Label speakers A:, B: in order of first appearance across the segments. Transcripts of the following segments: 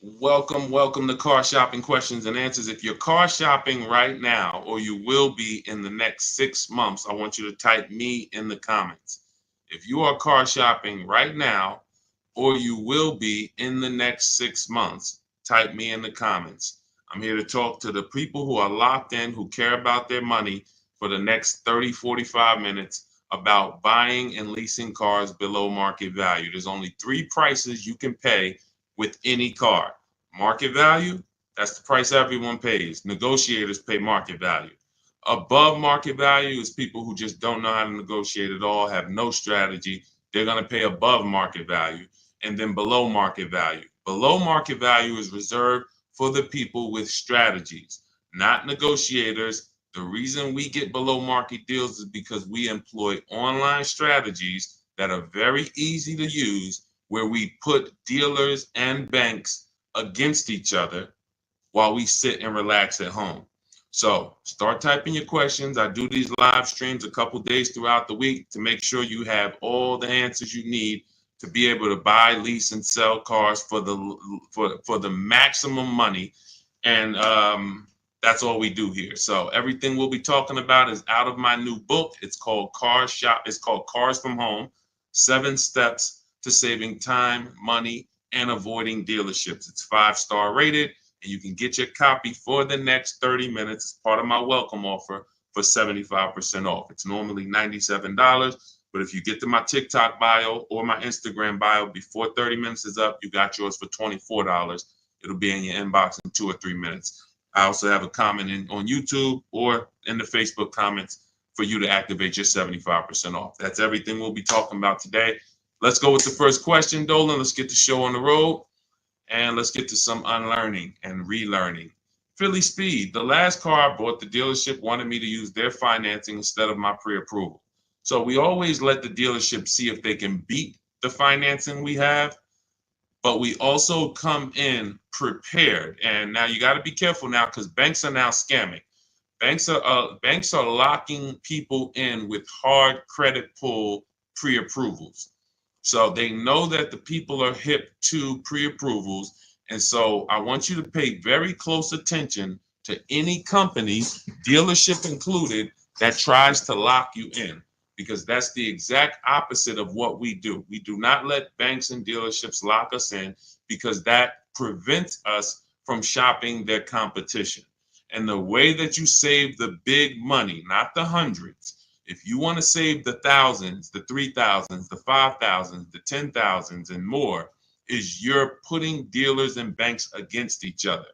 A: Welcome to Car Shopping Questions and Answers. If you're car shopping right now, or you will be in the next 6 months, I want you to type me in the comments. If you are car shopping right now, or you will be in the next 6 months, type me in the comments. I'm here to talk to the people who are locked in, who care about their money for the next 30, 45 minutes about buying and leasing cars below market value. There's only three prices you can pay with any car. Market value, that's the price everyone pays. Negotiators pay market value. Above market value is people who just don't know how to negotiate at all, have no strategy. They're going to pay above market value. And then below market value. Below market value is reserved for the people with strategies, not negotiators. The reason we get below market deals is because we employ online strategies that are very easy to use, where we put dealers and banks against each other while we sit and relax at home. So start typing your questions. I do these live streams a couple days throughout the week to make sure you have all the answers you need to be able to buy, lease, and sell cars for the maximum money. And that's all we do here. So everything we'll be talking about is out of my new book. It's called It's called Cars from Home: 7 Steps to Saving Time, Money, and Avoiding Dealerships. It's 5-star rated, and you can get your copy for the next 30 minutes as part of my welcome offer for 75% off. It's normally $97, but if you get to my TikTok bio or my Instagram bio before 30 minutes is up, you got yours for $24. It'll be in your inbox in 2 or 3 minutes. I also have a comment on YouTube or in the Facebook comments for you to activate your 75% off. That's everything we'll be talking about today. Let's go with the first question, Dolan. Let's get the show on the road. And let's get to some unlearning and relearning. Philly Speed, the last car I bought, the dealership wanted me to use their financing instead of my pre-approval. So we always let the dealership see if they can beat the financing we have, but we also come in prepared. And now you got to be careful now, because banks are now scamming. Banks are locking people in with hard credit pull pre-approvals. So they know that the people are hip to pre-approvals. And so I want you to pay very close attention to any company, dealership included, that tries to lock you in, because that's the exact opposite of what we do. We do not let banks and dealerships lock us in, because that prevents us from shopping their competition. And the way that you save the big money, not the hundreds, if you want to save the thousands, the 3,000s, the 5,000s, the 10,000s, and more, is you're putting dealers and banks against each other.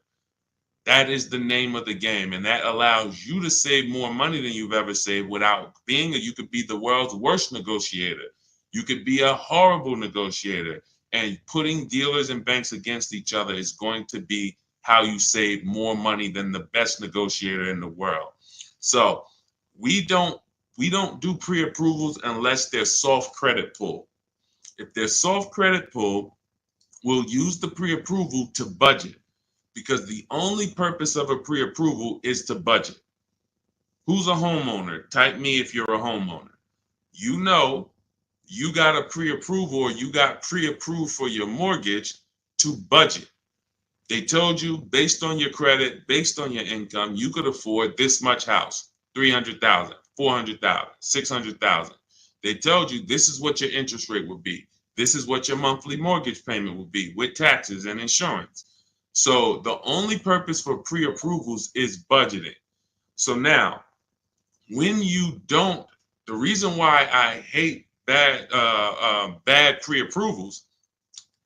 A: That is the name of the game, and that allows you to save more money than you've ever saved without being you could be the world's worst negotiator. You could be a horrible negotiator, and putting dealers and banks against each other is going to be how you save more money than the best negotiator in the world. So we don't do pre-approvals unless they're soft credit pull. If they're soft credit pull, we'll use the pre-approval to budget, because the only purpose of a pre-approval is to budget. Who's a homeowner? Type me if you're a homeowner. You know you got a pre-approval, or you got pre-approved for your mortgage to budget. They told you, based on your credit, based on your income, you could afford this much house, 300,000, 400,000, 600,000. They told you this is what your interest rate would be. This is what your monthly mortgage payment would be with taxes and insurance. So the only purpose for pre-approvals is budgeting. So now, when you don't, the reason why I hate bad pre-approvals,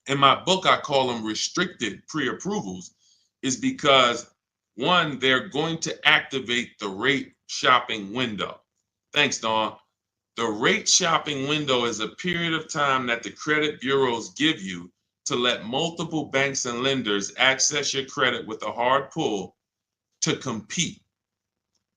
A: in my book I call them restricted pre-approvals, is because, one, they're going to activate the rate shopping window. Thanks, Dawn. The rate shopping window is a period of time that the credit bureaus give you to let multiple banks and lenders access your credit with a hard pull to compete.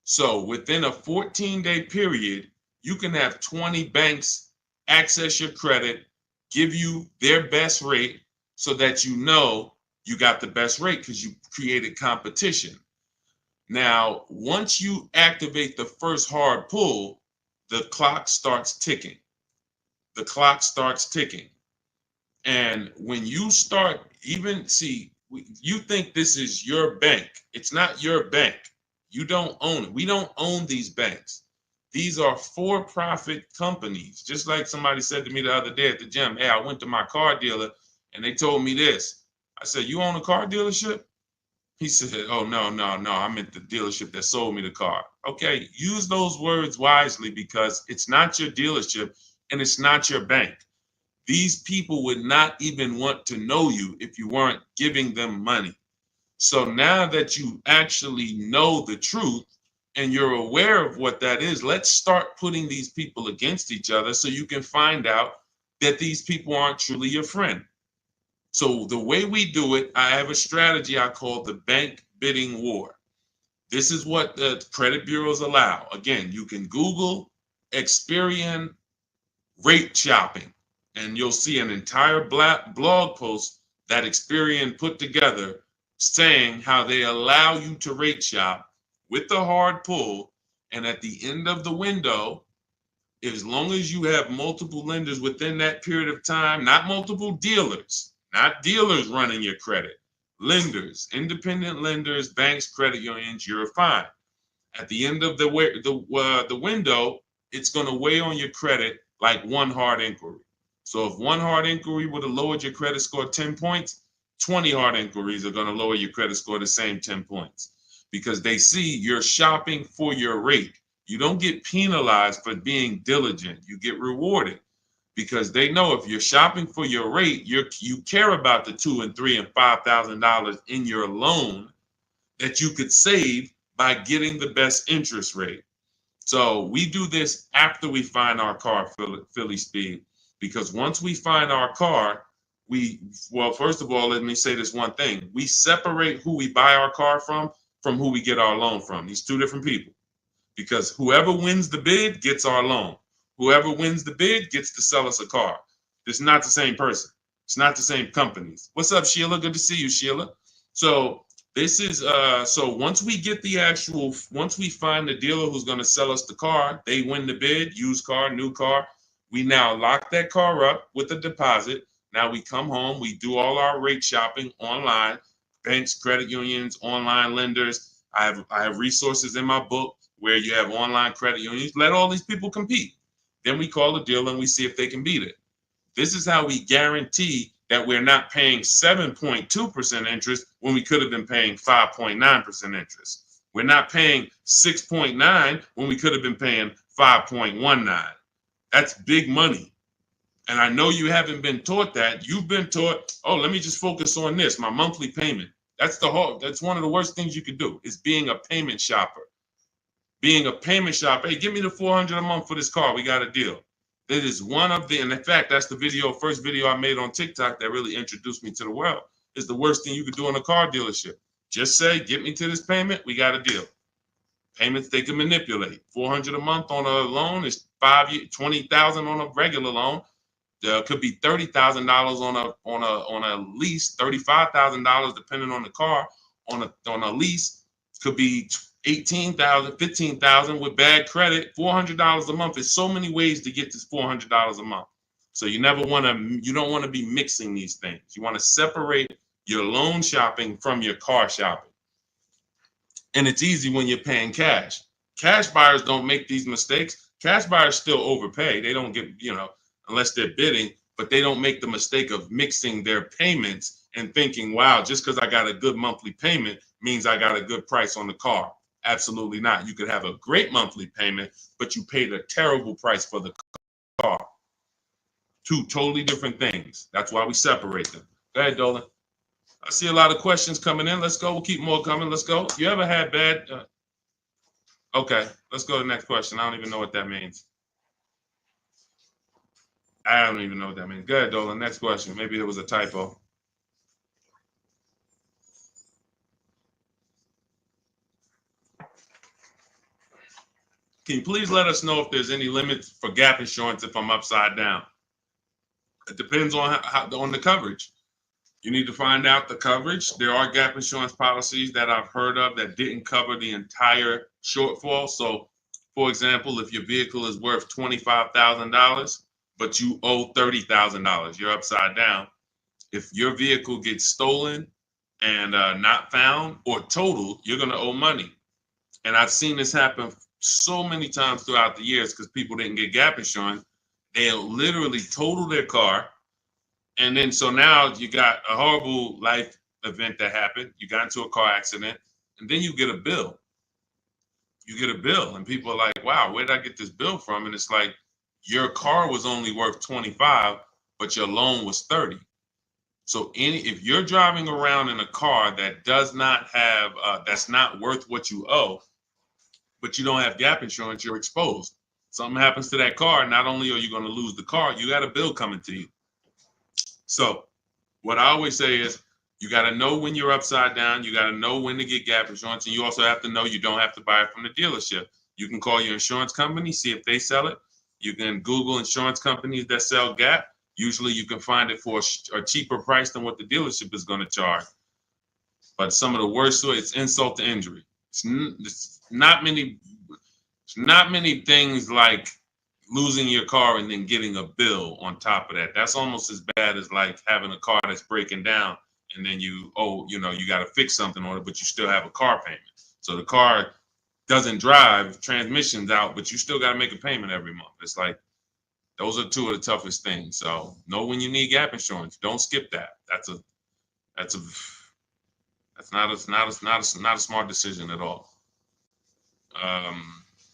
A: So within a 14-day period, you can have 20 banks access your credit, give you their best rate, so that you know you got the best rate because you created competition. Now, once you activate the first hard pull, the clock starts ticking. The clock starts ticking. And when you start, even see, You think this is your bank. It's not your bank. You don't own it. We don't own these banks. These are for-profit companies. Just like somebody said to me the other day at the gym, hey, I went to my car dealer and they told me this. I said, you own a car dealership? He said, oh, no, I meant the dealership that sold me the car. Okay, use those words wisely because it's not your dealership and it's not your bank. These people would not even want to know you if you weren't giving them money. So now that you actually know the truth and you're aware of what that is, let's start putting these people against each other so you can find out that these people aren't truly your friend. So the way we do it, I have a strategy I call the bank bidding war. This is what the credit bureaus allow. Again, you can Google Experian rate shopping, and you'll see an entire blog post that Experian put together saying how they allow you to rate shop with the hard pull. And at the end of the window, as long as you have multiple lenders within that period of time, not multiple dealers, not dealers running your credit, lenders, independent lenders, banks, credit unions, you're fine. At the end of the window, it's going to weigh on your credit like one hard inquiry. So if one hard inquiry would have lowered your credit score 10 points, 20 hard inquiries are going to lower your credit score the same 10 points because they see you're shopping for your rate. You don't get penalized for being diligent. You get rewarded because they know if you're shopping for your rate, you care about the $2,000 and $3,000 and $5,000 in your loan that you could save by getting the best interest rate. So we do this after we find our car, Philly Speed, because once we find our car, first of all, let me say this one thing. We separate who we buy our car from who we get our loan from. These two different people, because whoever wins the bid gets our loan. Whoever wins the bid gets to sell us a car. It's not the same person. It's not the same companies. What's up, Sheila? Good to see you, Sheila. So this is so once we find the dealer who's going to sell us the car, they win the bid, used car, new car. We now lock that car up with a deposit. Now we come home, we do all our rate shopping online, banks, credit unions, online lenders. I have resources in my book where you have online credit unions. Let all these people compete. Then we call the dealer and we see if they can beat it. This is how we guarantee that we're not paying 7.2% interest when we could have been paying 5.9% interest. We're not paying 6.9 when we could have been paying 5.19. That's big money. And I know you haven't been taught that. You've been taught, oh, let me just focus on this, my monthly payment. That's one of the worst things you could do is being a payment shopper. Being a payment shopper, hey, give me the $400 a month for this car. We got a deal. That is one of the, and in fact, that's the first video I made on TikTok that really introduced me to the world. Is the worst thing you could do in a car dealership. Just say, get me to this payment, we got a deal. Payments they can manipulate. $400 a month on a loan is 5 years, $20,000 on a regular loan. There could be $30,000 on a lease, $35,000 depending on the car. On a lease, could be $18,000, $15,000 with bad credit. $400 a month. There's so many ways to get this $400 a month. So you don't want to be mixing these things. You want to separate your loan shopping from your car shopping. And it's easy when you're paying cash. Cash buyers don't make these mistakes. Cash buyers still overpay. They don't get, unless they're bidding, but they don't make the mistake of mixing their payments and thinking, wow, just because I got a good monthly payment means I got a good price on the car. Absolutely not. You could have a great monthly payment, but you paid a terrible price for the car. Two totally different things. That's why we separate them. Go ahead, Dolan. I see a lot of questions coming in. Let's go. We'll keep more coming. Let's go. You ever had bad? Okay, let's go to the next question. I don't even know what that means. I don't even know what that means. Go ahead, Dolan. Next question. Maybe there was a typo. Can you please let us know if there's any limits for gap insurance if I'm upside down? It depends on on the coverage. You need to find out the coverage. There are gap insurance policies that I've heard of that didn't cover the entire shortfall. So, for example, if your vehicle is worth $25,000, but you owe $30,000, you're upside down. If your vehicle gets stolen and not found or totaled, you're going to owe money. And I've seen this happen so many times throughout the years because people didn't get gap insurance. They'll literally total their car. And then so now you got a horrible life event that happened. You got into a car accident, and then you get a bill. You get a bill, and people are like, wow, where did I get this bill from? And it's like, your car was only worth 25, but your loan was 30. So if you're driving around in a car that does not have, that's not worth what you owe, but you don't have gap insurance, you're exposed. Something happens to that car, not only are you going to lose the car, you got a bill coming to you. So what I always say is, you got to know when you're upside down. You got to know when to get gap insurance. And you also have to know you don't have to buy it from the dealership. You can call your insurance company, see if they sell it. You can Google insurance companies that sell gap. Usually you can find it for a cheaper price than what the dealership is going to charge. But some of the worst, it's insult to injury. It's not many things like losing your car and then getting a bill on top of that. That's almost as bad as like having a car that's breaking down and then you got to fix something on it, but you still have a car payment. So the car doesn't drive, transmission's out, but you still got to make a payment every month. It's like, those are two of the toughest things. So know when you need gap insurance. Don't skip that. That's not a smart decision at all.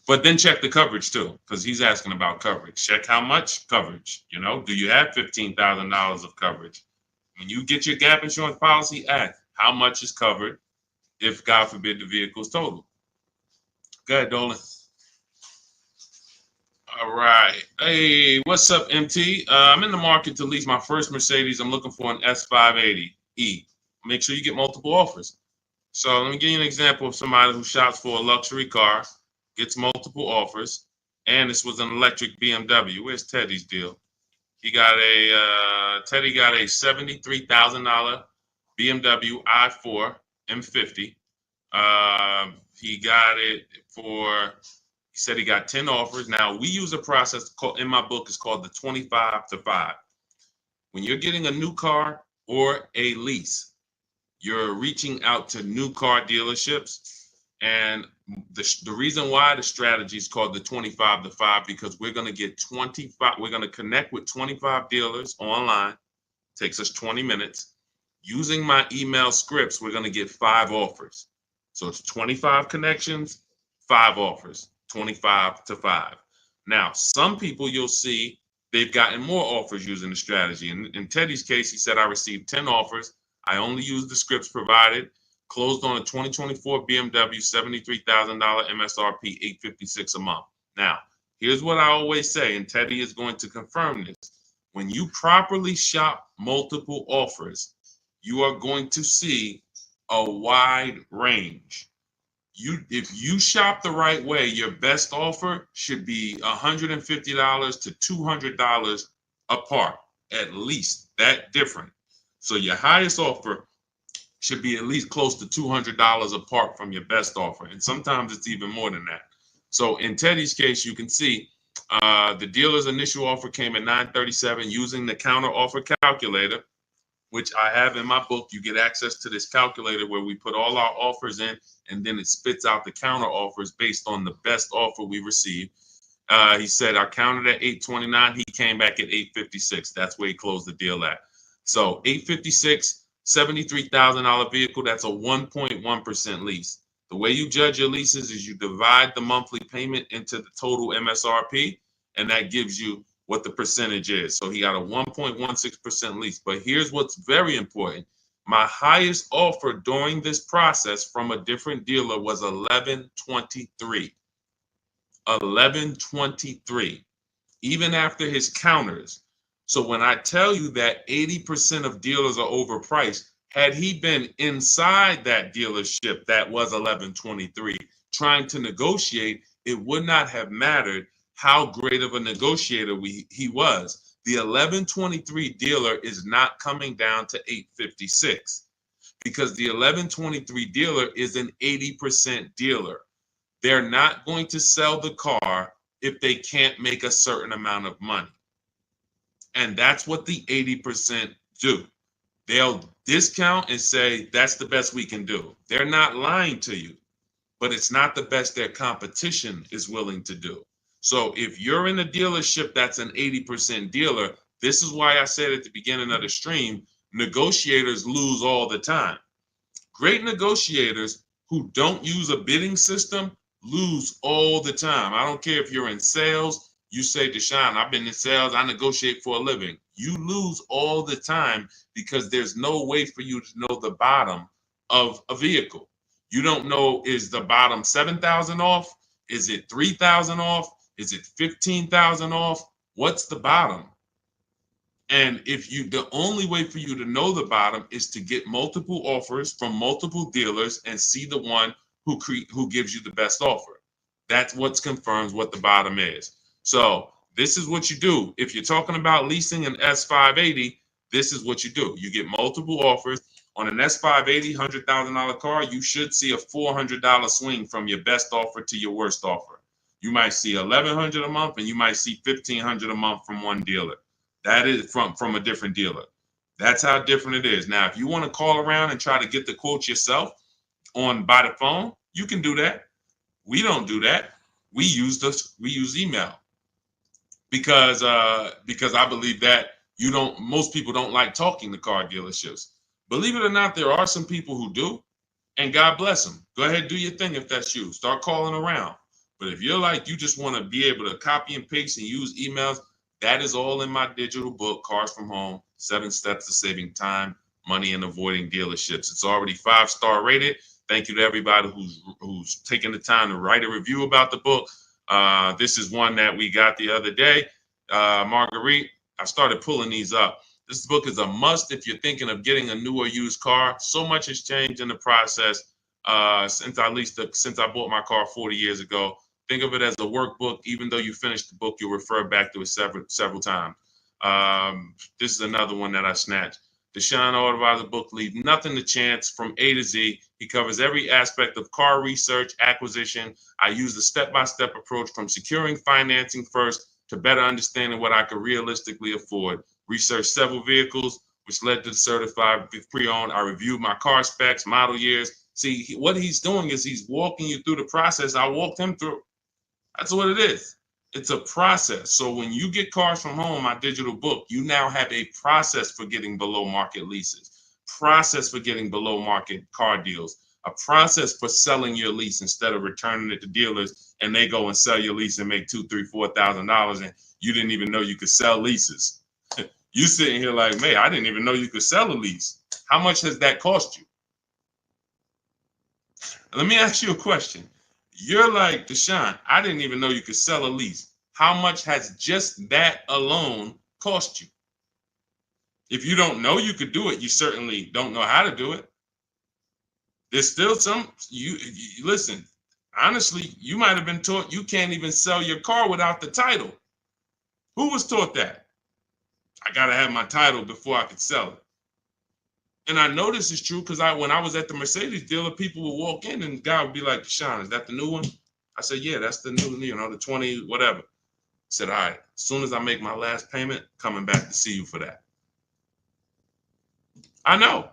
A: But then check the coverage too, because he's asking about coverage. Check how much coverage. Do you have $15,000 of coverage? When you get your gap insurance policy, ask how much is covered if, God forbid, the vehicle is totaled. Go ahead, Dolan. All right. Hey, what's up, MT? I'm in the market to lease my first Mercedes. I'm looking for an S580E. Make sure you get multiple offers. So let me give you an example of somebody who shops for a luxury car, gets multiple offers, and this was an electric BMW. Where's Teddy's deal? Teddy got a $73,000 BMW i4 M50. He got it for, he said he got 10 offers. Now, we use a process in my book, it's called the 25 to 5. When you're getting a new car or a lease, you're reaching out to new car dealerships. And the reason why the strategy is called the 25 to 5, because we're going to get 25, we're going to connect with 25 dealers online. Takes us 20 minutes. Using my email scripts, we're going to get 5 offers. So it's 25 connections, 5 offers, 25 to 5. Now, some people you'll see they've gotten more offers using the strategy. In Teddy's case, he said, I received 10 offers. I only used the scripts provided. Closed on a 2024 BMW, $73,000 MSRP, $856 a month. Now, here's what I always say, and Teddy is going to confirm this. When you properly shop multiple offers, you are going to see a wide range. If you shop the right way, your best offer should be $150 to $200 apart, at least that different. So your highest offer should be at least close to $200 apart from your best offer. And sometimes it's even more than that. So in Teddy's case, you can see the dealer's initial offer came at $937 using the counter offer calculator, which I have in my book. You get access to this calculator where we put all our offers in, and then it spits out the counter offers based on the best offer we received. He said I counted at $829. He came back at $856. That's where he closed the deal at. So $856, $73,000 vehicle. That's a 1.1% lease. The way you judge your leases is you divide the monthly payment into the total MSRP, and that gives you what the percentage is. So he got a 1.16% lease. But here's what's very important. My highest offer during this process from a different dealer was $1,123. $1,123, even after his counters. So when I tell you that 80% of dealers are overpriced, had he been inside that dealership that was $1,123 trying to negotiate, it would not have mattered how great of a negotiator he was. The $1,123 dealer is not coming down to $856 because the $1,123 dealer is an 80% dealer. They're not going to sell the car if they can't make a certain amount of money. And that's what the 80% do. They'll discount and say that's the best we can do. They're not lying to you, but it's not the best their competition is willing to do. So if you're in a dealership that's an 80% dealer, this is why I said at the beginning of the stream, negotiators lose all the time. Great negotiators who don't use a bidding system lose all the time. I don't care if you're in sales. You say, Deshaun, I've been in sales. I negotiate for a living. You lose all the time because there's no way for you to know the bottom of a vehicle. You don't know, is the bottom 7,000 off? Is it 3,000 off? Is it 15,000 off? What's the bottom? And the only way for you to know the bottom is to get multiple offers from multiple dealers and see the one who gives you the best offer. That's what confirms what the bottom is. So this is what you do. If you're talking about leasing an S580, this is what you do. You get multiple offers. On an S580 $100,000 car, you should see a $400 swing from your best offer to your worst offer. You might see $1,100 a month and you might see $1,500 a month from one dealer. That is from a different dealer. That's how different it is. Now, if you want to call around and try to get the quotes yourself by the phone, you can do that. We don't do that. We use email because I believe that most people don't like talking to car dealerships. Believe it or not, there are some people who do, and God bless them. Go ahead, do your thing if that's you. Start calling around. But if you're like, you just want to be able to copy and paste and use emails, that is all in my digital book, Cars from Home, 7 Steps to Saving Time, Money, and Avoiding Dealerships. It's already 5-star rated. Thank you to everybody who's taken the time to write a review about the book. This is one that we got the other day. Marguerite, I started pulling these up. This book is a must if you're thinking of getting a new or used car. So much has changed in the process since I bought my car 40 years ago. Think of it as a workbook. Even though you finish the book, you'll refer back to it several times. This is another one that I snatched. Deshaun AutoAdvisor book, Leave Nothing to Chance from A to Z. He covers every aspect of car research, acquisition. I use the step-by-step approach from securing financing first to better understanding what I could realistically afford. Researched several vehicles, which led to the certified pre-owned. I reviewed my car specs, model years. See, what he's doing is he's walking you through the process I walked him through. That's what it is. It's a process. So when you get Cars from Home, my digital book, you now have a process for getting below market leases, process for getting below market car deals, a process for selling your lease instead of returning it to dealers and they go and sell your lease and make $2,000, $3,000, $4,000 and you didn't even know you could sell leases. You sitting here like, man, I didn't even know you could sell a lease. How much has that cost you? Let me ask you a question. You're like, Deshaun, I didn't even know you could sell a lease. How much has just that alone cost you? If you don't know you could do it, you certainly don't know how to do it. There's still you listen, honestly, you might have been taught you can't even sell your car without the title. Who was taught that? I got to have my title before I could sell it. And I know this is true because when I was at the Mercedes dealer, people would walk in and the guy would be like, Deshaun, is that the new one? I said, yeah, that's the new, the 20, whatever. I said, all right, as soon as I make my last payment, coming back to see you for that. I know.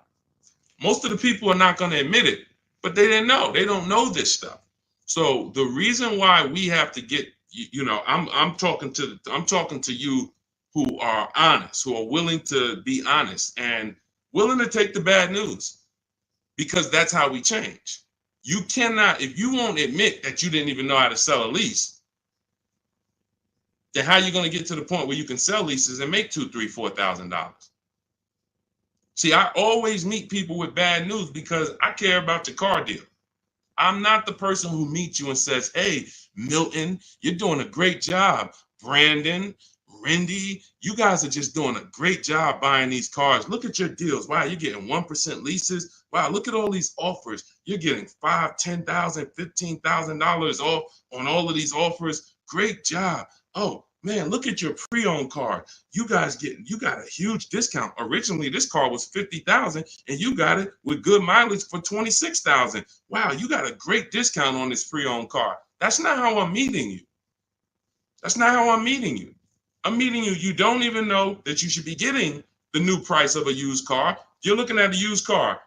A: Most of the people are not going to admit it, but they didn't know. They don't know this stuff. So the reason why we have to get, I'm talking to you who are honest, who are willing to be honest and willing to take the bad news, because that's how we change. You cannot, if you won't admit that you didn't even know how to sell a lease, then how are you going to get to the point where you can sell leases and make $2,000, $3,000, $4,000? See, I always meet people with bad news because I care about your car deal. I'm not the person who meets you and says, hey, Milton, you're doing a great job. Brandon, Rindy, you guys are just doing a great job buying these cars. Look at your deals. Wow, you're getting 1% leases. Wow, look at all these offers. You're getting $5,000, $10,000, $15,000 off on all of these offers. Great job. Oh, man, look at your pre-owned car. You got a huge discount. Originally, this car was $50,000 and you got it with good mileage for $26,000. Wow, you got a great discount on this pre-owned car. That's not how I'm meeting you. That's not how I'm meeting you. I'm meeting you. You don't even know that you should be getting the new price of a used car. You're looking at a used car.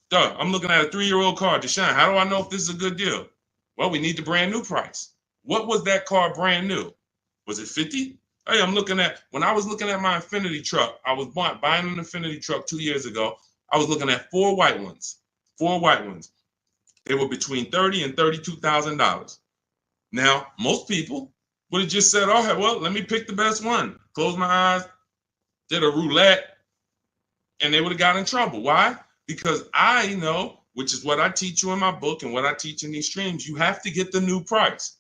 A: Duh, I'm looking at a 3-year-old car. Deshaun, how do I know if this is a good deal? Well, we need the brand new price. What was that car brand new? Was it 50? Hey, when I was looking at my Infinity truck, I was buying an Infinity truck 2 years ago. I was looking at 4 white ones. 4 white ones. They were between $30,000 and $32,000. Now, most people would have just said, oh, well, let me pick the best one. Close my eyes, did a roulette, and they would have got in trouble. Why? Because I know, which is what I teach you in my book and what I teach in these streams, you have to get the new price.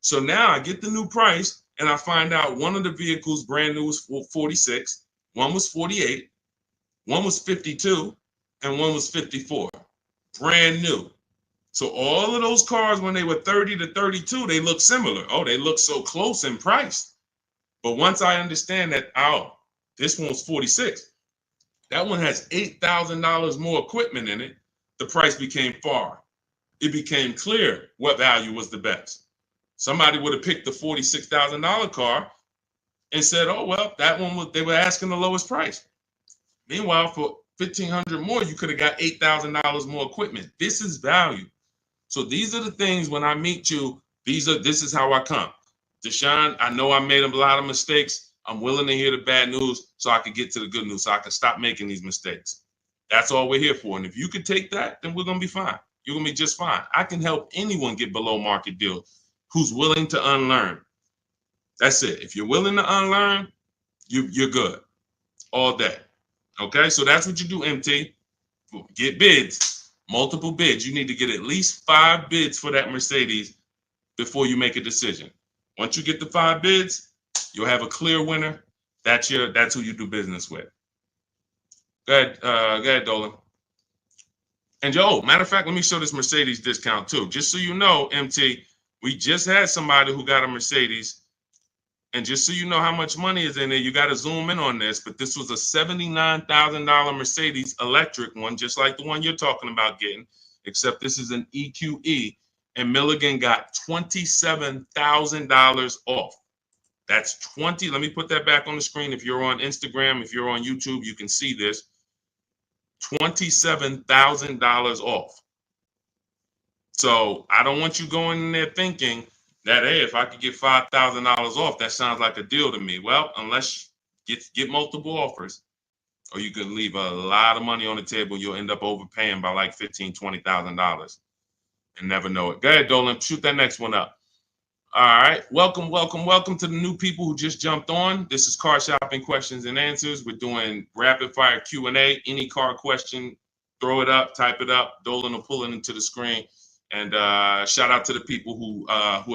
A: So now I get the new price and I find out one of the vehicles brand new was 46, one was 48, one was 52, and one was 54. Brand new. So all of those cars, when they were 30 to 32, they look similar. Oh, they look so close in price. But once I understand that, oh, this one was 46. That one has $8,000 more equipment in it. The price became far. It became clear what value was the best. Somebody would have picked the $46,000 car and said, oh, well, that one they were asking the lowest price. Meanwhile, for $1,500 more, you could have got $8,000 more equipment. This is value. So these are the things when I meet you, this is how I come. Deshaun, I know I made a lot of mistakes. I'm willing to hear the bad news so I can get to the good news, so I can stop making these mistakes. That's all we're here for. And if you could take that, then we're going to be fine. You're going to be just fine. I can help anyone get below market deals who's willing to unlearn. That's it. If you're willing to unlearn, you're good all day. Okay, so that's what you do, MT. Get bids, multiple bids. You need to get at least 5 bids for that Mercedes before you make a decision. Once you get the 5 bids, you'll have a clear winner. That's who you do business with. Go ahead, Dolan. And matter of fact, let me show this Mercedes discount too. Just so you know, MT, we just had somebody who got a Mercedes. And just so you know how much money is in there, you got to zoom in on this. But this was a $79,000 Mercedes electric one, just like the one you're talking about getting, except this is an EQE. And Milligan got $27,000 off. That's 20. Let me put that back on the screen. If you're on Instagram, if you're on YouTube, you can see this. $27,000 off. So I don't want you going in there thinking that, hey, if I could get $5,000 off, that sounds like a deal to me. Well, unless you get multiple offers, or you could leave a lot of money on the table, you'll end up overpaying by like $15,000, $20,000 and never know it. Go ahead, Dolan, shoot that next one up. All right, welcome to the new people who just jumped on. This is Car Shopping Questions and Answers. We're doing rapid fire Q&A. Any car question, throw it up, type it up. Dolan will pull it into the screen. And shout out to the people who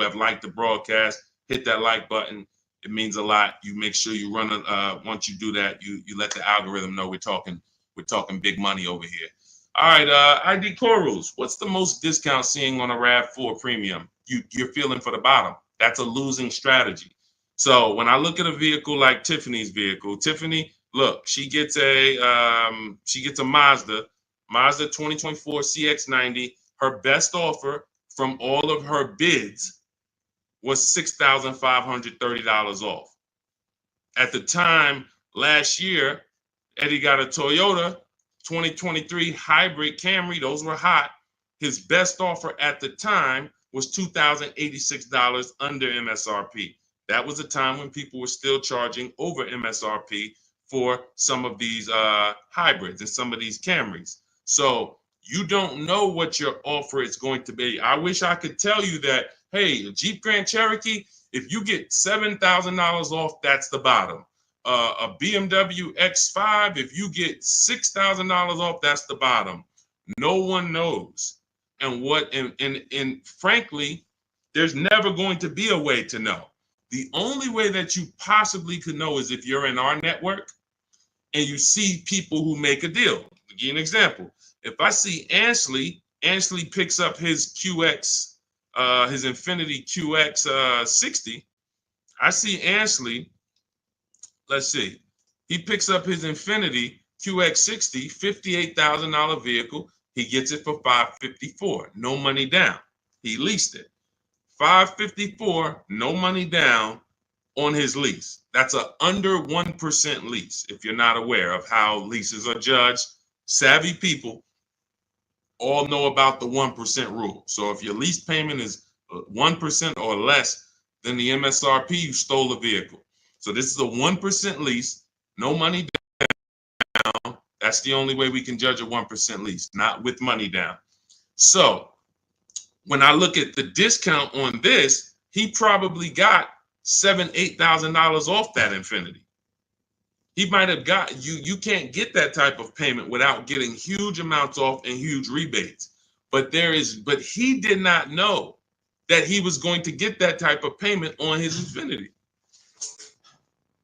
A: have liked the broadcast. Hit that like button. It means a lot. You make sure you run once you do that, you let the algorithm know we're talking big money over here. All right, ID Corals, what's the most discount seeing on a RAV4 Premium? You're feeling for the bottom. That's a losing strategy. So when I look at a vehicle like Tiffany's vehicle, Tiffany, look, she gets a Mazda 2024 CX-90. Her best offer from all of her bids was $6,530 off. At the time last year, Eddie got a Toyota 2023 hybrid Camry. Those were hot. His best offer at the time was $2,086 under MSRP. That was a time when people were still charging over MSRP for some of these hybrids and some of these Camrys. So you don't know what your offer is going to be. I wish I could tell you that, hey, a Jeep Grand Cherokee, if you get $7,000 off, that's the bottom. A BMW X5, if you get $6,000 off, that's the bottom. No one knows. And frankly, there's never going to be a way to know. The only way that you possibly could know is if you're in our network and you see people who make a deal. I'll give you an example. If I see Ansley picks up his QX, his Infiniti QX 60. I see Ansley, let's see, he picks up his Infiniti QX 60, $58,000 vehicle. He gets it for $554, no money down. He leased it. $554, no money down on his lease. That's a under 1% lease, if you're not aware of how leases are judged. Savvy people all know about the 1% rule. So if your lease payment is 1% or less than the MSRP, you stole a vehicle. So this is a 1% lease, no money down. That's the only way we can judge a 1% lease, not with money down. So when I look at the discount on this, he probably got $7,000-8,000 off that Infiniti. He might have got you can't get that type of payment without getting huge amounts off and huge rebates. But he did not know that he was going to get that type of payment on his Infiniti.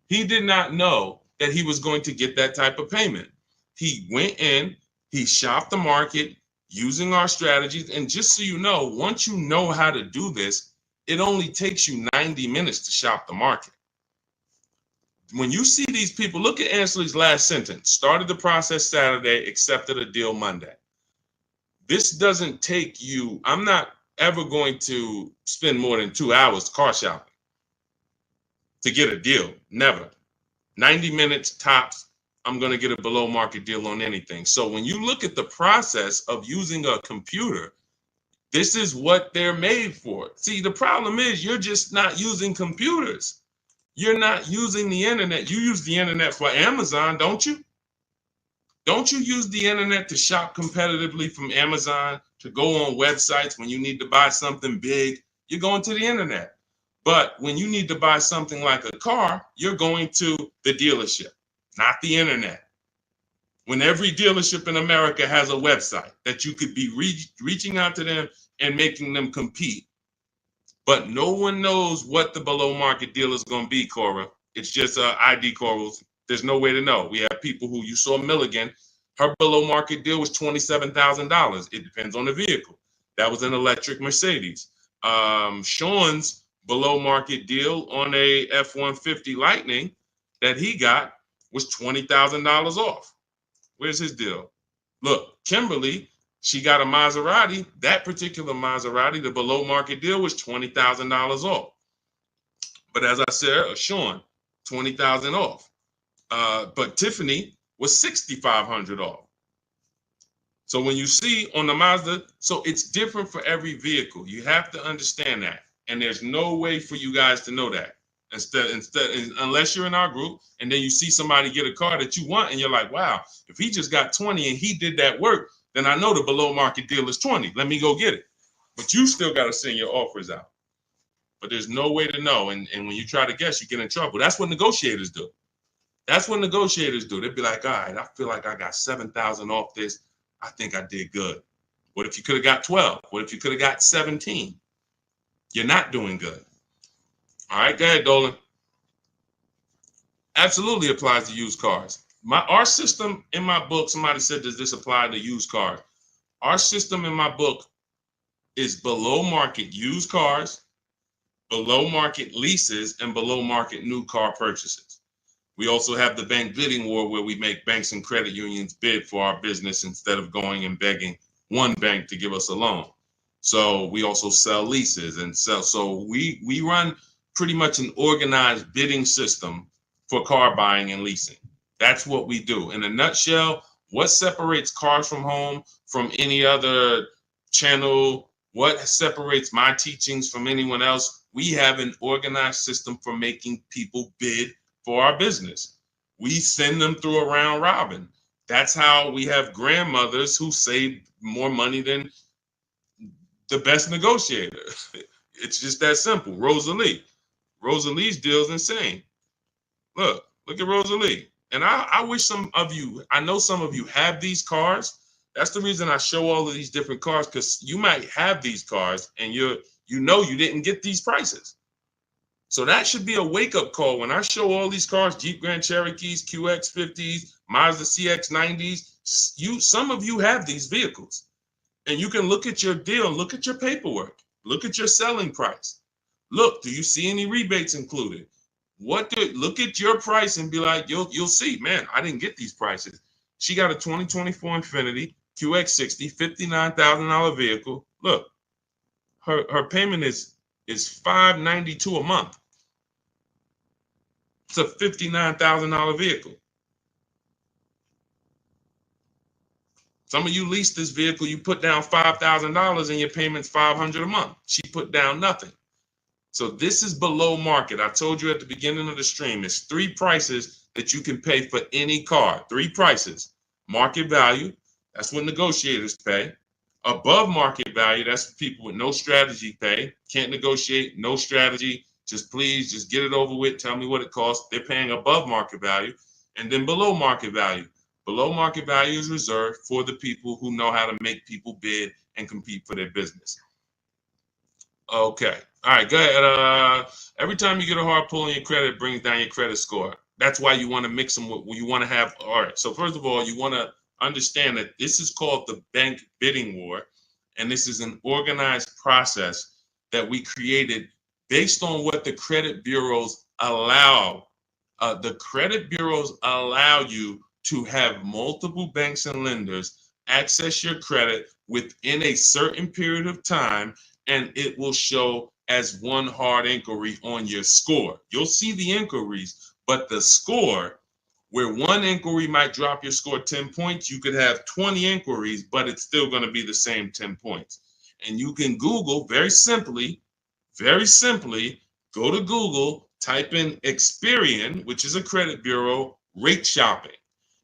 A: He did not know that he was going to get that type of payment. He went in, he shopped the market using our strategies. And just so you know, once you know how to do this, it only takes you 90 minutes to shop the market. When you see these people, look at Ansley's last sentence. Started the process Saturday, accepted a deal Monday. This doesn't take you, I'm not ever going to spend more than 2 hours car shopping to get a deal. Never. 90 minutes tops, I'm going to get a below market deal on anything. So when you look at the process of using a computer, this is what they're made for. See, the problem is you're just not using computers. You're not using the internet. You use the internet for Amazon, don't you? Don't you use the internet to shop competitively from Amazon, to go on websites when you need to buy something big? You're going to the internet. But when you need to buy something like a car, you're going to the dealership, not the internet. When every dealership in America has a website that you could be reaching out to them and making them compete. But no one knows what the below market deal is going to be, Cora. It's just ID corals. There's no way to know. We have people who, you saw Milligan, her below market deal was $27,000. It depends on the vehicle. That was an electric Mercedes. Sean's below market deal on a F-150 Lightning that he got was $20,000 off. Where's his deal? Look, Kimberly, she got a Maserati. That particular Maserati, the below market deal was $20,000 off. But as I said, Sean, $20,000 off. But Tiffany was $6,500 off. So when you see on the Mazda, so it's different for every vehicle. You have to understand that. And there's no way for you guys to know that. Unless you're in our group and then you see somebody get a car that you want and you're like, wow, if he just got 20 and he did that work, then I know the below market deal is 20. Let me go get it. But you still got to send your offers out. But there's no way to know. And when you try to guess, you get in trouble. That's what negotiators do. That's what negotiators do. They'd be like, all right, I feel like I got 7,000 off this. I think I did good. What if you could have got 12? What if you could have got 17? You're not doing good. All right, go ahead, Dolan. Absolutely applies to used cars. Our system in my book, somebody said, does this apply to used cars? Our system in my book is below market used cars, below market leases, and below market new car purchases. We also have the bank bidding war where we make banks and credit unions bid for our business instead of going and begging one bank to give us a loan. So we also sell leases and sell. So we run pretty much an organized bidding system for car buying and leasing. That's what we do. In a nutshell, what separates Cars from Home from any other channel? What separates my teachings from anyone else? We have an organized system for making people bid for our business. We send them through a round robin. That's how we have grandmothers who save more money than the best negotiator. It's just that simple. Rosalie. Rosalie's deal is insane. Look at Rosalie. And I wish some of you, I know some of you have these cars. That's the reason I show all of these different cars, because you might have these cars and you didn't get these prices. So that should be a wake-up call when I show all these cars, Jeep Grand Cherokees, QX50s, Mazda CX90s. Some of you have these vehicles. And you can look at your deal, look at your paperwork, look at your selling price. Look, do you see any rebates included? Look at your price and be like, you'll see, man, I didn't get these prices. She got a 2024 Infiniti QX60, $59,000 vehicle. Look, her payment is $592 a month. It's a $59,000 vehicle. Some of you lease this vehicle, you put down $5,000 and your payment's $500 a month. She put down nothing. So this is below market. I told you at the beginning of the stream, it's 3 prices that you can pay for any car. 3 prices. Market value, that's what negotiators pay. Above market value, that's for people with no strategy pay. Can't negotiate, no strategy. Just please, just get it over with. Tell me what it costs. They're paying above market value. And then below market value. Below market value is reserved for the people who know how to make people bid and compete for their business. Okay. All right, go ahead. Every time you get a hard pull on your credit, it brings down your credit score. That's why you want to mix them with, you want to have, all right. So first of all, you want to understand that this is called the bank bidding war. And this is an organized process that we created based on what the credit bureaus allow. The credit bureaus allow you to have multiple banks and lenders access your credit within a certain period of time, and it will show as one hard inquiry on your score. You'll see the inquiries, but the score, where one inquiry might drop your score 10 points, you could have 20 inquiries, but it's still going to be the same 10 points. And you can Google very simply, go to Google, type in Experian, which is a credit bureau, rate shopping.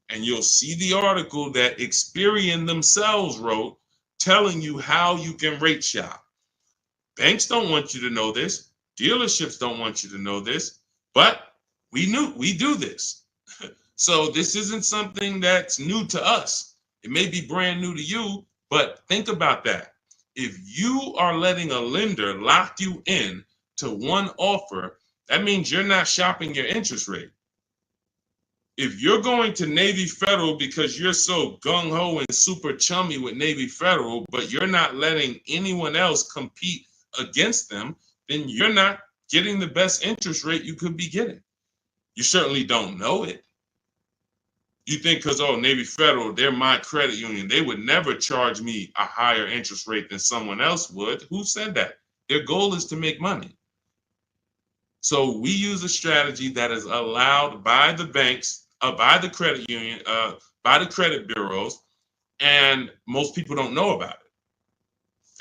A: And you'll see the article that Experian themselves wrote telling you how you can rate shop. Banks don't want you to know this. Dealerships don't want you to know this, but we do this. So this isn't something that's new to us. It may be brand new to you, but think about that. If you are letting a lender lock you in to one offer, that means you're not shopping your interest rate. If you're going to Navy Federal because you're so gung-ho and super chummy with Navy Federal, but you're not letting anyone else compete against them, then you're not getting the best interest rate you could be getting. You certainly don't know it. You think because, oh, Navy Federal, they're my credit union, they would never charge me a higher interest rate than someone else would. Who said that? Their goal is to make money. So we use a strategy that is allowed by the banks, by the credit union, by the credit bureaus, and most people don't know about it.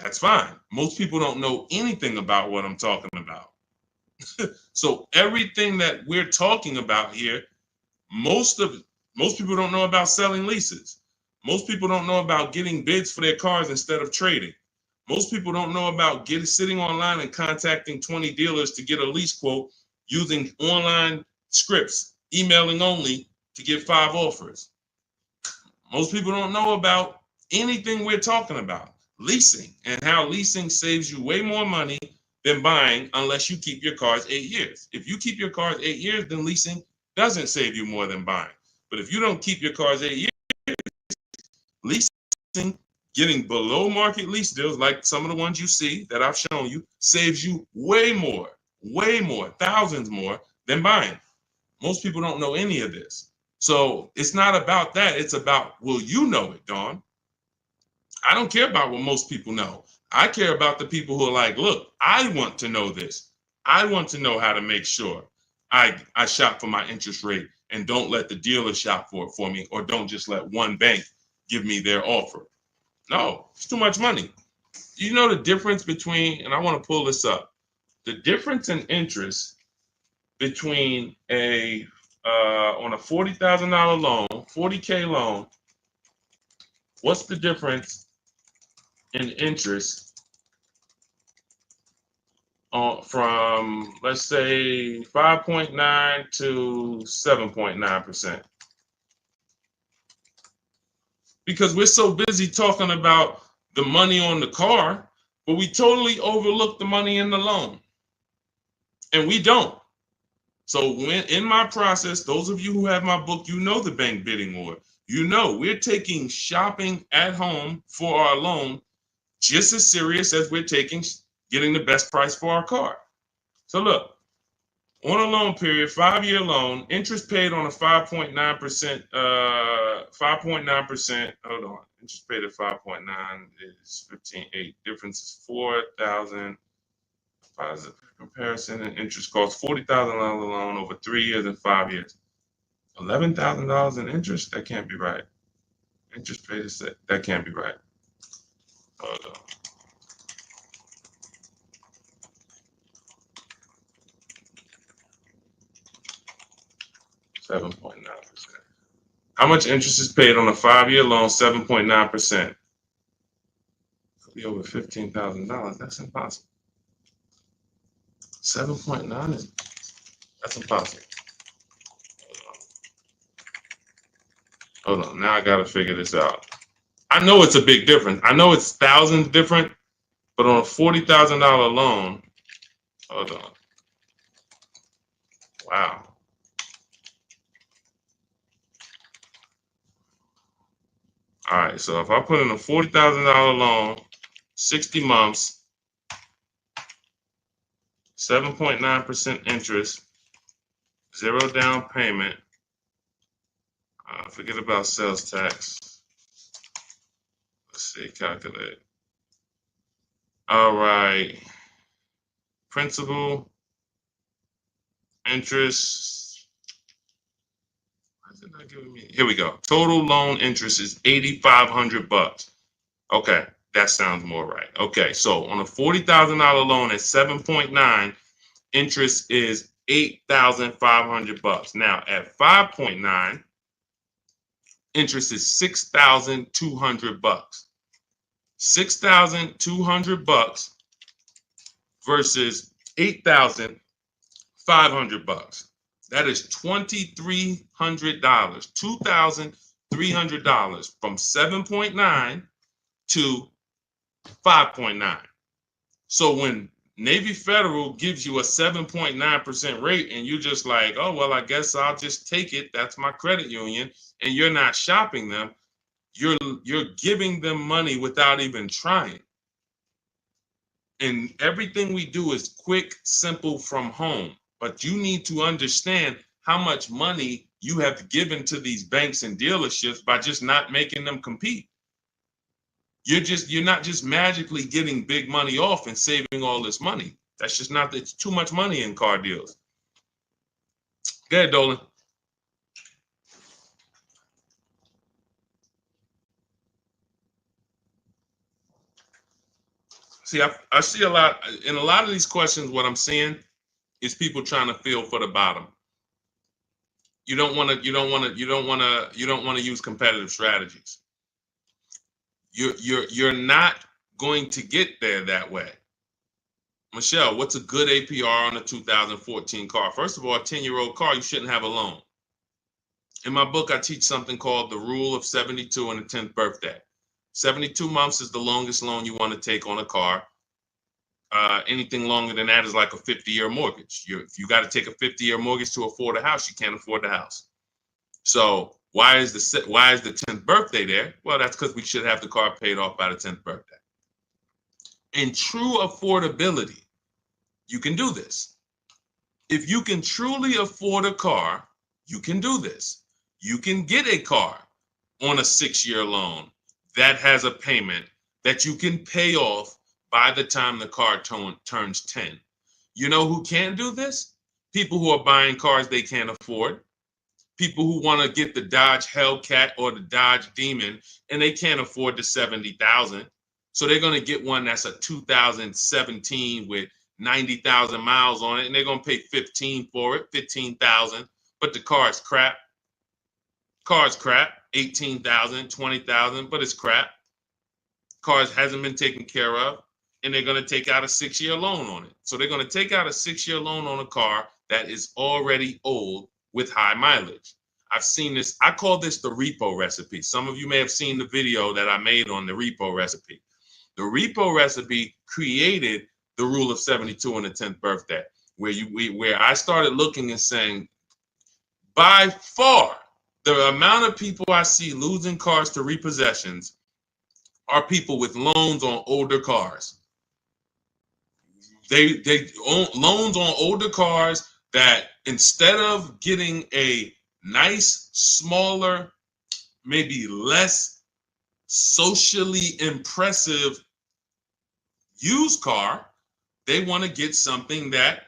A: That's fine. Most people don't know anything about what I'm talking about. So everything that we're talking about here, most people don't know about selling leases. Most people don't know about getting bids for their cars instead of trading. Most people don't know about sitting online and contacting 20 dealers to get a lease quote using online scripts, emailing only to get 5 offers. Most people don't know about anything we're talking about. Leasing and how leasing saves you way more money than buying unless you keep your cars 8 years. If you keep your cars 8 years, then leasing doesn't save you more than buying. But if you don't keep your cars 8 years, leasing, getting below market lease deals like some of the ones you see that I've shown you, saves you way more, thousands more than buying. Most people don't know any of this. So it's not about that. It's about, will you know it, Dawn? I don't care about what most people know. I care about the people who are like, look, I want to know this. I want to know how to make sure I shop for my interest rate and don't let the dealer shop for it for me, or don't just let one bank give me their offer. No, it's too much money. You know the difference between, and I want to pull this up, the difference in interest between on a $40,000 loan, $40K loan, what's the difference in interest from, let's say, 5.9 to 7.9%? Because we're so busy talking about the money on the car, but we totally overlook the money in the loan. And we don't. So when in my process, those of you who have my book, you know the bank bidding war. You know we're taking shopping at home for our loan just as serious as we're taking getting the best price for our car. So look, on a loan period, 5-year loan, interest paid on a 5.9%, 5.9%, hold on, interest paid at 5.9 is 15.8, difference is 4,000, positive comparison, and interest cost $40,000 loan over 3 years and 5 years. $11,000 in interest? That can't be right. Interest paid is that can't be right. Hold on. $7.9%. How much interest is paid on a 5-year loan? 7.9%. Could be over $15,000. That's impossible. 7.9 is that's impossible. Hold on. Now I gotta figure this out. I know it's a big difference. I know it's thousands different, but on a $40,000 loan, hold on. Wow. All right. So if I put in a $40,000 loan, 60 months, 7.9% interest, 0 down payment. Forget about sales tax. Let's see, calculate. All right. Principal, interest. Why is it not giving me? Here we go. Total loan interest is $8,500. Okay, that sounds more right. Okay, so on a $40,000 loan at 7.9, interest is $8,500. Now at 5.9, interest is $6,200. $6,200 versus $8,500. That is $2,300. $2,300 from 7.9 to 5.9. So when Navy Federal gives you a 7.9% rate and you're just like, oh, well, I guess I'll just take it. That's my credit union. And you're not shopping them. You're giving them money without even trying. And everything we do is quick, simple from home. But you need to understand how much money you have given to these banks and dealerships by just not making them compete. You're not just magically getting big money off and saving all this money. That's just not, it's too much money in car deals. Go ahead, Dolan. See, I see a lot in a lot of these questions. What I'm seeing is people trying to feel for the bottom. You don't want to use competitive strategies. You're not going to get there that way. Michelle, what's a good APR on a 2014 car? First of all, a 10-year-old car, you shouldn't have a loan. In my book, I teach something called the rule of 72 and the 10th birthday. 72 months is the longest loan you want to take on a car. Anything longer than that is like a 50-year mortgage. If you got to take a 50-year mortgage to afford a house, you can't afford the house. So why is the 10th birthday there? Well, that's because we should have the car paid off by the 10th birthday. In true affordability, you can do this. If you can truly afford a car, you can do this. You can get a car on a 6-year loan that has a payment that you can pay off by the time the car turns 10. You know who can do this? People who are buying cars they can't afford. People who want to get the Dodge Hellcat or the Dodge Demon and they can't afford the $70,000. So they're going to get one that's a 2017 with 90,000 miles on it, and they're going to pay $15,000 for it, $15,000. But the car is crap. Car's crap, $18,000, $20,000, but it's crap. Cars hasn't been taken care of, and they're going to take out a 6-year loan on it. So they're going to take out a 6-year loan on a car that is already old with high mileage. I've seen this. I call this the repo recipe. Some of you may have seen the video that I made on the repo recipe. The repo recipe created the rule of 72 and the 10th birthday, where I started looking and saying, by far, the amount of people I see losing cars to repossessions are people with loans on older cars. They own loans on older cars that instead of getting a nice, smaller, maybe less socially impressive used car, they want to get something that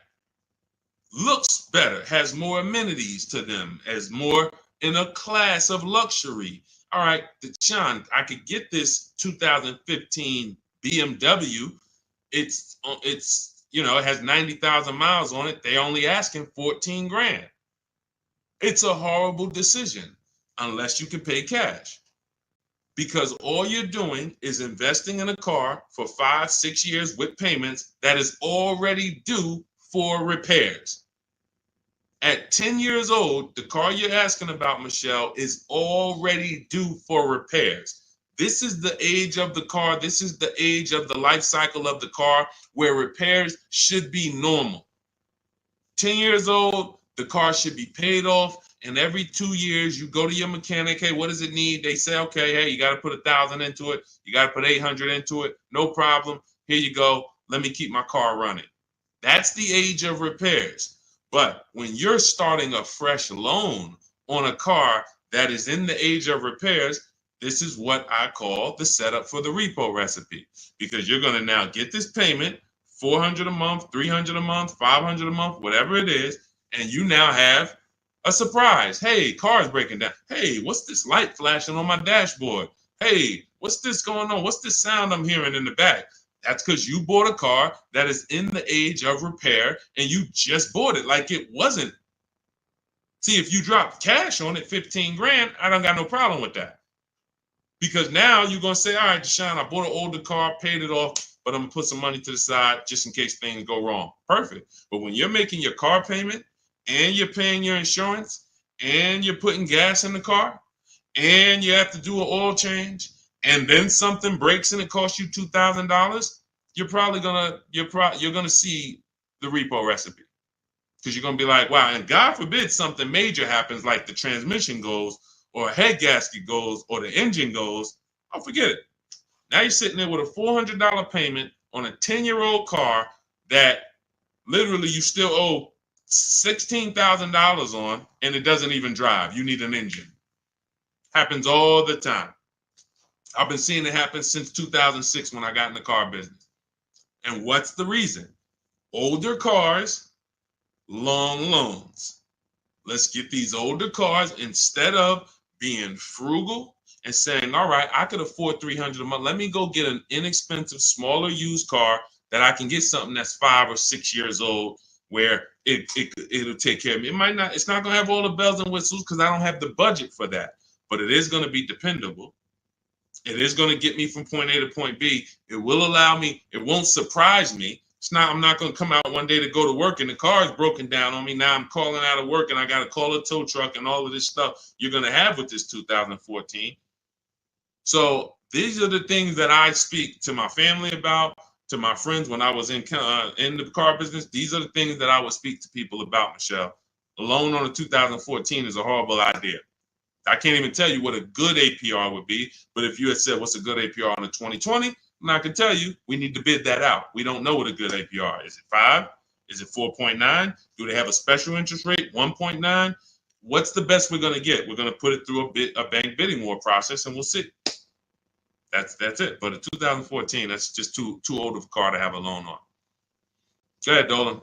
A: looks better, has more amenities to them, as more in a class of luxury. all right, Sean, I could get this 2015 BMW. It's it has 90,000 miles on it. They only asking 14 grand. It's a horrible decision unless you can pay cash, because all you're doing is investing in a car for 5-6 years with payments that is already due for repairs. At 10 years old, the car you're asking about, Michelle, is already due for repairs. This is the age of the car. This is the age of the life cycle of the car where repairs should be normal. 10 years old, the car should be paid off. And every 2 years, you go to your mechanic. Hey, what does it need? They say, okay, hey, you got to put 1,000 into it. You got to put 800 into it. No problem. Here you go. Let me keep my car running. That's the age of repairs. But when you're starting a fresh loan on a car that is in the age of repairs, this is what I call the setup for the repo recipe, because you're going to now get this payment, $400 a month, $300 a month, $500 a month, whatever it is, and you now have a surprise. Hey, car's breaking down. Hey, what's this light flashing on my dashboard? Hey, what's this going on? What's this sound I'm hearing in the back? That's because you bought a car that is in the age of repair and you just bought it like it wasn't. See, if you drop cash on it, 15 grand, I don't got no problem with that. Because now you're going to say, all right, Deshaun, I bought an older car, paid it off, but I'm going to put some money to the side just in case things go wrong. Perfect. But when you're making your car payment and you're paying your insurance and you're putting gas in the car and you have to do an oil change, and then something breaks and it costs you $2,000, you're gonna see the repo recipe, because you're gonna be like, wow. And God forbid something major happens, like the transmission goes, or a head gasket goes, or the engine goes. Oh, forget it. Now you're sitting there with a $400 payment on a 10-year-old car that literally you still owe $16,000 on, and it doesn't even drive. You need an engine. Happens all the time. I've been seeing it happen since 2006 when I got in the car business. And what's the reason? Older cars, long loans. Let's get these older cars, instead of being frugal and saying, all right, I could afford $300 a month. Let me go get an inexpensive, smaller used car that I can get something that's 5 or 6 years old, where it'll take care of me. It's not going to have all the bells and whistles because I don't have the budget for that, but it is going to be dependable. It is going to get me from point A to point B. It will allow me, it won't surprise me. I'm not going to come out one day to go to work and the car is broken down on me. Now I'm calling out of work and I got to call a tow truck and all of this stuff you're going to have with this 2014. So these are the things that I speak to my family about, to my friends when I was in the car business. These are the things that I would speak to people about, Michelle. A loan on a 2014 is a horrible idea. I can't even tell you what a good APR would be, but if you had said what's a good APR on a 2020, I can tell you we need to bid that out. We don't know what a good APR is. Is it 5? Is it 4.9? Do they have a special interest rate, 1.9? What's the best we're going to get? We're going to put it through a bank bidding war process, and we'll see. That's it. But a 2014, that's just too old of a car to have a loan on. Go ahead, Dolan.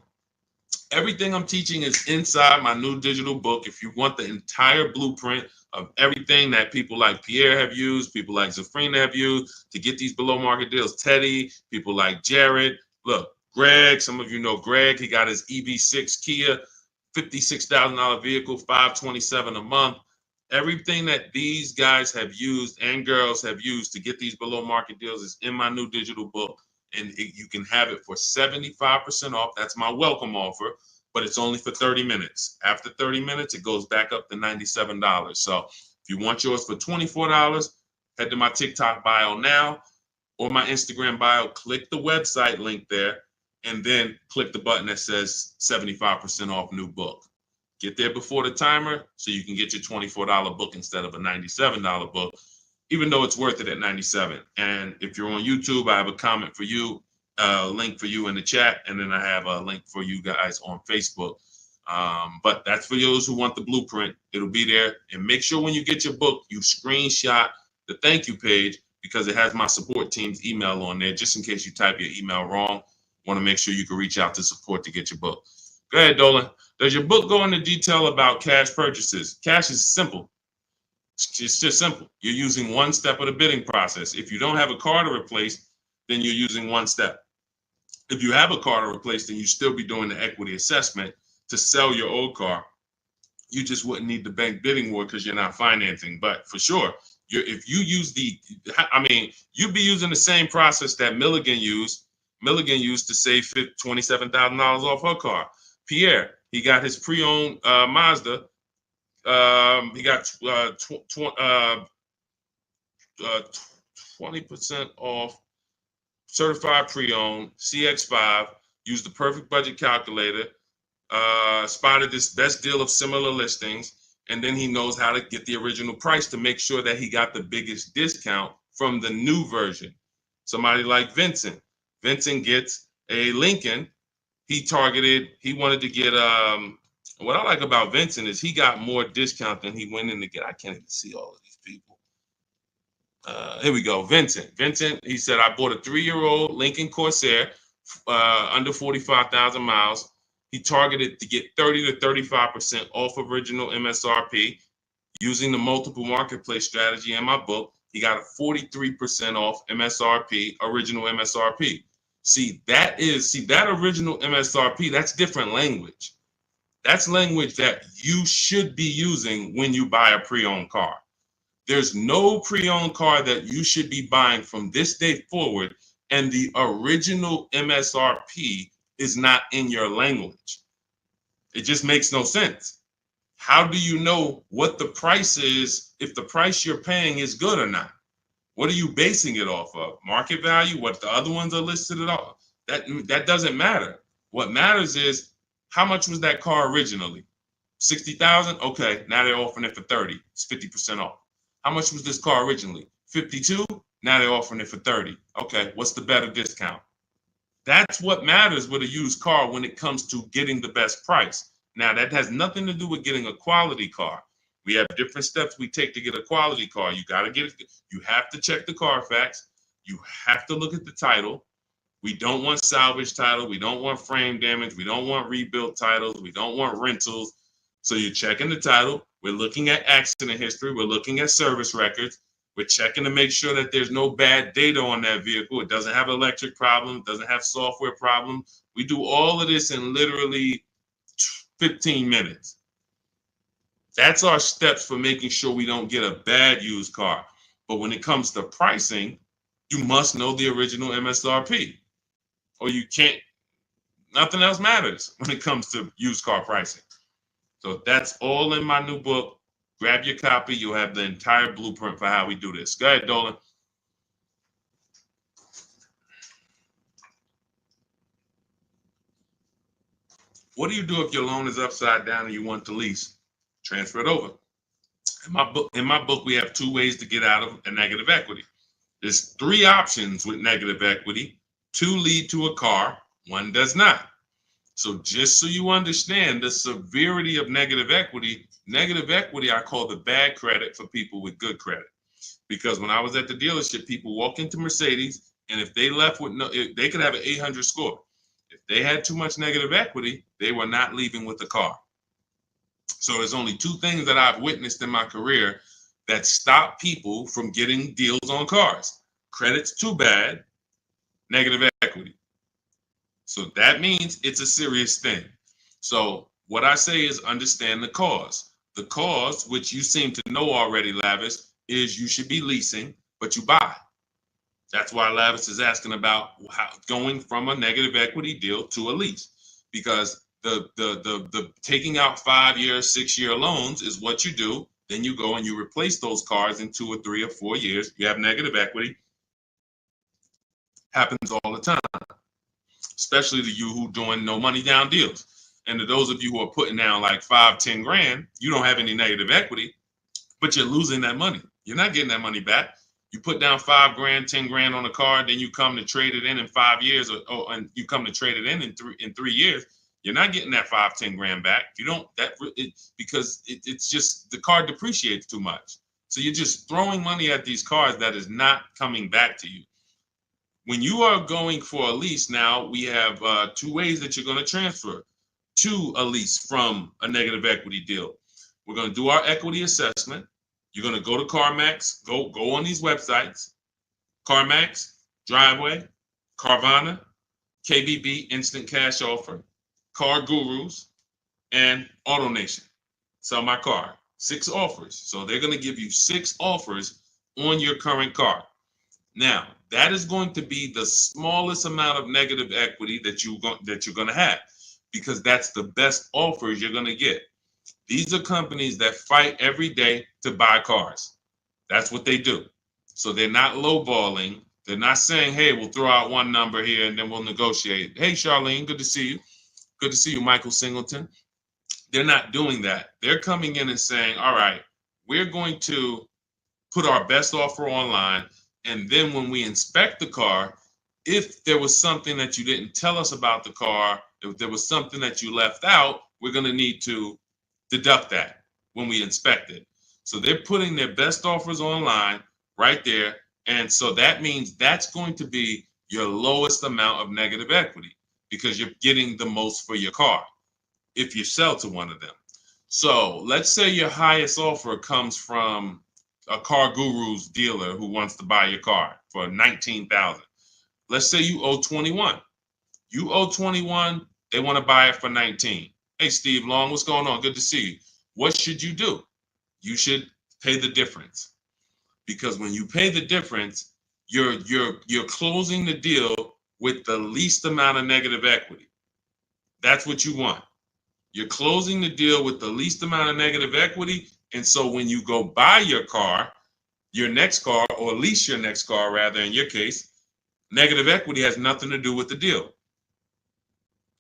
A: Everything I'm teaching is inside my new digital book. If you want the entire blueprint of everything that people like Pierre have used, people like Zafrina have used to get these below market deals, Teddy, people like Jared, look, Greg, some of you know Greg, he got his EV6 Kia, $56,000 vehicle, $527 a month. Everything that these guys have used and girls have used to get these below market deals is in my new digital book. And you can have it for 75% off. That's my welcome offer, but it's only for 30 minutes. After 30 minutes, it goes back up to $97. So if you want yours for $24, head to my TikTok bio now or my Instagram bio, click the website link there, and then click the button that says 75% off new book. Get there before the timer so you can get your $24 book instead of a $97 book, even though it's worth it at $97. And if you're on YouTube, I have a comment for you, a link for you in the chat, and then I have a link for you guys on Facebook. But that's for those who want the blueprint. It'll be there. And make sure when you get your book, you screenshot the thank you page, because it has my support team's email on there, just in case you type your email wrong. Want to make sure you can reach out to support to get your book. Go ahead, Dolan. Does your book go into detail about cash purchases? Cash is simple. It's just simple. You're using one step of the bidding process. If you don't have a car to replace, then you're using one step. If you have a car to replace, then you still be doing the equity assessment to sell your old car. You just wouldn't need the bank bidding war because you're not financing. But for sure, if you use you'd be using the same process that Milligan used. Milligan used to save $27,000 off her car. Pierre, he got his pre-owned Mazda. He got 20% off certified pre-owned CX-5. Used the perfect budget calculator. Spotted this best deal of similar listings, and then he knows how to get the original price to make sure that he got the biggest discount from the new version. Somebody like Vincent. Vincent gets a Lincoln. He wanted to get what I like about Vincent is he got more discount than he went in to get. I can't even see all of these people. Here we go. Vincent, he said, I bought a 3-year-old Lincoln Corsair under 45,000 miles. He targeted to get 30 to 35% off original MSRP using the multiple marketplace strategy in my book. He got a 43% off MSRP, original MSRP. See, that original MSRP, that's different language. That's language that you should be using when you buy a pre-owned car. There's no pre-owned car that you should be buying from this day forward, and the original MSRP is not in your language. It just makes no sense. How do you know what the price is if the price you're paying is good or not? What are you basing it off of? Market value? What the other ones are listed at all? That doesn't matter. What matters is how much was that car originally? 60,000? Okay, now they're offering it for 30. It's 50% off. How much was this car originally? 52? Now they're offering it for 30. Okay, what's the better discount? That's what matters with a used car when it comes to getting the best price. Now, that has nothing to do with getting a quality car. We have different steps we take to get a quality car. You got to get it. You have to check the Carfax. You have to look at the title. We don't want salvage title. We don't want frame damage. We don't want rebuilt titles. We don't want rentals. So you're checking the title. We're looking at accident history. We're looking at service records. We're checking to make sure that there's no bad data on that vehicle. It doesn't have electric problems, doesn't have software problems. We do all of this in literally 15 minutes. That's our steps for making sure we don't get a bad used car. But when it comes to pricing, you must know the original MSRP, or you can't, nothing else matters when it comes to used car pricing. So that's all in my new book. Grab your copy. You'll have the entire blueprint for how we do this. Go ahead, Dolan. What do you do if your loan is upside down and you want to lease? Transfer it over. In my book, we have 2 ways to get out of a negative equity. There's 3 options with negative equity. 2 lead to a car, 1 does not. So just so you understand the severity of negative equity I call the bad credit for people with good credit. Because when I was at the dealership, people walk into Mercedes, and if they left with they could have an 800 score. If they had too much negative equity, they were not leaving with the car. So there's only 2 things that I've witnessed in my career that stop people from getting deals on cars. Credit's too bad, negative equity. So that means it's a serious thing. So what I say is understand the cause. The cause, which you seem to know already, Lavis, is you should be leasing, but you buy. That's why Lavis is asking about going from a negative equity deal to a lease, because the taking out 5-year, 6-year loans is what you do. Then you go and you replace those cars in 2 or 3 or 4 years. You have negative equity. Happens all the time, especially to you who doing no money down deals. And to those of you who are putting down like 5-10 grand, you don't have any negative equity, but you're losing that money. You're not getting that money back. You put down 5 grand, 10 grand on a car, then you come to trade it in 5 years, and you come to trade it in 3 years. You're not getting that 5-10 grand back. You don't because it's just the car depreciates too much. So you're just throwing money at these cars that is not coming back to you. When you are going for a lease now, we have 2 ways that you're going to transfer to a lease from a negative equity deal. We're going to do our equity assessment. You're going to go to CarMax, go on these websites, CarMax, Driveway, Carvana, KBB, Instant Cash Offer, Car Gurus, and AutoNation. Sell my car. 6 offers. So they're going to give you 6 offers on your current car. Now, that is going to be the smallest amount of negative equity that you're going to have, because that's the best offers you're going to get. These are companies that fight every day to buy cars. That's what they do. So they're not lowballing. They're not saying, hey, we'll throw out one number here and then we'll negotiate. Hey, Charlene, good to see you. Good to see you, Michael Singleton. They're not doing that. They're coming in and saying, all right, we're going to put our best offer online. And then when we inspect the car, if there was something that you didn't tell us about the car, if there was something that you left out, we're going to need to deduct that when we inspect it. So they're putting their best offers online right there. And so that means that's going to be your lowest amount of negative equity, because you're getting the most for your car if you sell to one of them. So let's say your highest offer comes from a Car Gurus dealer who wants to buy your car for $19,000. Let's say you owe 21. You owe 21, they want to buy it for 19. Hey, Steve Long, what's going on? Good to see you. What should you do? You should pay the difference, because when you pay the difference, you're closing the deal with the least amount of negative equity. That's what you want. You're closing the deal with the least amount of negative equity. And so when you go buy your car, your next car, or lease your next car, rather, in your case, negative equity has nothing to do with the deal.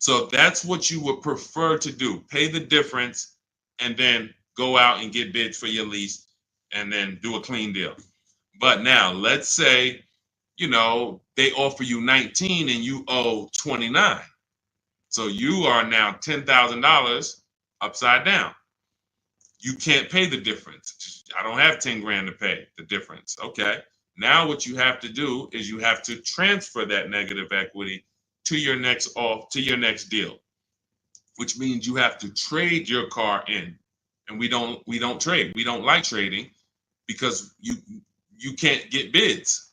A: So that's what you would prefer to do. Pay the difference and then go out and get bids for your lease and then do a clean deal. But now let's say, they offer you 19 and you owe 29. So you are now $10,000 upside down. You can't pay the difference. I don't have 10 grand to pay the difference. Okay. Now what you have to do is you have to transfer that negative equity to your next deal, which means you have to trade your car in. And we don't trade. We don't like trading because you can't get bids.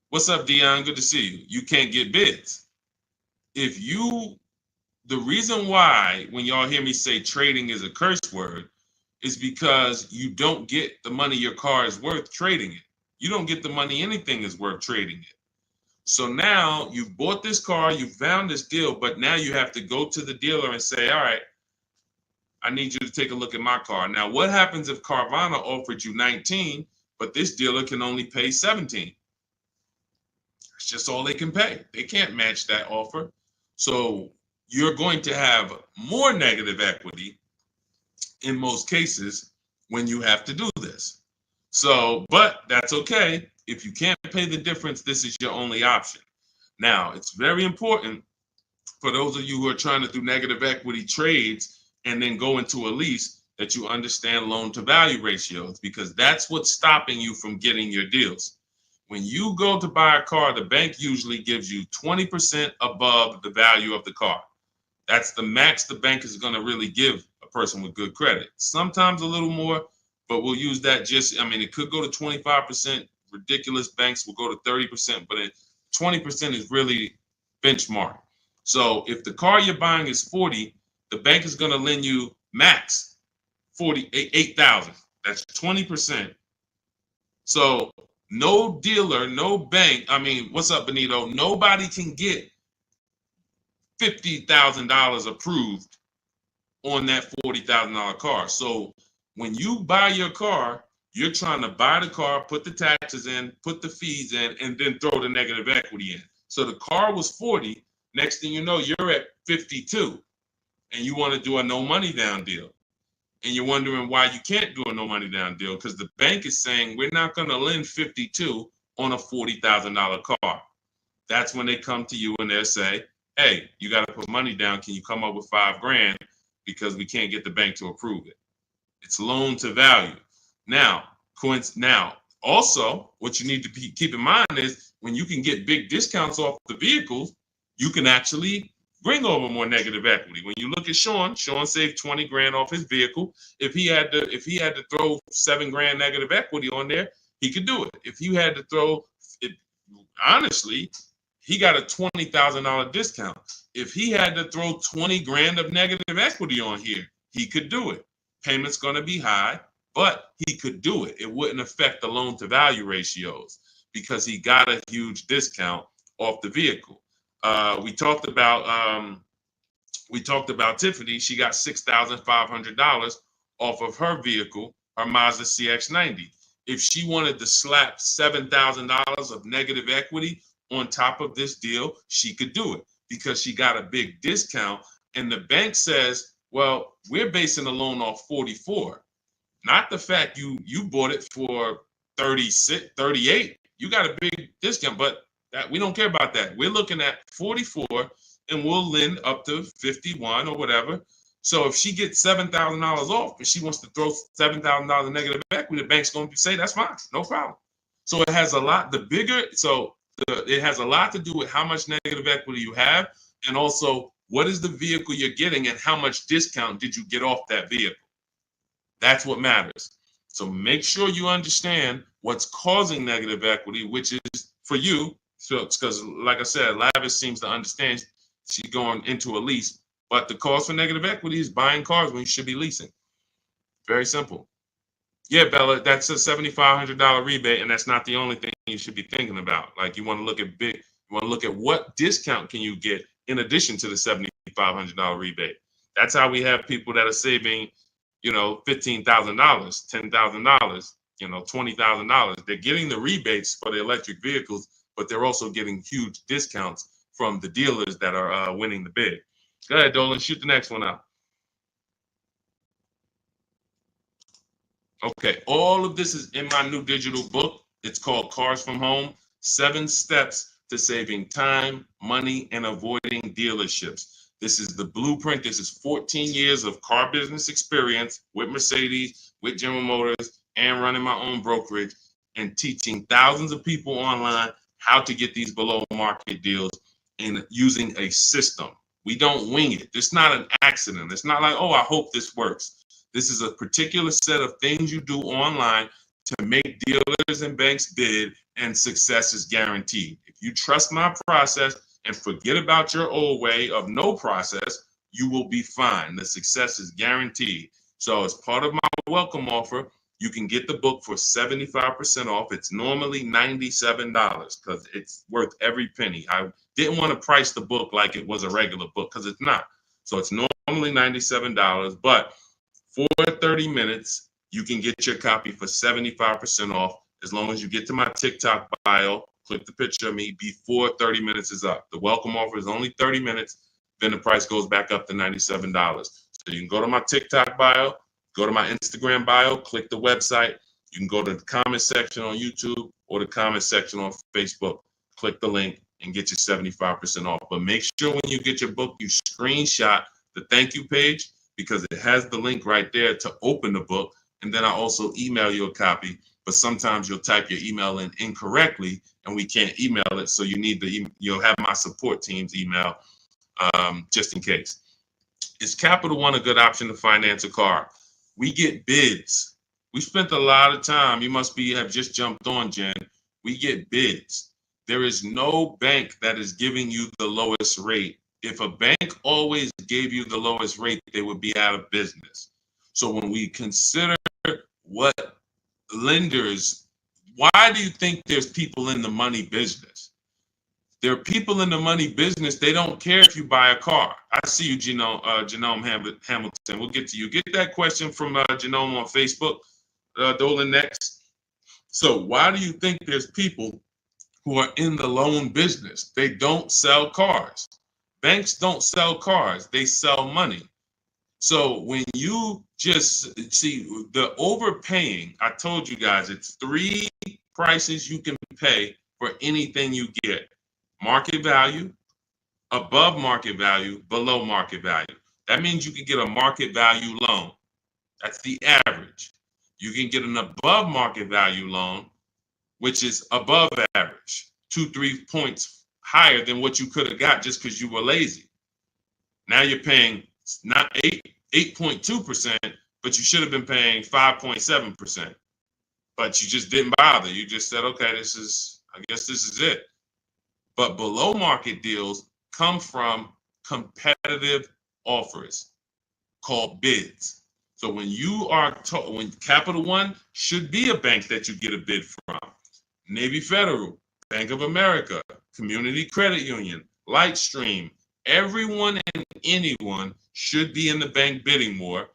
A: What's up, Dion? Good to see you. You can't get bids. The reason why when y'all hear me say trading is a curse word is because you don't get the money your car is worth trading it. You don't get the money anything is worth trading it. So now you've bought this car, you found this deal, but now you have to go to the dealer and say, all right, I need you to take a look at my car. Now, what happens if Carvana offered you 19, but this dealer can only pay 17? It's just all they can pay. They can't match that offer. So you're going to have more negative equity in most cases when you have to do this. So, but that's okay. If you can't pay the difference, this is your only option. Now, it's very important for those of you who are trying to do negative equity trades and then go into a lease that you understand loan to value ratios, because that's what's stopping you from getting your deals. When you go to buy a car, the bank usually gives you 20% above the value of the car. That's the max the bank is going to really give a person with good credit. Sometimes a little more, but we'll use that it could go to 25%. Ridiculous banks will go to 30%, but 20% is really benchmark. So if the car you're buying is 40, the bank is going to lend you max 48,000. That's 20%. So no dealer, no bank. What's up, Benito? Nobody can get $50,000 approved on that $40,000 car. So when you buy your car, you're trying to buy the car, put the taxes in, put the fees in, and then throw the negative equity in. So the car was 40. Next thing you know, you're at 52, and you want to do a no money down deal. And you're wondering why you can't do a no money down deal, because the bank is saying we're not going to lend 52 on a $40,000 car. That's when they come to you and they'll say, hey, you got to put money down. Can you come up with $5 grand? Because we can't get the bank to approve it. It's loan to value. Now, also, what you need to keep in mind is when you can get big discounts off the vehicles, you can actually bring over more negative equity. When you look at Sean saved 20 grand off his vehicle. If he had to throw 7 grand negative equity on there, he could do it. If you had to throw it, honestly, he got a $20,000 discount. If he had to throw 20 grand of negative equity on here, he could do it. Payment's going to be high, but he could do it. It wouldn't affect the loan to value ratios because he got a huge discount off the vehicle. We talked about Tiffany. She got $6,500 off of her vehicle, her Mazda CX-90. If she wanted to slap $7,000 of negative equity on top of this deal, she could do it because she got a big discount. And the bank says, well, we're basing the loan off 44, not the fact you bought it for 36, 38. You got a big discount, but that we don't care about that. We're looking at 44 and we'll lend up to 51 or whatever. So if she gets $7,000 off and she wants to throw $7,000 negative equity, the bank's going to say, that's fine, no problem. So it has a lot, it has a lot to do with how much negative equity you have, and also what is the vehicle you're getting and how much discount did you get off that vehicle. That's what matters. So make sure you understand what's causing negative equity, which is for you. So because, like I said, Lavish seems to understand she's going into a lease, but the cause for negative equity is buying cars when you should be leasing. Very simple. Yeah, Bella, that's a $7,500 rebate, and that's not the only thing you should be thinking about. Like, you want to look at what discount can you get in addition to the $7,500 rebate. That's how we have people that are saving, $15,000, $10,000, $20,000. They're getting the rebates for the electric vehicles, but they're also getting huge discounts from the dealers that are winning the bid. Go ahead, Dolan, shoot the next one out. Okay, all of this is in my new digital book. It's called Cars from Home, 7 Steps to Saving Time, Money, and Avoiding Dealerships. This is the blueprint. This is 14 years of car business experience with Mercedes, with General Motors, and running my own brokerage and teaching thousands of people online how to get these below market deals and using a system. We don't wing it. It's not an accident. It's not like, oh, I hope this works. This is a particular set of things you do online to make dealers and banks bid, and success is guaranteed. If you trust my process and forget about your old way of no process, you will be fine. The success is guaranteed. So as part of my welcome offer, you can get the book for 75% off. It's normally $97 because it's worth every penny. I didn't want to price the book like it was a regular book because it's not. So it's normally $97, but for 30 minutes, you can get your copy for 75% off as long as you get to my TikTok bio, click the picture of me before 30 minutes is up. The welcome offer is only 30 minutes, then the price goes back up to $97. So you can go to my TikTok bio, go to my Instagram bio, click the website. You can go to the comment section on YouTube or the comment section on Facebook. Click the link and get your 75% off. But make sure when you get your book, you screenshot the thank you page, because it has the link right there to open the book. And then I also email you a copy, but sometimes you'll type your email in incorrectly and we can't email it. So you'll have my support team's email just in case. Is Capital One a good option to finance a car? We get bids. We spent a lot of time. You must have just jumped on, Jen. We get bids. There is no bank that is giving you the lowest rate. If a bank always gave you the lowest rate, they would be out of business. So when we consider what lenders, why do you think there's people in the money business? There are people in the money business. They don't care if you buy a car. I see you, Genome Hamilton. We'll get to you. Get that question from Genome on Facebook, Dolan, next. So why do you think there's people who are in the loan business? They don't sell cars. Banks don't sell cars, they sell money. So when you just see the overpaying, I told you guys, it's 3 prices you can pay for anything you get: market value, above market value, below market value. That means you can get a market value loan. That's the average. You can get an above market value loan, which is above average, 2-3 points higher than what you could have got just because you were lazy. Now you're paying not 8.2%, but you should have been paying 5.7%. But you just didn't bother. You just said, okay, I guess this is it. But below market deals come from competitive offers called bids. So when you are when Capital One should be a bank that you get a bid from, Navy Federal, Bank of America, Community Credit Union, Lightstream, everyone and anyone should be in the bank bidding war,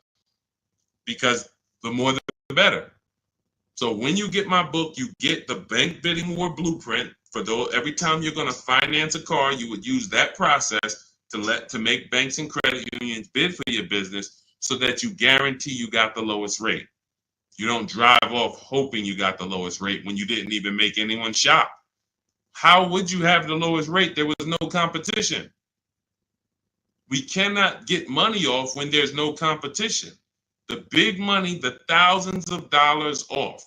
A: because the more the better. So when you get my book, you get the bank bidding war blueprint. For those, every time you're going to finance a car, you would use that process to make banks and credit unions bid for your business, so that you guarantee you got the lowest rate. You don't drive off hoping you got the lowest rate when you didn't even make anyone shop. How would you have the lowest rate? There was no competition. We cannot get money off when there's no competition. The big money, the thousands of dollars off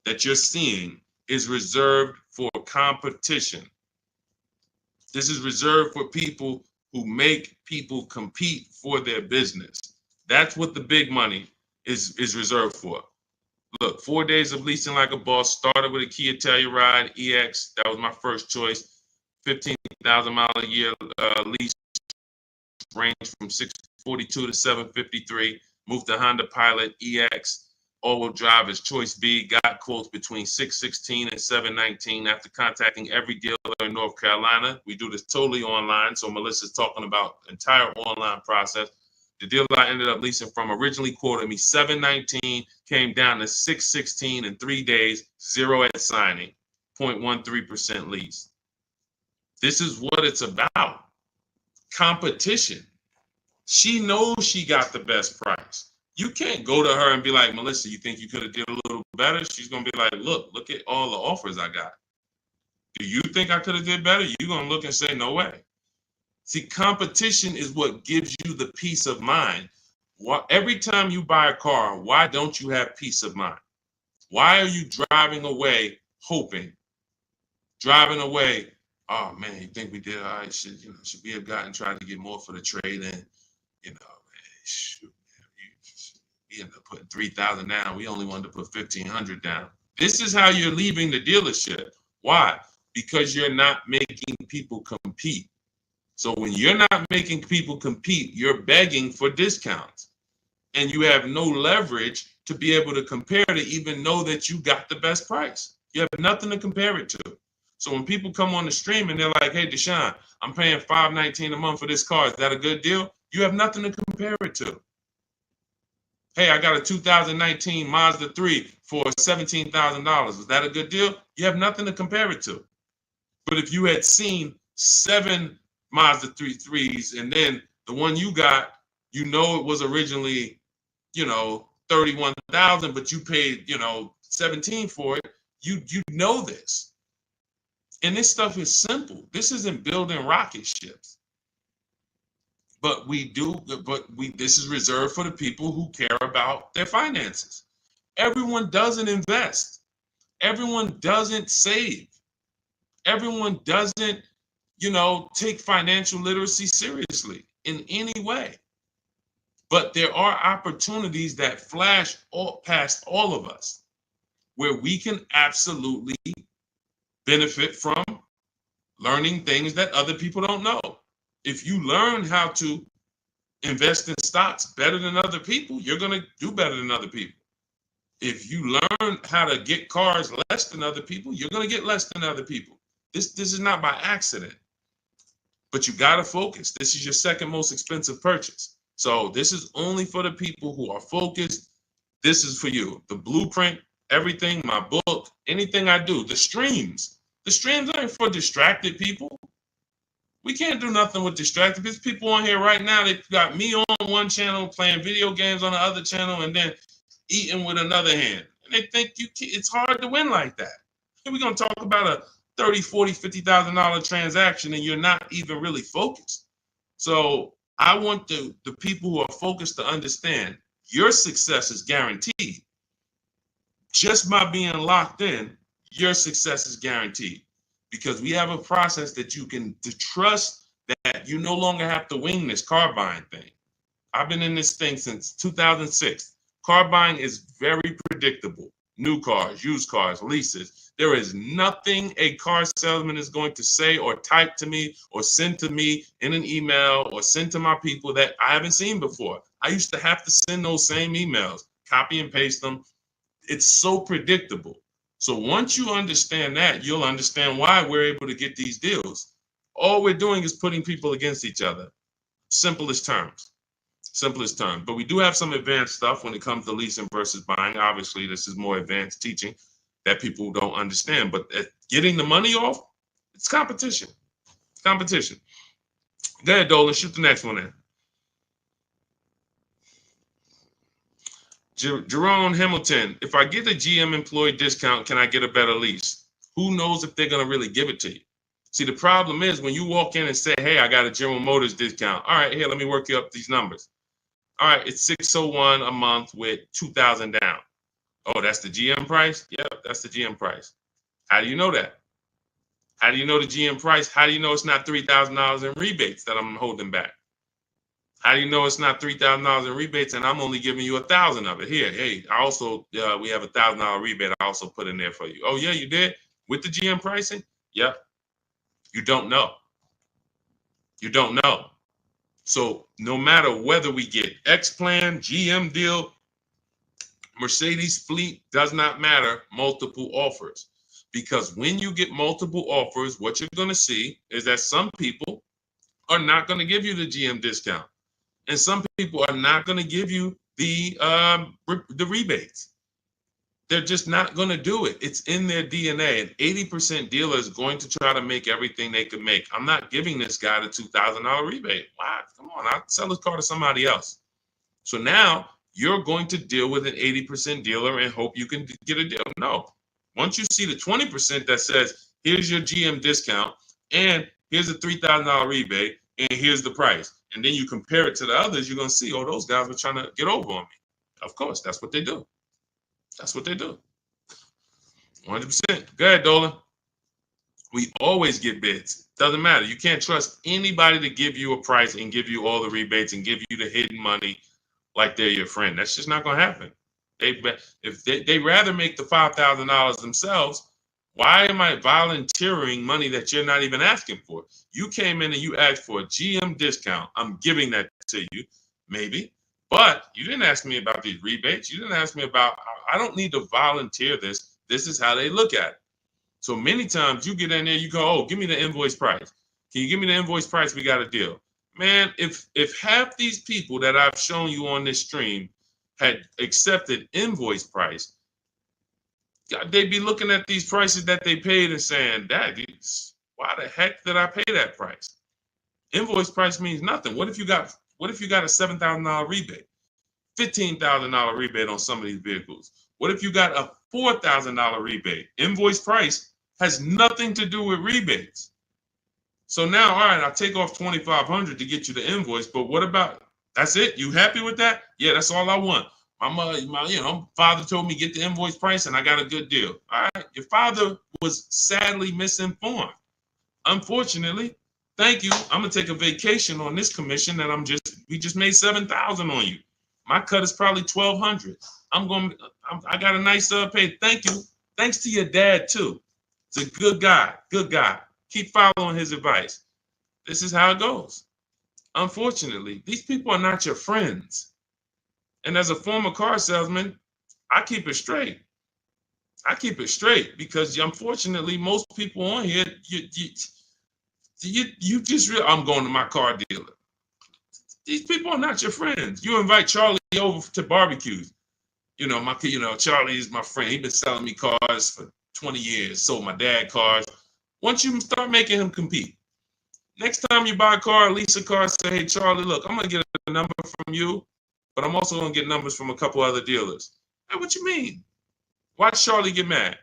A: that you're seeing, is reserved for competition. This is reserved for people who make people compete for their business. That's what the big money is reserved for. Look, 4 days of leasing like a boss. Started with a Kia Telluride EX. That was my first choice. 15,000 mile a year lease, range from 642 to 753. Moved to Honda Pilot EX. All-wheel drive is choice B. Got quotes between 616 and 719 after contacting every dealer in North Carolina. We do this totally online, so Melissa's talking about the entire online process. The dealer I ended up leasing from originally quoted me 719, came down to 616 in 3 days, 0 at signing, 0.13% lease. This is what it's about. Competition. She knows she got the best price. You can't go to her and be like, Melissa, you think you could have did a little better? She's going to be like, look at all the offers I got. Do you think I could have did better? You're going to look and say, no way. See, competition is what gives you the peace of mind. Every time you buy a car, why don't you have peace of mind? Why are you driving away hoping? Driving away, oh man, you think we did all right? Should we have gotten tried to get more for the trade in? Shoot, we ended up putting 3,000 down. We only wanted to put 1,500 down. This is how you're leaving the dealership. Why? Because you're not making people compete. So when you're not making people compete, you're begging for discounts. And you have no leverage to be able to compare to even know that you got the best price. You have nothing to compare it to. So when people come on the stream and they're like, hey, Deshaun, I'm paying $519 a month for this car. Is that a good deal? You have nothing to compare it to. Hey, I got a 2019 Mazda 3 for $17,000. Is that a good deal? You have nothing to compare it to. But if you had seen 7 Mazda 3s and then the one you got, it was originally, $31,000, but you paid, $17,000 for it. You know this. And this stuff is simple. This isn't building rocket ships. But this is reserved for the people who care about their finances. Everyone doesn't invest. Everyone doesn't save. Everyone doesn't, take financial literacy seriously in any way. But there are opportunities that flash past all of us where we can absolutely benefit from learning things that other people don't know. If you learn how to invest in stocks better than other people, you're going to do better than other people. If you learn how to get cars less than other people, you're going to get less than other people. This is not by accident. But you got to focus. This is your second most expensive purchase. So this is only for the people who are focused. This is for you. The blueprint, everything, my book, anything I do, the streams. The streams aren't for distracted people. We can't do nothing with distracted. There's people on here right now that got me on one channel, playing video games on the other channel, and then eating with another hand. And they think it's hard to win like that. And we're going to talk about a $30,000, $40,000, $50,000 transaction, and you're not even really focused. So I want the people who are focused to understand your success is guaranteed. Just by being locked in, your success is guaranteed. Because we have a process that you can trust that you no longer have to wing this car buying thing. I've been in this thing since 2006. Car buying is very predictable. New cars, used cars, leases. There is nothing a car salesman is going to say or type to me or send to me in an email or send to my people that I haven't seen before. I used to have to send those same emails, copy and paste them. It's so predictable. So once you understand that, you'll understand why we're able to get these deals. All we're doing is putting people against each other. Simplest terms. Simplest terms. But we do have some advanced stuff when it comes to leasing versus buying. Obviously, this is more advanced teaching that people don't understand. But getting the money off, it's competition. Competition. Go ahead, Dolan. Shoot the next one in. Jerome Hamilton, if I get a GM employee discount, can I get a better lease? Who knows if they're going to really give it to you? See, the problem is when you walk in and say, hey, I got a General Motors discount. All right, here, let me work you up these numbers. All right, it's $601 a month with $2,000 down. Oh, that's the GM price? Yeah, that's the GM price. How do you know that? How do you know the GM price? How do you know it's not $3,000 in rebates that I'm holding back? How do you know it's not $3,000 in rebates and I'm only giving you $1,000 of it? Here, hey, I also we have $1,000 rebate. I also put in there for you. Oh yeah, you did with the GM pricing? Yep. You don't know. You don't know. So no matter whether we get X plan, GM deal, Mercedes fleet, does not matter. Multiple offers, because when you get multiple offers, what you're going to see is that some people are not going to give you the GM discount. And some people are not going to give you the rebates. They're just not going to do it. It's in their DNA. An 80% dealer is going to try to make everything they can make. I'm not giving this guy the $2,000 rebate. Wow, come on, I'll sell his car to somebody else. So now you're going to deal with an 80% dealer and hope you can get a deal. No. Once you see the 20% that says, here's your GM discount, and here's a $3,000 rebate, and here's the price, and then you compare it to the others, you're going to see, oh, those guys were trying to get over on me. Of course, that's what they do. That's what they do. 100%. Go ahead, Dolan. We always get bids. Doesn't matter. You can't trust anybody to give you a price and give you all the rebates and give you the hidden money like they're your friend. That's just not going to happen. If they rather make the $5,000 themselves, why am I volunteering money that you're not even asking for? You came in and you asked for a GM discount. I'm giving that to you, maybe. But you didn't ask me about these rebates. You didn't ask me about, I don't need to volunteer this. This is how they look at it. So many times you get in there, you go, oh, give me the invoice price. Can you give me the invoice price? We got a deal. Man, if half these people that I've shown you on this stream had accepted invoice price, they'd be looking at these prices that they paid and saying, why the heck did I pay that price? Invoice price means nothing. What if you got a $7,000 rebate, $15,000 rebate on some of these vehicles? What if you got a $4,000 rebate? Invoice price has nothing to do with rebates. So now, all right, I'll take off $2,500 to get you the invoice, but what about, that's it? You happy with that? Yeah, that's all I want. My father told me get the invoice price and I got a good deal. All right, your father was sadly misinformed. Unfortunately, thank you. I'm gonna take a vacation on this commission and we just made $7,000 on you. My cut is probably $1,200. I got a nice pay. Thank you. Thanks to your dad too. It's a good guy. Good guy. Keep following his advice. This is how it goes. Unfortunately, these people are not your friends. And as a former car salesman, I keep it straight. I keep it straight because unfortunately, most people on here, you just I'm going to my car dealer. These people are not your friends. You invite Charlie over to barbecues. Charlie is my friend. He's been selling me cars for 20 years. Sold my dad cars. Once you start making him compete, next time you buy a car, lease a car, say, hey, Charlie, look, I'm going to get a number from you, but I'm also going to get numbers from a couple other dealers. Hey, what you mean? Watch Charlie get mad.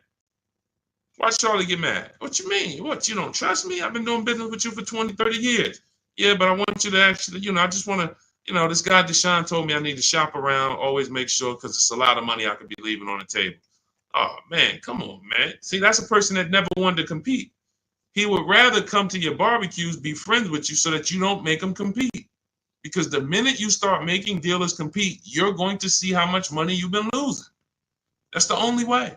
A: Watch Charlie get mad. What you mean? What, you don't trust me? I've been doing business with you for 20, 30 years. Yeah, but I want you to actually, I just want to, this guy Deshaun told me I need to shop around, always make sure, because it's a lot of money I could be leaving on the table. Oh, man, come on, man. See, that's a person that never wanted to compete. He would rather come to your barbecues, be friends with you so that you don't make him compete. Because the minute you start making dealers compete, you're going to see how much money you've been losing. That's the only way.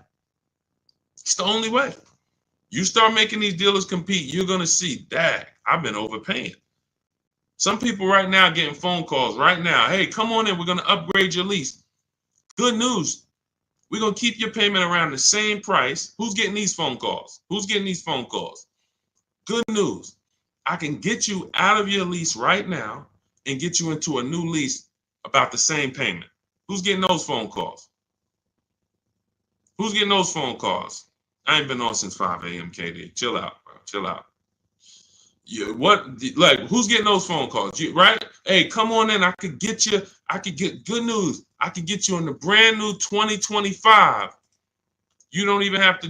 A: It's the only way. You start making these dealers compete, you're going to see, dang, I've been overpaying. Some people right now getting phone calls right now. Hey, come on in. We're going to upgrade your lease. Good news. We're going to keep your payment around the same price. Who's getting these phone calls? Who's getting these phone calls? Good news. I can get you out of your lease right now and get you into a new lease about the same payment. Who's getting those phone calls? Who's getting those phone calls? I ain't been on since 5 a.m., KD. Chill out, bro. Chill out. Who's getting those phone calls? Right? Hey, come on in. I could get good news. I could get you in the brand new 2025. You don't even have to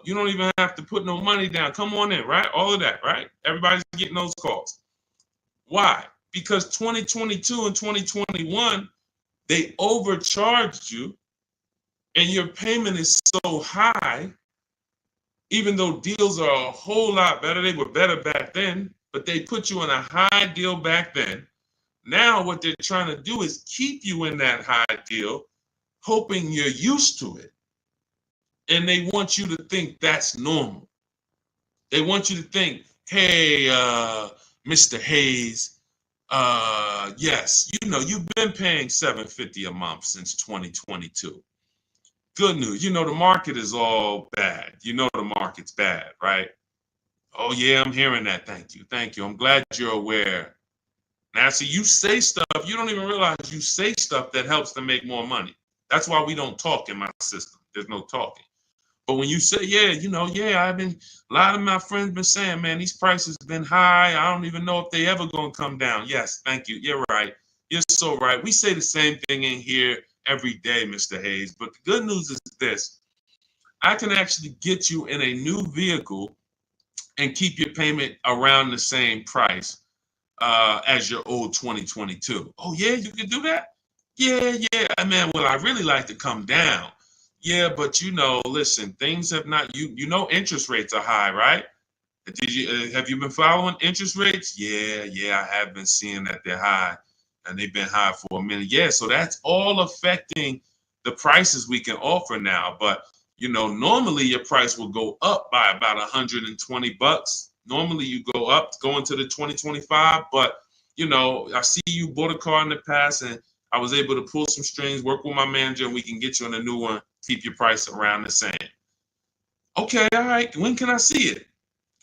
A: you don't even have to put no money down. Come on in, right? All of that, right? Everybody's getting those calls. Why? Because 2022 and 2021, they overcharged you and your payment is so high, even though deals are a whole lot better. They were better back then, but they put you in a high deal back then. Now what they're trying to do is keep you in that high deal, hoping you're used to it. And they want you to think that's normal. They want you to think, hey, Mr. Hayes, yes, you've been paying $750 a month since 2022. Good news. The market is all bad. The market's bad, right? Oh, yeah, I'm hearing that. Thank you. Thank you. I'm glad you're aware. Now, see, you say stuff, you don't even realize you say stuff that helps them make more money. That's why we don't talk in my system. There's no talking. But when you say, a lot of my friends been saying, man, these prices have been high. I don't even know if they ever going to come down. Yes, thank you. You're right. You're so right. We say the same thing in here every day, Mr. Hayes. But the good news is this. I can actually get you in a new vehicle and keep your payment around the same price as your old 2022. Oh, yeah, you can do that? Yeah. Man, well, I really like to come down. Yeah, but listen, things have not, interest rates are high, right? Have you been following interest rates? Yeah, I have been seeing that they're high and they've been high for a minute. Yeah, so that's all affecting the prices we can offer now. But, normally your price will go up by about $120. Normally you go into the 2025, but, I see you bought a car in the past and I was able to pull some strings, work with my manager, and we can get you on a new one, keep your price around the same. Okay, all right. When can I see it?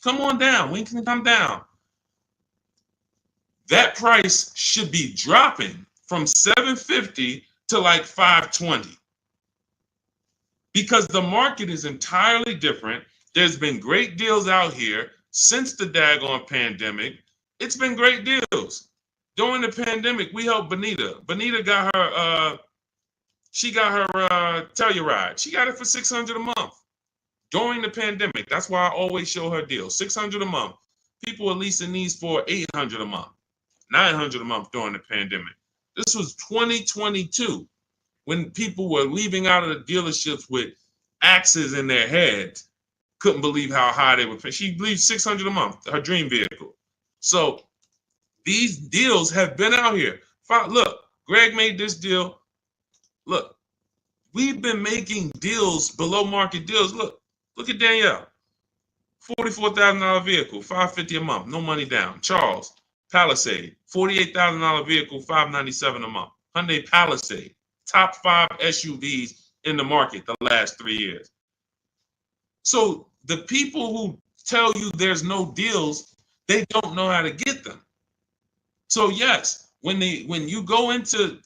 A: Come on down. When can it come down? That price should be dropping from $750 to like $520 because the market is entirely different. There's been great deals out here since the daggone pandemic. It's been great deals. During the pandemic, we helped Bonita. Bonita got her Telluride. She got it for $600 a month during the pandemic. That's why I always show her deals. $600 a month. People are leasing these for $800 a month, $900 a month during the pandemic. This was 2022 when people were leaving out of the dealerships with axes in their heads. Couldn't believe how high they were paying. She believed $600 a month, her dream vehicle. So these deals have been out here. Look, Greg made this deal. Look, we've been making deals, below market deals. Look at Danielle. $44,000 vehicle, $550 a month, no money down. Charles, Palisade, $48,000 vehicle, $597 a month. Hyundai Palisade, top 5 SUVs in the market the last 3 years. So the people who tell you there's no deals, they don't know how to get them. So yes, when you go into,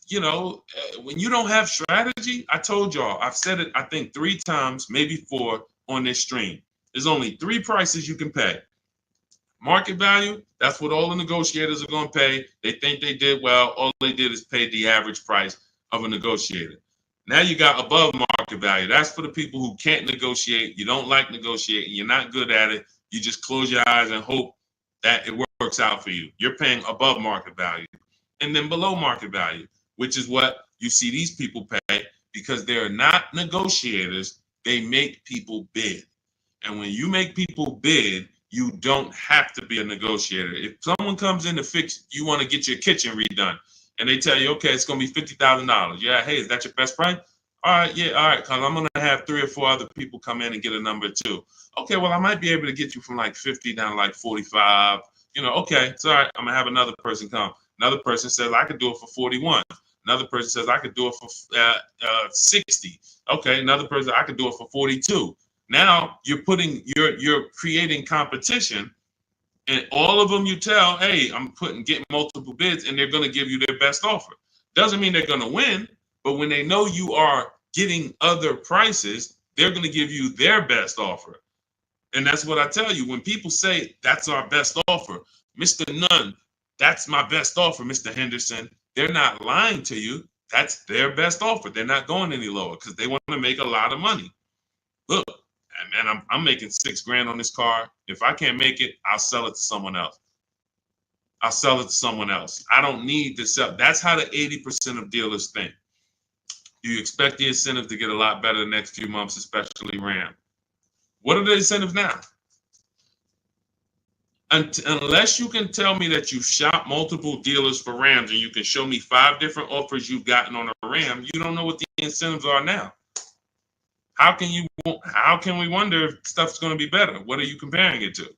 A: when you don't have strategy, I told y'all, I've said it, I think 3 times, maybe 4 on this stream. There's only 3 prices you can pay. Market value, that's what all the negotiators are going to pay. They think they did well. All they did is pay the average price of a negotiator. Now you got above market value. That's for the people who can't negotiate. You don't like negotiating. You're not good at it. You just close your eyes and hope that it works out for you. You're paying above market value. And then below market value, which is what you see these people pay because they're not negotiators. They make people bid. And when you make people bid, You don't have to be a negotiator. If someone comes in to fix, you want to get your kitchen redone, and they tell you, okay, it's going to be $50,000. Yeah, hey, is that your best price? All right, yeah, all right, because I'm going to have 3 or 4 other people come in and get a number too. Okay, well, I might be able to get you from like 50 down to like 45. Okay, it's all right. I'm going to have another person come. Another person says, I could do it for 41. Another person says, I could do it for 60. Okay, another person, I could do it for 42. Now you're creating competition, and all of them you tell, hey, I'm getting multiple bids, and they're going to give you their best offer. Doesn't mean they're going to win, but when they know you are getting other prices, they're going to give you their best offer. And that's what I tell you. When people say that's our best offer, Mr. Nunn, that's my best offer, Mr. Henderson, they're not lying to you. That's their best offer. They're not going any lower because they want to make a lot of money. Look, man, I'm making $6,000 on this car. If I can't make it, I'll sell it to someone else. I'll sell it to someone else. I don't need to sell. That's how the 80% of dealers think. You expect the incentive to get a lot better the next few months, especially Ram. What are the incentives now? Unless you can tell me that you shop multiple dealers for Rams and you can show me 5 different offers you've gotten on a Ram, you don't know what the incentives are now. How can we wonder if stuff's going to be better? What are you comparing it to?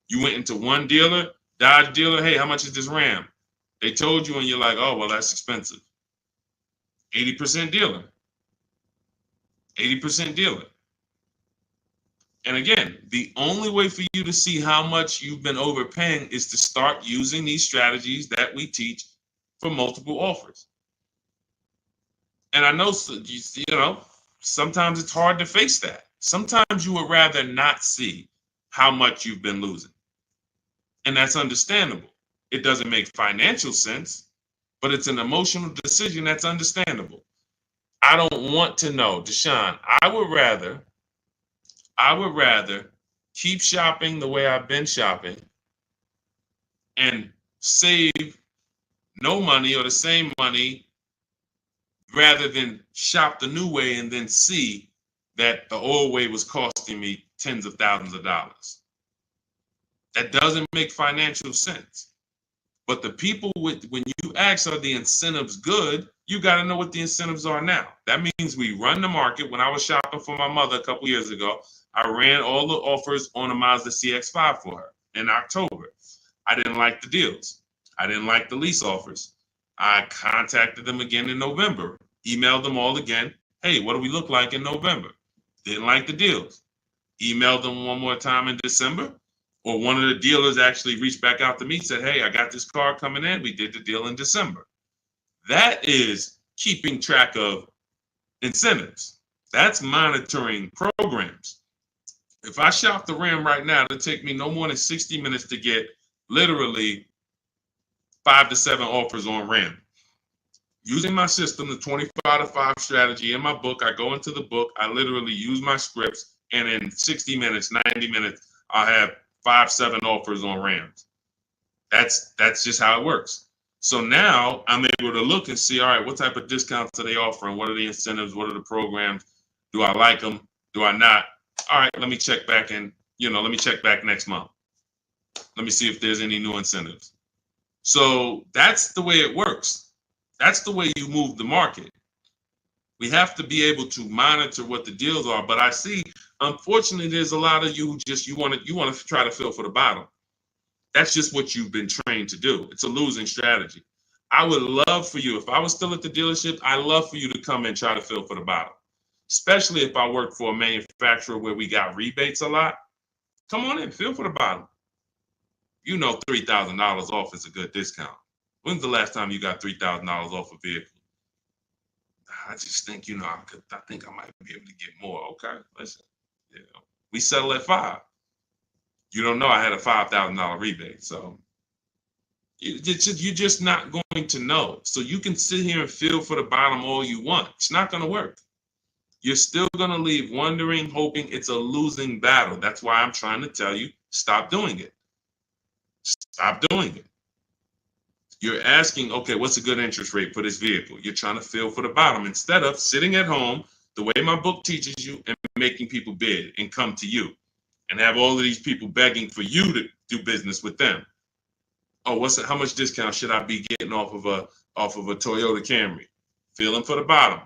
A: You went into one dealer, Dodge dealer, hey, how much is this Ram? They told you and you're like, oh, well, that's expensive. 80% dealer. 80% dealer. And again, the only way for you to see how much you've been overpaying is to start using these strategies that we teach for multiple offers. And I know, sometimes it's hard to face that. Sometimes you would rather not see how much you've been losing. And that's understandable. It doesn't make financial sense, but it's an emotional decision that's understandable. I don't want to know, Deshaun. I would rather keep shopping the way I've been shopping and save no money or the same money rather than shop the new way and then see that the old way was costing me tens of thousands of dollars. That doesn't make financial sense. But the people when you ask, are the incentives good? You got to know what the incentives are now. That means we run the market. When I was shopping for my mother a couple years ago, I ran all the offers on a Mazda CX-5 for her in October. I didn't like the deals. I didn't like the lease offers. I contacted them again in November, emailed them all again. Hey, what do we look like in November? Didn't like the deals. Emailed them one more time in December. Or one of the dealers actually reached back out to me and said, hey, I got this car coming in. We did the deal in December. That is keeping track of incentives. That's monitoring programs. If I shop the Ram right now, it'll take me no more than 60 minutes to get literally 5 to 7 offers on Ram. Using my system, the 25 to 5 strategy in my book, I go into the book, I literally use my scripts, and in 60 minutes, 90 minutes, I'll have 5, 7 offers on Rams. That's just how it works. So now I'm able to look and see, all right, what type of discounts are they offering? What are the incentives? What are the programs? Do I like them? Do I not? All right, let me check back let me check back next month. Let me see if there's any new incentives. So that's the way it works. That's the way you move the market. We have to be able to monitor what the deals are. But I see, unfortunately, there's a lot of you who you want to try to fill for the bottom. That's just what you've been trained to do. It's a losing strategy. I would love for you, if I was still at the dealership, I'd love for you to come and try to fill for the bottom. Especially if I work for a manufacturer where we got rebates a lot. Come on in, fill for the bottom. $3,000 off is a good discount. When's the last time you got $3,000 off a vehicle? I just think, I think I might be able to get more. Okay, listen, we settle at 5. You don't know I had a $5,000 rebate, so you're just not going to know. So you can sit here and feel for the bottom all you want. It's not going to work. You're still going to leave wondering, hoping it's a losing battle. That's why I'm trying to tell you, stop doing it. Stop doing it. You're asking, okay, what's a good interest rate for this vehicle? You're trying to feel for the bottom instead of sitting at home the way my book teaches you and making people bid and come to you and have all of these people begging for you to do business with them. Oh, how much discount should I be getting off of a Toyota Camry? Feeling for the bottom.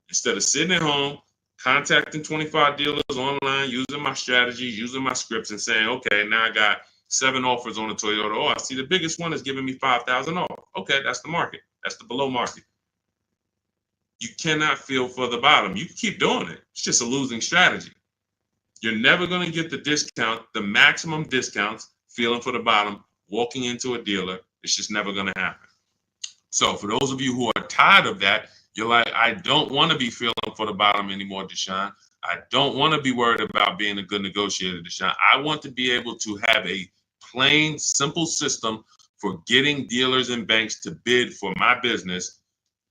A: Instead of sitting at home, contacting 25 dealers online, using my strategies, using my scripts, and saying, okay, now I got 7 offers on a Toyota. Oh, I see the biggest one is giving me 5,000 off. Okay, that's the market. That's the below market. You cannot feel for the bottom. You can keep doing it. It's just a losing strategy. You're never going to get the discount, the maximum discounts, feeling for the bottom, walking into a dealer. It's just never going to happen. So for those of you who are tired of that, you're like, I don't want to be feeling for the bottom anymore, Deshaun. I don't want to be worried about being a good negotiator, Deshaun. I want to be able to have a plain, simple system for getting dealers and banks to bid for my business.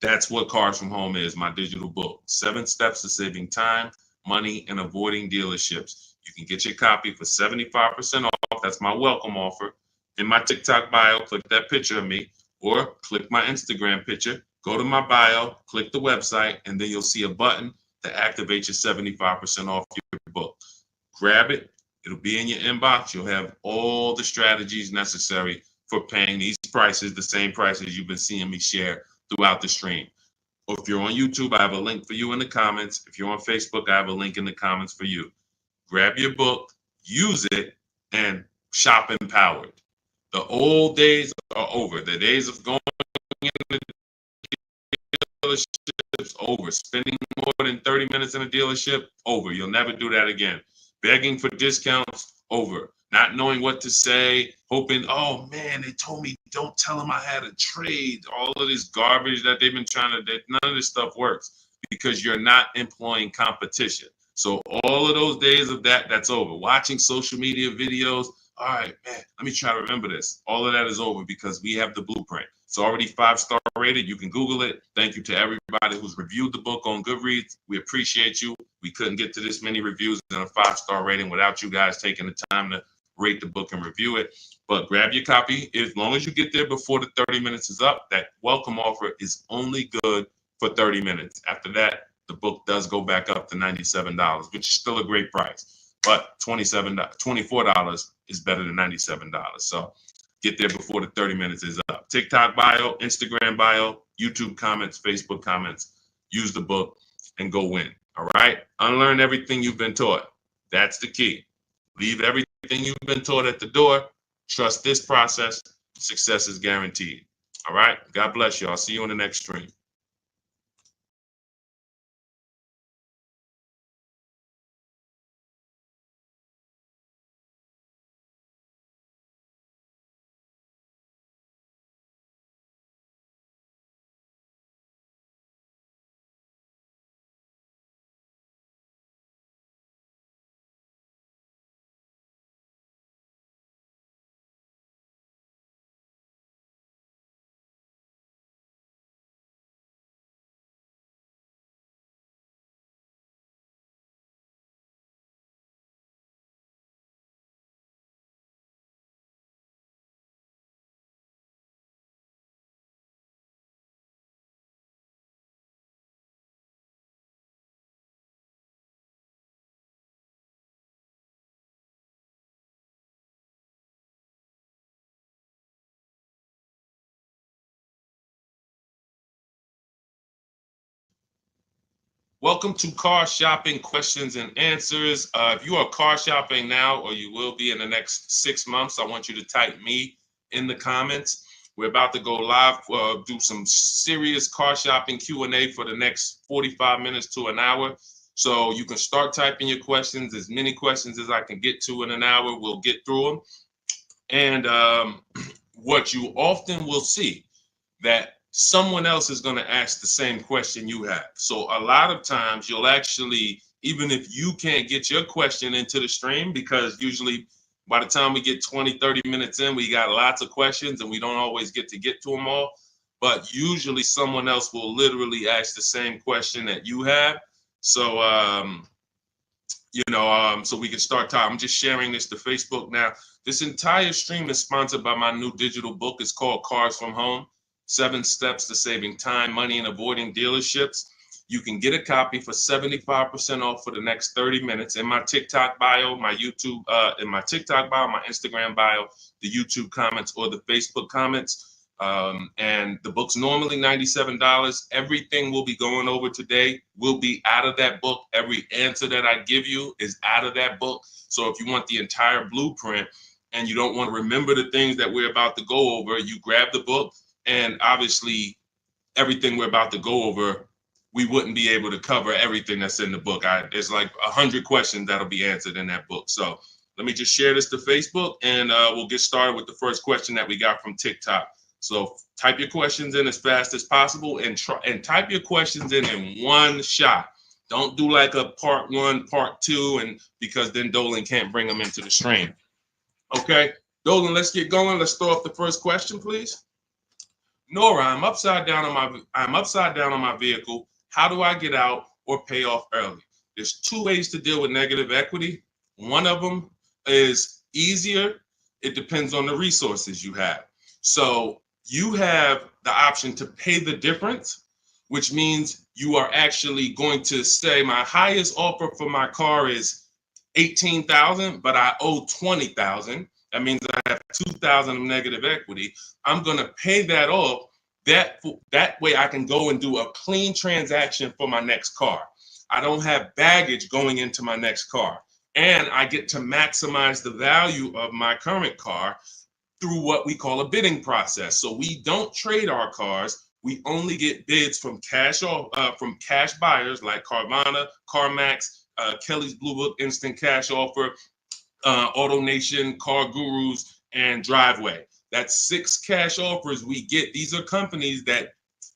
A: That's what Cars from Home is, my digital book. 7 steps to saving time, money, and avoiding dealerships. You can get your copy for 75% off. That's my welcome offer. In my TikTok bio, click that picture of me, or click my Instagram picture. Go to my bio, click the website, and then you'll see a button to activate your 75% off your book. Grab it. It'll be in your inbox. You'll have all the strategies necessary for paying these prices, the same prices you've been seeing me share throughout the stream. Or if you're on YouTube, I have a link for you in the comments. If you're on Facebook, I have a link in the comments for you. Grab your book, use it, and shop empowered. The old days are over. The days of going into dealerships, over. Spending more than 30 minutes in a dealership, over. You'll never do that again. Begging for discounts, over. Not knowing what to say, hoping, oh man, they told me don't tell them I had a trade. All of this garbage that they've been none of this stuff works because you're not employing competition. So all of those days of that's over. Watching social media videos, all right, man, let me try to remember this. All of that is over because we have the blueprint. It's already 5-star rated. You can Google it. Thank you to everybody who's reviewed the book on Goodreads. We appreciate you. We couldn't get to this many reviews and a 5-star rating without you guys taking the time to rate the book and review it. But grab your copy. As long as you get there before the 30 minutes is up, that welcome offer is only good for 30 minutes. After that, the book does go back up to $97, which is still a great price. But $24 is better than $97. So get there before the 30 minutes is up. TikTok bio, Instagram bio, YouTube comments, Facebook comments. Use the book and go win. All right? Unlearn everything you've been taught. That's the key. Leave everything you've been taught at the door. Trust this process. Success is guaranteed. All right? God bless you. I'll see you on the next stream. Welcome to Car Shopping Questions and Answers. If you are car shopping now, or you will be in the next 6 months, I want you to type me in the comments. We're about to go live, do some serious car shopping Q&A for the next 45 minutes to an hour. So you can start typing your questions, as many questions as I can get to in an hour. We'll get through them. And what you often will see, that someone else is going to ask the same question you have. So a lot of times you'll actually, even if you can't get your question into the stream, because usually by the time we get 20, 30 minutes in, we got lots of questions and we don't always get to them all. But usually someone else will literally ask the same question that you have. So, so we can start talking. I'm just sharing this to Facebook now. This entire stream is sponsored by my new digital book. It's called Cars from Home. 7 Steps to Saving Time, Money, and Avoiding Dealerships. You can get a copy for 75% off for the next 30 minutes in my TikTok bio, my YouTube, in my TikTok bio, my Instagram bio, the YouTube comments, or the Facebook comments. And the book's normally $97. Everything we'll be going over today will be out of that book. Every answer that I give you is out of that book. So if you want the entire blueprint and you don't want to remember the things that we're about to go over, you grab the book, and obviously everything we're about to go over, we wouldn't be able to cover everything that's in the book. There's like 100 questions that'll be answered in that book. So let me just share this to Facebook, and we'll get started with the first question that we got from TikTok. So type your questions in as fast as possible, and type your questions in one shot. Don't do like a part one, part two, and because then Dolan can't bring them into the stream. Okay, Dolan, let's get going. Let's throw up the first question, please. Nora, I'm upside down on my vehicle. How do I get out or pay off early? There's two ways to deal with negative equity. One of them is easier. It depends on the resources you have. So you have the option to pay the difference, which means you are actually going to say my highest offer for my car is $18,000, but I owe $20,000. That means I have $2,000 of negative equity. I'm going to pay that off. That way I can go and do a clean transaction for my next car. I don't have baggage going into my next car. And I get to maximize the value of my current car through what we call a bidding process. So we don't trade our cars. We only get bids from cash buyers like Carvana, CarMax, Kelly's Blue Book Instant Cash Offer, AutoNation, Car Gurus, and Driveway. That's 6 cash offers we get. These are companies that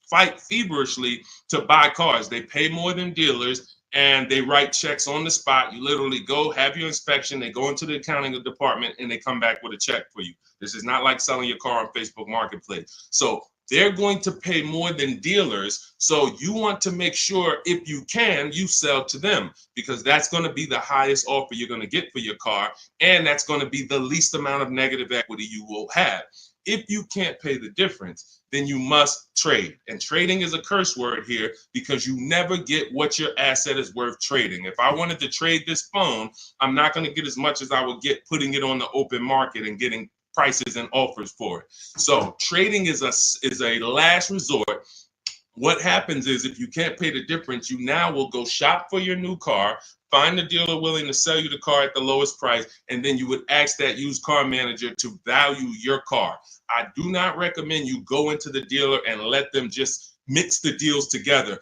A: fight feverishly to buy cars. They pay more than dealers, and they write checks on the spot. You literally go, have your inspection, they go into the accounting department, and they come back with a check for you. This is not like selling your car on Facebook Marketplace. So they're going to pay more than dealers. So you want to make sure, if you can, you sell to them, because that's going to be the highest offer you're going to get for your car. And that's going to be the least amount of negative equity you will have. If you can't pay the difference, then you must trade. And trading is a curse word here, because you never get what your asset is worth trading. If I wanted to trade this phone, I'm not going to get as much as I would get putting it on the open market and getting prices and offers for it. So trading is a last resort. What happens is, if you can't pay the difference, you now will go shop for your new car, find a dealer willing to sell you the car at the lowest price, and then you would ask that used car manager to value your car. I do not recommend you go into the dealer and let them just mix the deals together.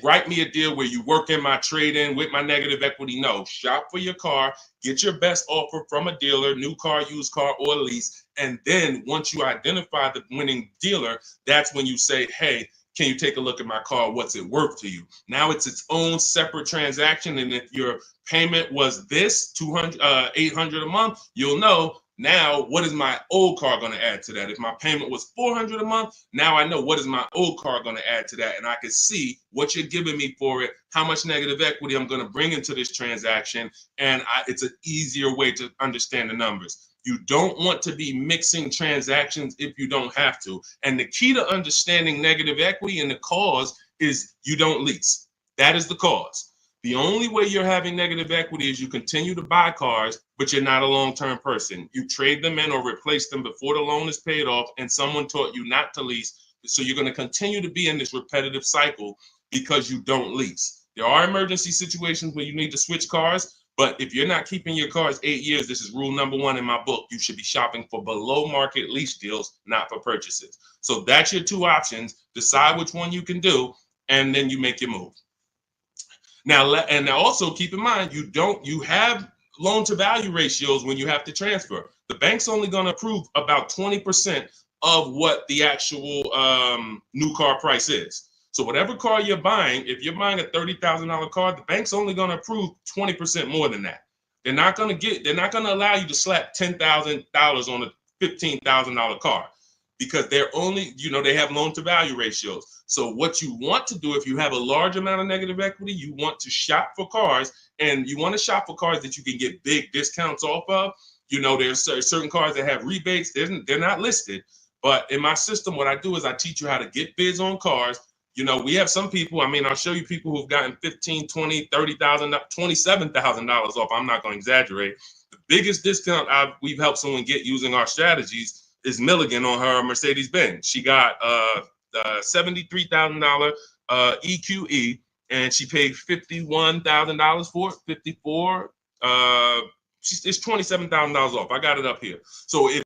A: Write me a deal where you work in my trade-in with my negative equity. No, shop for your car, get your best offer from a dealer, new car, used car, or lease. And then once you identify the winning dealer, that's when you say, hey, can you take a look at my car? What's it worth to you? Now it's its own separate transaction. And if your payment was this $800 a month, you'll know, now what is my old car going to add to that? If my payment was $400 a month, now I know what is my old car going to add to that. And I can see what you're giving me for it, how much negative equity I'm going to bring into this transaction. And it's an easier way to understand the numbers. You don't want to be mixing transactions if you don't have to. And the key to understanding negative equity and the cause is you don't lease. That is the cause. The only way you're having negative equity is you continue to buy cars, but you're not a long-term person. You trade them in or replace them before the loan is paid off, and someone taught you not to lease. So you're going to continue to be in this repetitive cycle because you don't lease. There are emergency situations where you need to switch cars, but if you're not keeping your cars 8 years, this is rule number 1 in my book. You should be shopping for below market lease deals, not for purchases. So that's your 2 options. Decide which one you can do, and then you make your move. Now, and also keep in mind, you have loan to value ratios when you have to transfer. The bank's only going to approve about 20% of what the actual new car price is. So whatever car you're buying, if you're buying a $30,000 car, the bank's only going to approve 20% more than that. They're not going to allow you to slap $10,000 on a $15,000 car, because they're only, they have loan to value ratios. So what you want to do, if you have a large amount of negative equity, you want to shop for cars, and you want to shop for cars that you can get big discounts off of. There's certain cars that have rebates. They're not listed. But in my system, what I do is I teach you how to get bids on cars. You know, we have some people, I mean, I'll show you people who've gotten $15,000, $20,000, $30,000, $27,000 off. I'm not going to exaggerate. The biggest discount we've helped someone get using our strategies is Milligan on her Mercedes-Benz. She got $73,000 EQE, and she paid $51,000 for it, 54. It's $27,000 off. I got it up here. So if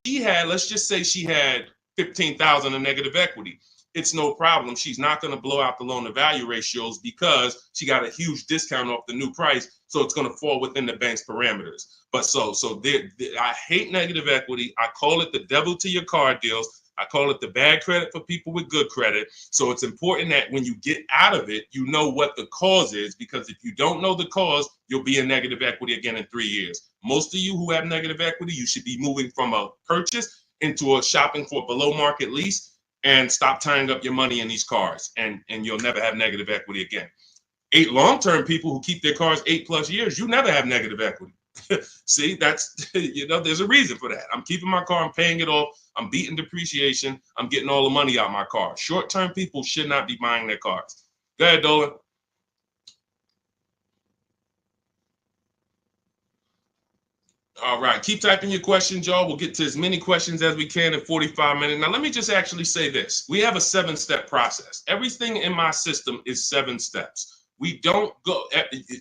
A: she had, let's just say she had 15,000 in negative equity, it's no problem. She's not going to blow out the loan to value ratios because she got a huge discount off the new price. So it's going to fall within the bank's parameters. But I hate negative equity. I call it the devil to your car deals. I call it the bad credit for people with good credit. So it's important that when you get out of it, you know what the cause is, because if you don't know the cause, you'll be in negative equity again in 3 years. Most of you who have negative equity, you should be moving from a purchase into a shopping for below market lease, and stop tying up your money in these cars, and you'll never have negative equity again. 8 long-term people who keep their cars 8+ years, you never have negative equity. See, that's, you know, there's a reason for that. I'm keeping my car, I'm paying it off, I'm beating depreciation, I'm getting all the money out of my car. Short-term people should not be buying their cars. Go ahead, Dolan. All right, keep typing your questions, y'all. We'll get to as many questions as we can in 45 minutes. Now, let me just actually say this. We have a 7-step process. Everything in my system is 7 steps. We don't go,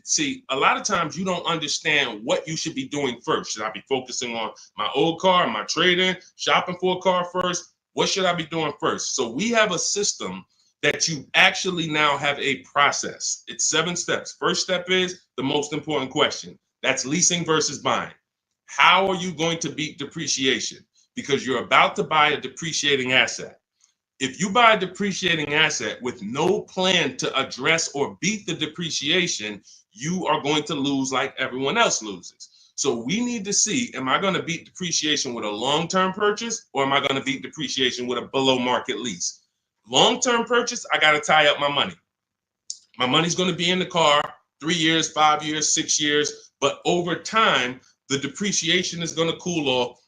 A: see, a lot of times you don't understand what you should be doing first. Should I be focusing on my old car, my trade-in, shopping for a car first? What should I be doing first? So we have a system that you actually now have a process. It's 7 steps. First step is the most important question. That's leasing versus buying. How are you going to beat depreciation? Because you're about to buy a depreciating asset. If you buy a depreciating asset with no plan to address or beat the depreciation, you are going to lose like everyone else loses. So we need to see, am I going to beat depreciation with a long-term purchase, or am I going to beat depreciation with a below market lease? Long-term purchase, I got to tie up my money. My money's going to be in the car 3 years, 5 years, 6 years, but over time, the depreciation is going to cool off.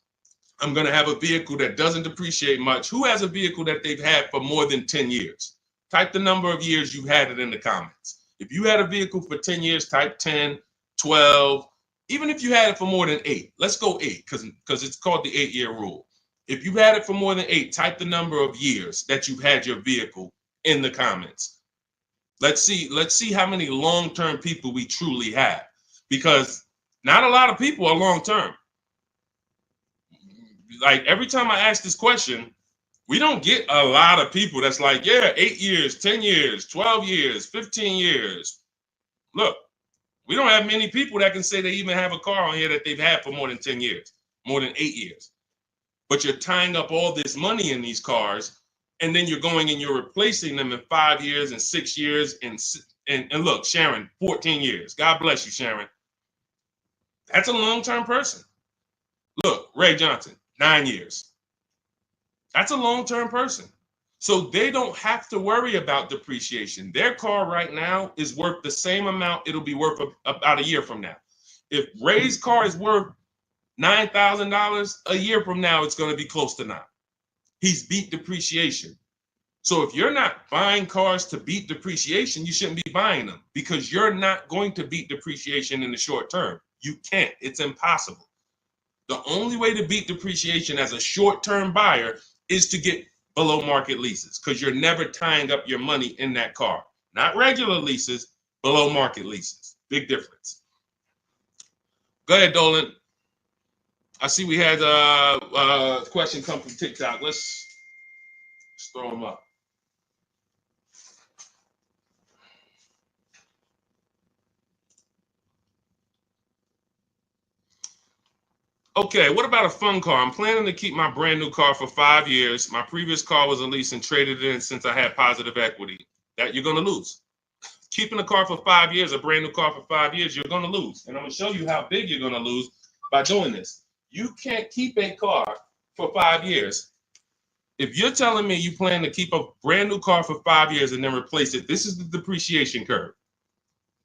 A: I'm going to have a vehicle that doesn't depreciate much. Who has a vehicle that they've had for more than 10 years? Type the number of years you've had it in the comments. If you had a vehicle for 10 years, type 10, 12, even if you had it for more than 8. Let's go 8 because it's called the 8-year rule. If you've had it for more than 8, type the number of years that you've had your vehicle in the comments. Let's see how many long-term people we truly have, because not a lot of people are long-term. Like every time I ask this question, we don't get a lot of people that's like, yeah, 8 years, 10 years, 12 years, 15 years. Look, we don't have many people that can say they even have a car on here that they've had for more than 10 years, more than 8 years. But you're tying up all this money in these cars, and then you're going and you're replacing them in 5 years and 6 years. And look, Sharon, 14 years. God bless you, Sharon. That's a long-term person. Look, Ray Johnson, 9 years. That's a long-term person. So they don't have to worry about depreciation. Their car right now is worth the same amount it'll be worth about a year from now. If Ray's car is worth $9,000, a year from now, it's going to be close to 9. He's beat depreciation. So if you're not buying cars to beat depreciation, you shouldn't be buying them, because you're not going to beat depreciation in the short term. You can't. It's impossible. The only way to beat depreciation as a short-term buyer is to get below market leases, because you're never tying up your money in that car. Not regular leases, below market leases. Big difference. Go ahead, Dolan. I see we had a question come from TikTok. Let's throw them up. Okay, what about a fun car? I'm planning to keep my brand new car for 5 years. My previous car was a lease and traded in since I had positive equity. That you're going to lose. Keeping a car for 5 years, a brand new car for 5 years, you're going to lose. And I'm going to show you how big you're going to lose by doing this. You can't keep a car for 5 years. If you're telling me you plan to keep a brand new car for 5 years and then replace it, this is the depreciation curve.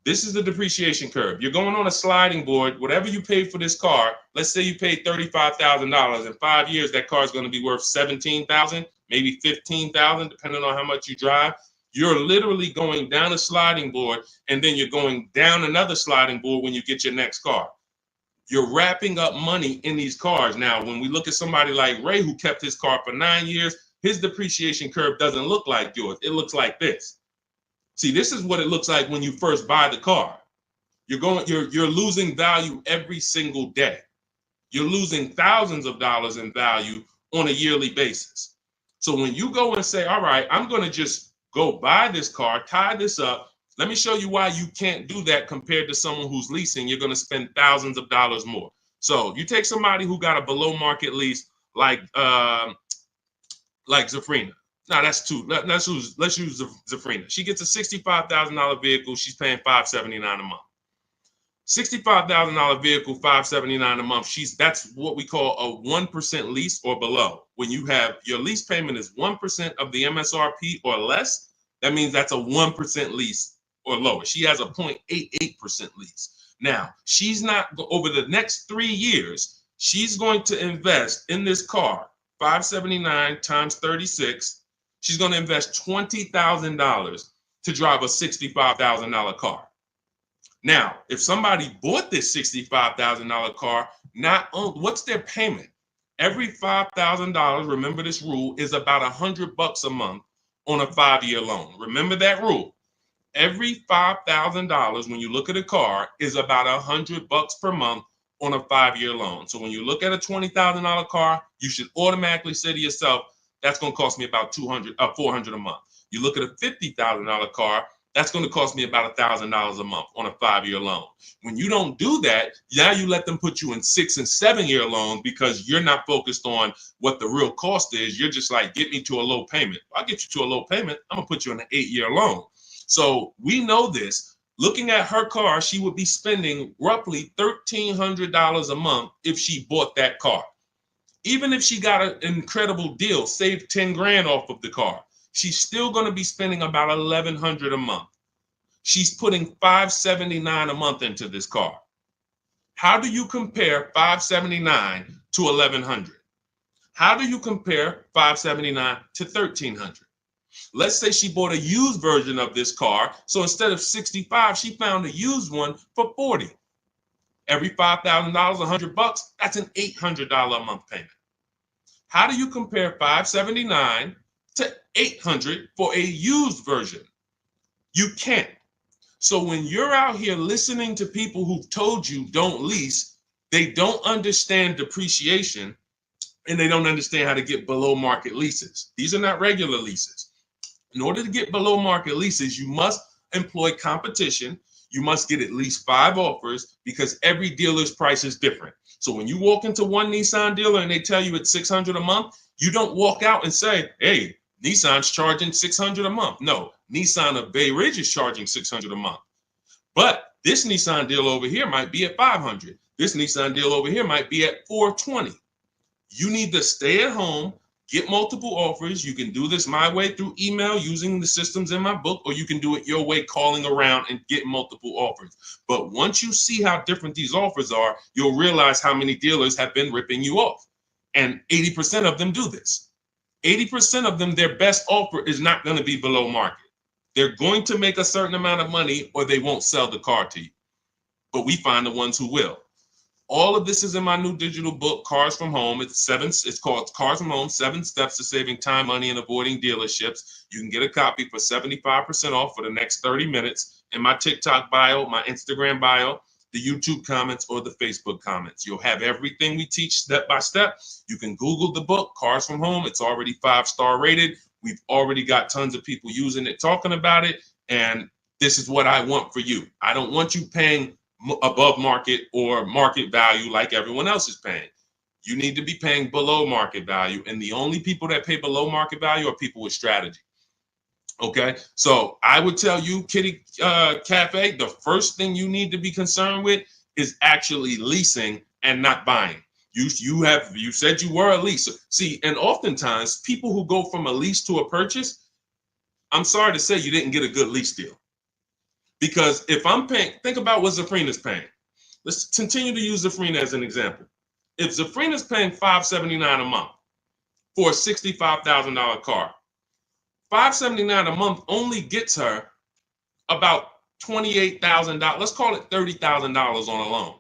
A: This is the depreciation curve. You're going on a sliding board. Whatever you paid for this car, let's say you paid $35,000. In 5 years, that car is going to be worth $17,000, maybe $15,000, depending on how much you drive. You're literally going down a sliding board, and then you're going down another sliding board when you get your next car. You're wrapping up money in these cars. Now, when we look at somebody like Ray, who kept his car for 9 years, his depreciation curve doesn't look like yours. It looks like this. See, this is what it looks like when you first buy the car. You're losing value every single day. You're losing thousands of dollars in value on a yearly basis. So when you go and say, all right, I'm going to just go buy this car, tie this up. Let me show you why you can't do that compared to someone who's leasing. You're going to spend thousands of dollars more. So you take somebody who got a below market lease like Zafrina. No, that's too. Let's use Zafrina. She gets a $65,000 vehicle. She's paying $579 a month. $65,000 vehicle, $579 a month. That's what we call a 1% lease or below. When you have your lease payment is 1% of the MSRP or less, that means that's a 1% lease or lower. She has a 0.88% lease. Now, she's not, over the next 3 years, she's going to invest in this car, $579 times 36. She's going to invest $20,000 to drive a $65,000 car. Now, if somebody bought this $65,000 car, what's their payment? Every $5,000, remember this rule, is about $100 a month on a 5-year loan. Remember that rule. Every $5,000, when you look at a car, is about $100 per month on a 5-year loan. So when you look at a $20,000 car, you should automatically say to yourself, that's going to cost me about $400 a month. You look at a $50,000 car, that's going to cost me about $1,000 a month on a 5-year loan. When you don't do that, now you let them put you in 6- and 7-year loans because you're not focused on what the real cost is. You're just like, get me to a low payment. I'll get you to a low payment. I'm going to put you in an 8-year loan. So we know this. Looking at her car, she would be spending roughly $1,300 a month if she bought that car. Even if she got an incredible deal, saved 10 grand off of the car, she's still going to be spending about $1,100 a month. She's putting $579 a month into this car. How do you compare $579 to $1,100? How do you compare $579 to $1,300? Let's say she bought a used version of this car. So instead of $65, she found a used one for $40. Every $5,000, $100, that's an $800 a month payment. How do you compare $579 to $800 for a used version? You can't. So when you're out here listening to people who've told you don't lease, they don't understand depreciation and they don't understand how to get below market leases. These are not regular leases. In order to get below market leases, you must employ competition. You must get at least 5 offers because every dealer's price is different. So when you walk into one Nissan dealer and they tell you it's $600 a month, you don't walk out and say, hey, Nissan's charging $600 a month. No, Nissan of Bay Ridge is charging $600 a month. But this Nissan deal over here might be at $500. This Nissan deal over here might be at $420. You need to stay at home, get multiple offers. You can do this my way through email using the systems in my book, or you can do it your way, calling around and get multiple offers. But once you see how different these offers are, you'll realize how many dealers have been ripping you off. And 80% of them do this. 80% of them, their best offer is not going to be below market. They're going to make a certain amount of money or they won't sell the car to you. But we find the ones who will. All of this is in my new digital book, Cars from Home. It's called Cars from Home, 7 Steps to Saving Time, Money, and Avoiding Dealerships. You can get a copy for 75% off for the next 30 minutes in my TikTok bio, my Instagram bio, the YouTube comments, or the Facebook comments. You'll have everything we teach step by step. You can Google the book, Cars from Home. It's already 5-star rated. We've already got tons of people using it, talking about it. And this is what I want for you. I don't want you paying above market or market value like everyone else is paying. You need to be paying below market value. And the only people that pay below market value are people with strategy. Okay, so I would tell you, Kitty Cafe, the first thing you need to be concerned with is actually leasing and not buying. You said you were a leaser. See, and oftentimes people who go from a lease to a purchase, I'm sorry to say you didn't get a good lease deal. Because if I'm paying, think about what Zafrina's paying. Let's continue to use Zafrina as an example. If Zafrina's paying $579 a month for a $65,000 car, $579 a month only gets her about $28,000. Let's call it $30,000 on a loan.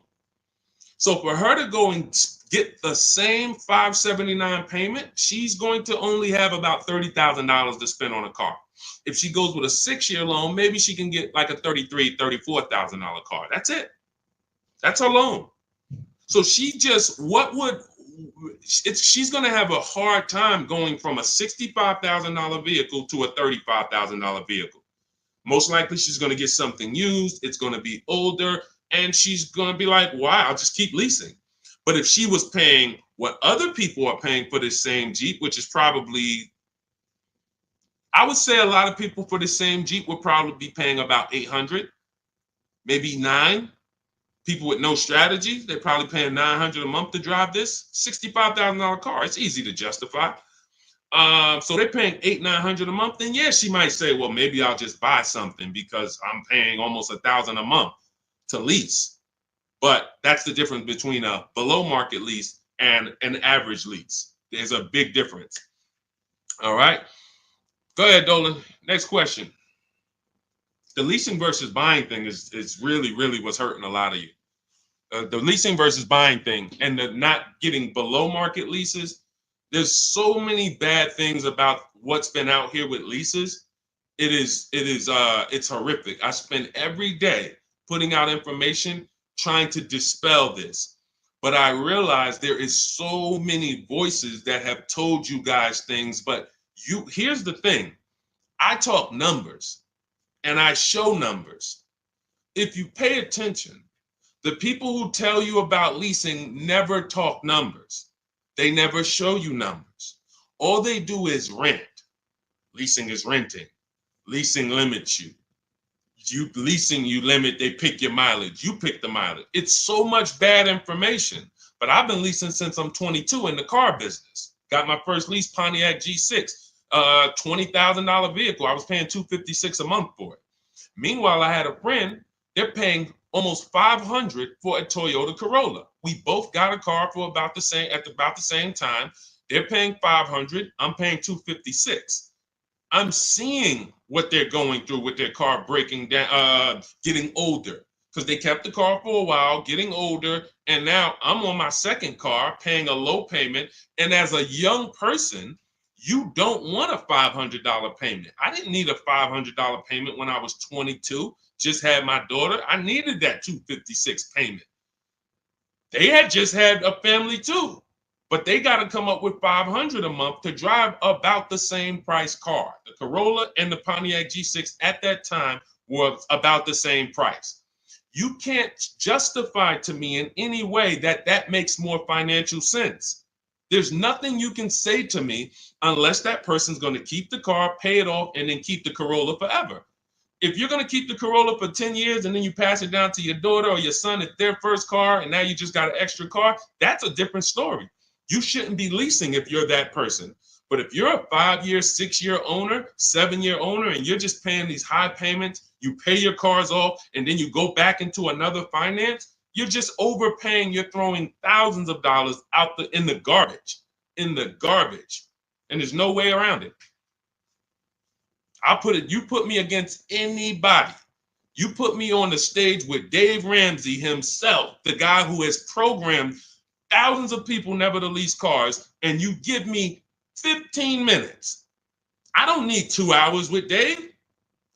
A: So for her to go and get the same $579 payment, she's going to only have about $30,000 to spend on a car. If she goes with a 6-year loan, maybe she can get like a $33,000, $34,000 car. That's it. That's her loan. So she's going to have a hard time going from a $65,000 vehicle to a $35,000 vehicle. Most likely she's going to get something used. It's going to be older, and she's going to be like, wow, I'll just keep leasing. But if she was paying what other people are paying for this same Jeep, which is probably, I would say a lot of people for the same Jeep would probably be paying about $800, maybe $900. People with no strategy, they're probably paying $900 a month to drive this $65,000 car. It's easy to justify. So they're paying $800-900 a month. Then yeah, she might say, well, maybe I'll just buy something because I'm paying almost $1,000 a month to lease. But that's the difference between a below market lease and an average lease. There's a big difference. All right. Go ahead, Dolan. Next question. The leasing versus buying thing is really what's hurting a lot of you. The leasing versus buying thing and the not getting below market leases. There's so many bad things about what's been out here with leases. It's horrific. I spend every day putting out information trying to dispel this. But I realize there is so many voices that have told you guys things, but here's the thing. I talk numbers and I show numbers. If you pay attention, the people who tell you about leasing never talk numbers. They never show you numbers. All they do is rent. Leasing is renting. Leasing limits you. You limit, they pick your mileage. You pick the mileage. It's so much bad information. But I've been leasing since I'm 22 in the car business. Got my first lease, Pontiac G6, $20,000 vehicle. I was paying $256 a month for it. Meanwhile, I had a friend, they're paying almost $500 for a Toyota Corolla. We both got a car for about the same time. They're paying $500. I'm paying $256. I'm seeing what they're going through with their car breaking down, getting older, because they kept the car for a while, getting older, and now I'm on my second car, paying a low payment. And as a young person, you don't want a $500 payment. I didn't need a $500 payment when I was 22. Just had my daughter. I needed that $256 payment. They had just had a family too, but they got to come up with $500 a month to drive about the same price car. The Corolla and the Pontiac G6 at that time were about the same price. You can't justify to me in any way that makes more financial sense. There's nothing you can say to me unless that person's going to keep the car, pay it off, and then keep the Corolla forever. If you're going to keep the Corolla for 10 years and then you pass it down to your daughter or your son at their first car and now you just got an extra car, that's a different story. You shouldn't be leasing if you're that person. But if you're a 5-year, 6-year owner, 7-year owner, and you're just paying these high payments, you pay your cars off, and then you go back into another finance, you're just overpaying. You're throwing thousands of dollars out in the garbage, and there's no way around it. You put me against anybody. You put me on the stage with Dave Ramsey himself, the guy who has programmed thousands of people never to lease cars, and you give me 15 minutes. I don't need 2 hours with Dave.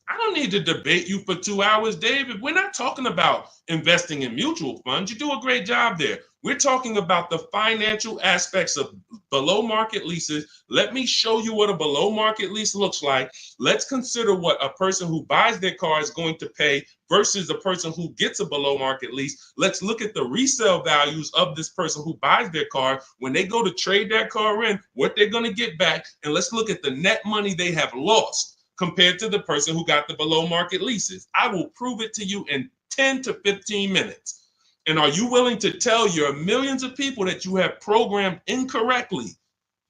A: I don't need to debate you for 2 hours, Dave. If we're not talking about investing in mutual funds, you do a great job there. We're talking about the financial aspects of below market leases. Let me show you what a below market lease looks like. Let's consider what a person who buys their car is going to pay versus a person who gets a below market lease. Let's look at the resale values of this person who buys their car. When they go to trade that car in, what they're going to get back. And let's look at the net money they have lost compared to the person who got the below market leases. I will prove it to you in 10 to 15 minutes. And are you willing to tell your millions of people that you have programmed incorrectly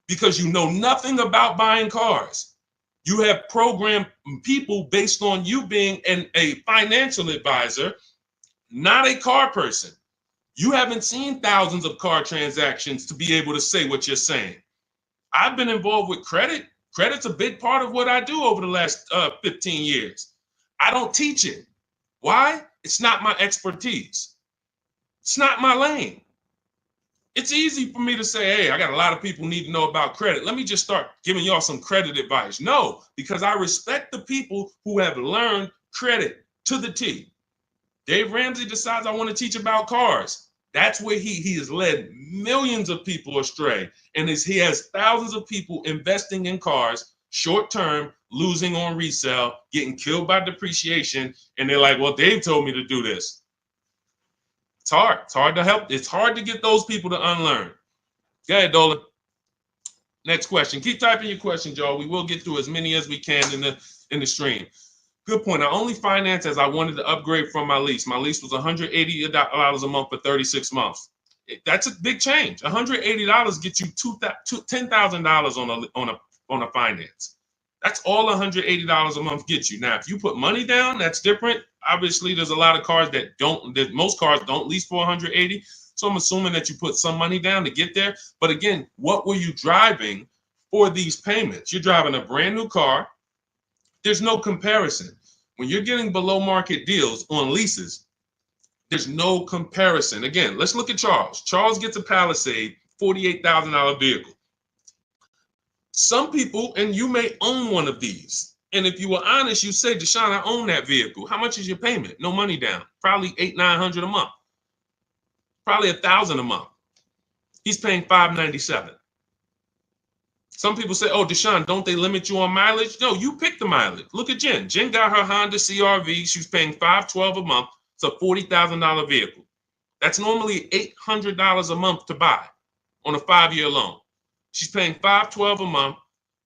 A: because you know nothing about buying cars? You have programmed people based on you being a financial advisor, not a car person. You haven't seen thousands of car transactions to be able to say what you're saying. I've been involved with credit. Credit's a big part of what I do over the last 15 years. I don't teach it. Why? It's not my expertise. It's not my lane. It's easy for me to say, hey, I got a lot of people need to know about credit. Let me just start giving y'all some credit advice. No, because I respect the people who have learned credit to the T. Dave Ramsey decides I want to teach about cars. That's where he has led millions of people astray. And he has thousands of people investing in cars, short term, losing on resale, getting killed by depreciation. And they're like, well, Dave told me to do this. It's hard. It's hard to help. It's hard to get those people to unlearn. Go ahead, Dolan. Next question. Keep typing your questions, y'all. We will get through as many as we can in the stream. Good point. I only financed as I wanted to upgrade from my lease. My lease was $180 a month for 36 months. That's a big change. $180 gets you $10,000 on a finance. That's all $180 a month gets you. Now, if you put money down, that's different. Obviously, there's a lot of cars most cars don't lease for $180. So I'm assuming that you put some money down to get there. But again, what were you driving for these payments? You're driving a brand new car. There's no comparison. When you're getting below market deals on leases, there's no comparison. Again, let's look at Charles. Charles gets a Palisade, $48,000 vehicle. Some people, and you may own one of these. And if you were honest, you say, Deshaun, I own that vehicle. How much is your payment? No money down. Probably $800-900 a month. Probably $1,000 a month. He's paying $597. Some people say, oh, Deshaun, don't they limit you on mileage? No, you pick the mileage. Look at Jen. Jen got her Honda CRV. She's paying $512 a month. It's a $40,000 vehicle. That's normally $800 a month to buy on a 5-year loan. She's paying $512 a month,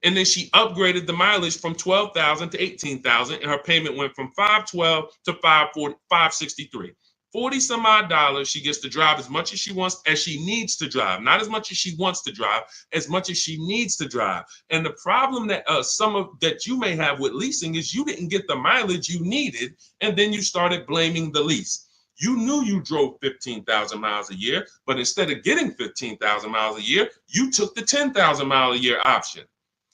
A: and then she upgraded the mileage from $12,000 to $18,000, and her payment went from $512 to $563. 40 some odd dollars. She gets to drive as much as she wants, as she needs to drive, not as much as she wants to drive, as much as she needs to drive. And the problem that that you may have with leasing is you didn't get the mileage you needed, and then you started blaming the lease. You knew you drove 15,000 miles a year, but instead of getting 15,000 miles a year, you took the 10,000 mile a year option.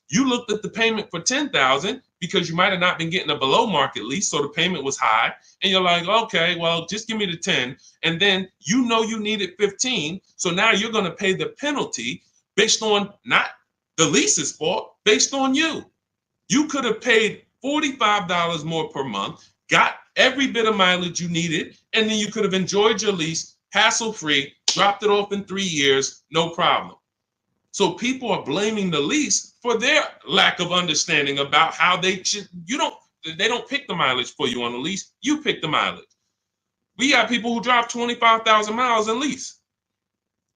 A: You looked at the payment for 10,000 because you might have not been getting a below market lease, so the payment was high, and you're like, okay, well, just give me the 10, and then you know you needed 15, so now you're going to pay the penalty based on not the lease's fault, based on you. You could have paid $45 more per month, got every bit of mileage you needed, and then you could have enjoyed your lease hassle-free, dropped it off in 3 years, no problem. So people are blaming the lease for their lack of understanding about how they don't pick the mileage for you on the lease. You pick the mileage. We got people who drive 25,000 miles in lease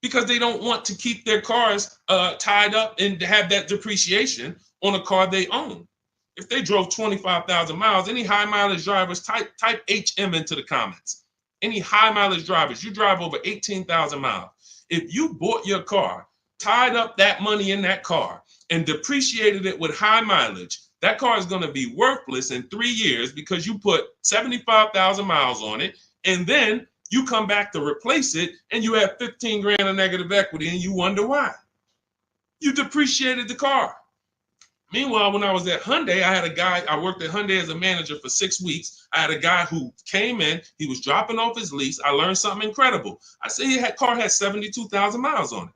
A: because they don't want to keep their cars tied up and have that depreciation on a car they own. If they drove 25,000 miles, any high mileage drivers, type HM into the comments. Any high mileage drivers, you drive over 18,000 miles. If you bought your car, tied up that money in that car, and depreciated it with high mileage, that car is going to be worthless in 3 years because you put 75,000 miles on it, and then you come back to replace it, and you have 15 grand of negative equity, and you wonder why. You depreciated the car. Meanwhile, when I was at Hyundai, I worked at Hyundai as a manager for 6 weeks. I had a guy who came in, he was dropping off his lease. I learned something incredible. I said, car had 72,000 miles on it.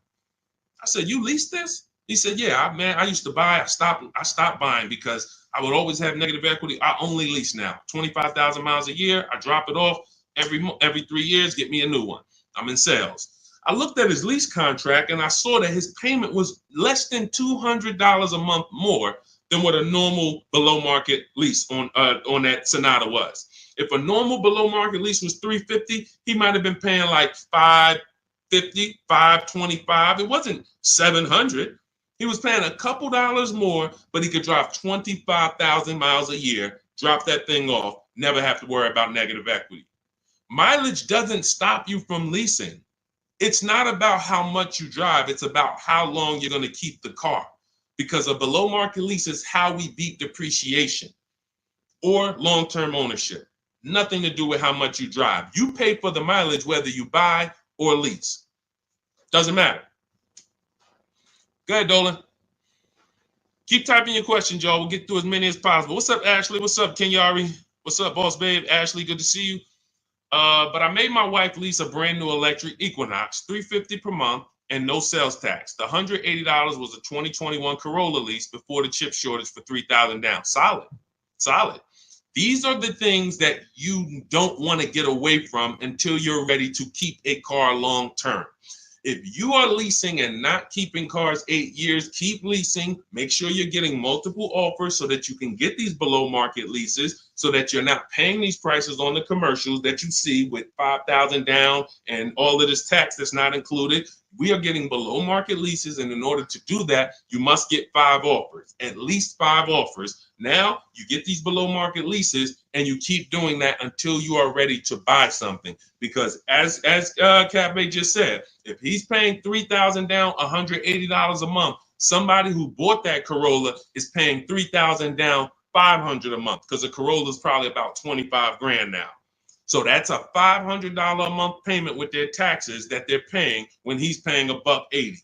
A: I said, you leased this? He said, yeah, I used to buy. I stopped buying because I would always have negative equity. I only lease now. 25,000 miles a year. I drop it off every 3 years, get me a new one. I'm in sales. I looked at his lease contract and I saw that his payment was less than $200 a month more than what a normal below market lease on that Sonata was. If a normal below market lease was $350, he might have been paying like $550, $525. It wasn't $700. He was paying a couple dollars more, but he could drive 25,000 miles a year, drop that thing off, never have to worry about negative equity. Mileage doesn't stop you from leasing. It's not about how much you drive. It's about how long you're going to keep the car. because a below market lease is how we beat depreciation or long-term ownership. Nothing to do with how much you drive. You pay for the mileage whether you buy or lease. Doesn't matter. Go ahead, Dolan. Keep typing your questions, y'all. We'll get through as many as possible. What's up, Ashley? What's up, Kenyari? What's up, Boss Babe? Ashley, good to see you. But I made my wife lease a brand new electric Equinox, $350 per month, and no sales tax. The $180 was a 2021 Corolla lease before the chip shortage for $3,000 down. Solid, solid. These are the things that you don't want to get away from until you're ready to keep a car long term. If you are leasing and not keeping cars 8 years, keep leasing. Make sure you're getting multiple offers so that you can get these below market leases, so that you're not paying these prices on the commercials that you see with $5,000 down and all of this tax that's not included. We are getting below market leases, and in order to do that, you must get 5 offers, at least 5 offers. Now you get these below market leases, and you keep doing that until you are ready to buy something. Because as Cafe just said, if he's paying $3,000 down, $180 a month, somebody who bought that Corolla is paying $3,000 down, $500 a month, because a Corolla is probably about 25 grand now. So that's a $500 a month payment with their taxes that they're paying when he's paying $180.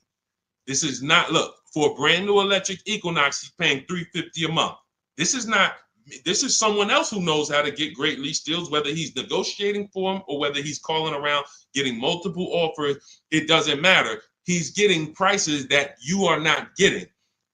A: This is not, look, for a brand new electric Equinox, he's paying $350 a month. This is someone else who knows how to get great lease deals, whether he's negotiating for them or whether he's calling around getting multiple offers. It doesn't matter. He's getting prices that you are not getting.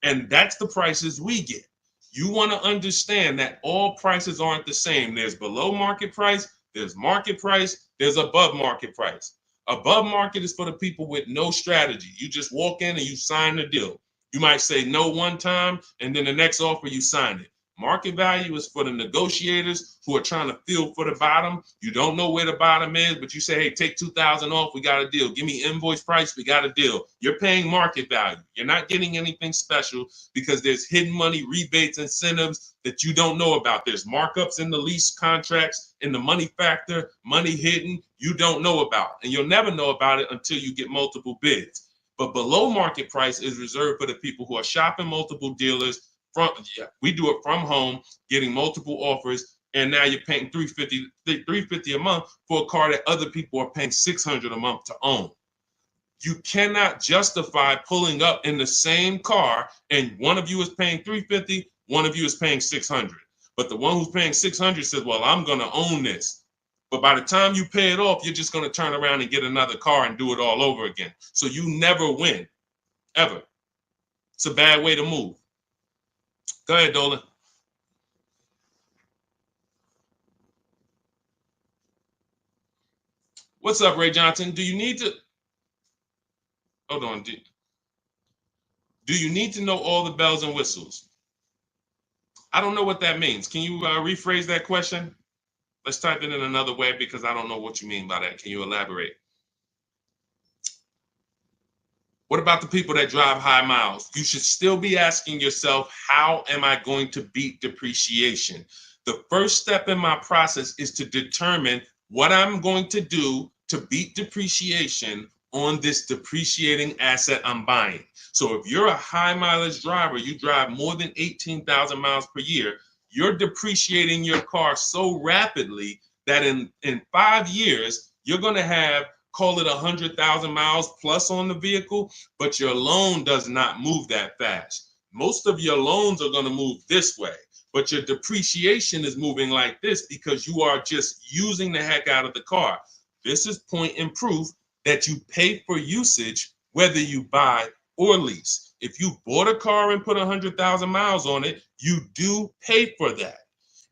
A: And that's the prices we get. You want to understand that all prices aren't the same. There's below market price, there's market price, there's above market price. Above market is for the people with no strategy. You just walk in and you sign the deal. You might say no one time, and then the next offer you sign it. Market value is for the negotiators who are trying to feel for the bottom. You don't know where the bottom is, but you say, hey, take $2,000 off, we got a deal. Give me invoice price, we got a deal. You're paying market value. You're not getting anything special because there's hidden money, rebates, incentives that you don't know about. There's markups in the lease contracts, in the money factor, money hidden, you don't know about. And you'll never know about it until you get multiple bids. But below market price is reserved for the people who are shopping multiple dealers. We do it from home, getting multiple offers, and now you're paying $350 a month for a car that other people are paying $600 a month to own. You cannot justify pulling up in the same car and one of you is paying $350, one of you is paying $600. But the one who's paying $600 says, well, I'm going to own this. But by the time you pay it off, you're just going to turn around and get another car and do it all over again. So you never win, ever. It's a bad way to move. Go ahead, Dolan. What's up, Ray Johnson? Do you need to... Hold on. Do you need to know all the bells and whistles? I don't know what that means. Can you rephrase that question? Let's type it in another way because I don't know what you mean by that. Can you elaborate? What about the people that drive high miles? You should still be asking yourself, how am I going to beat depreciation? The first step in my process is to determine what I'm going to do to beat depreciation on this depreciating asset I'm buying. So if you're a high mileage driver, you drive more than 18,000 miles per year, you're depreciating your car so rapidly that in 5 years, you're going to have, call it 100,000 miles plus on the vehicle, but your loan does not move that fast. Most of your loans are going to move this way, but your depreciation is moving like this because you are just using the heck out of the car. This is point and proof that you pay for usage, whether you buy or lease. If you bought a car and put 100,000 miles on it, you do pay for that.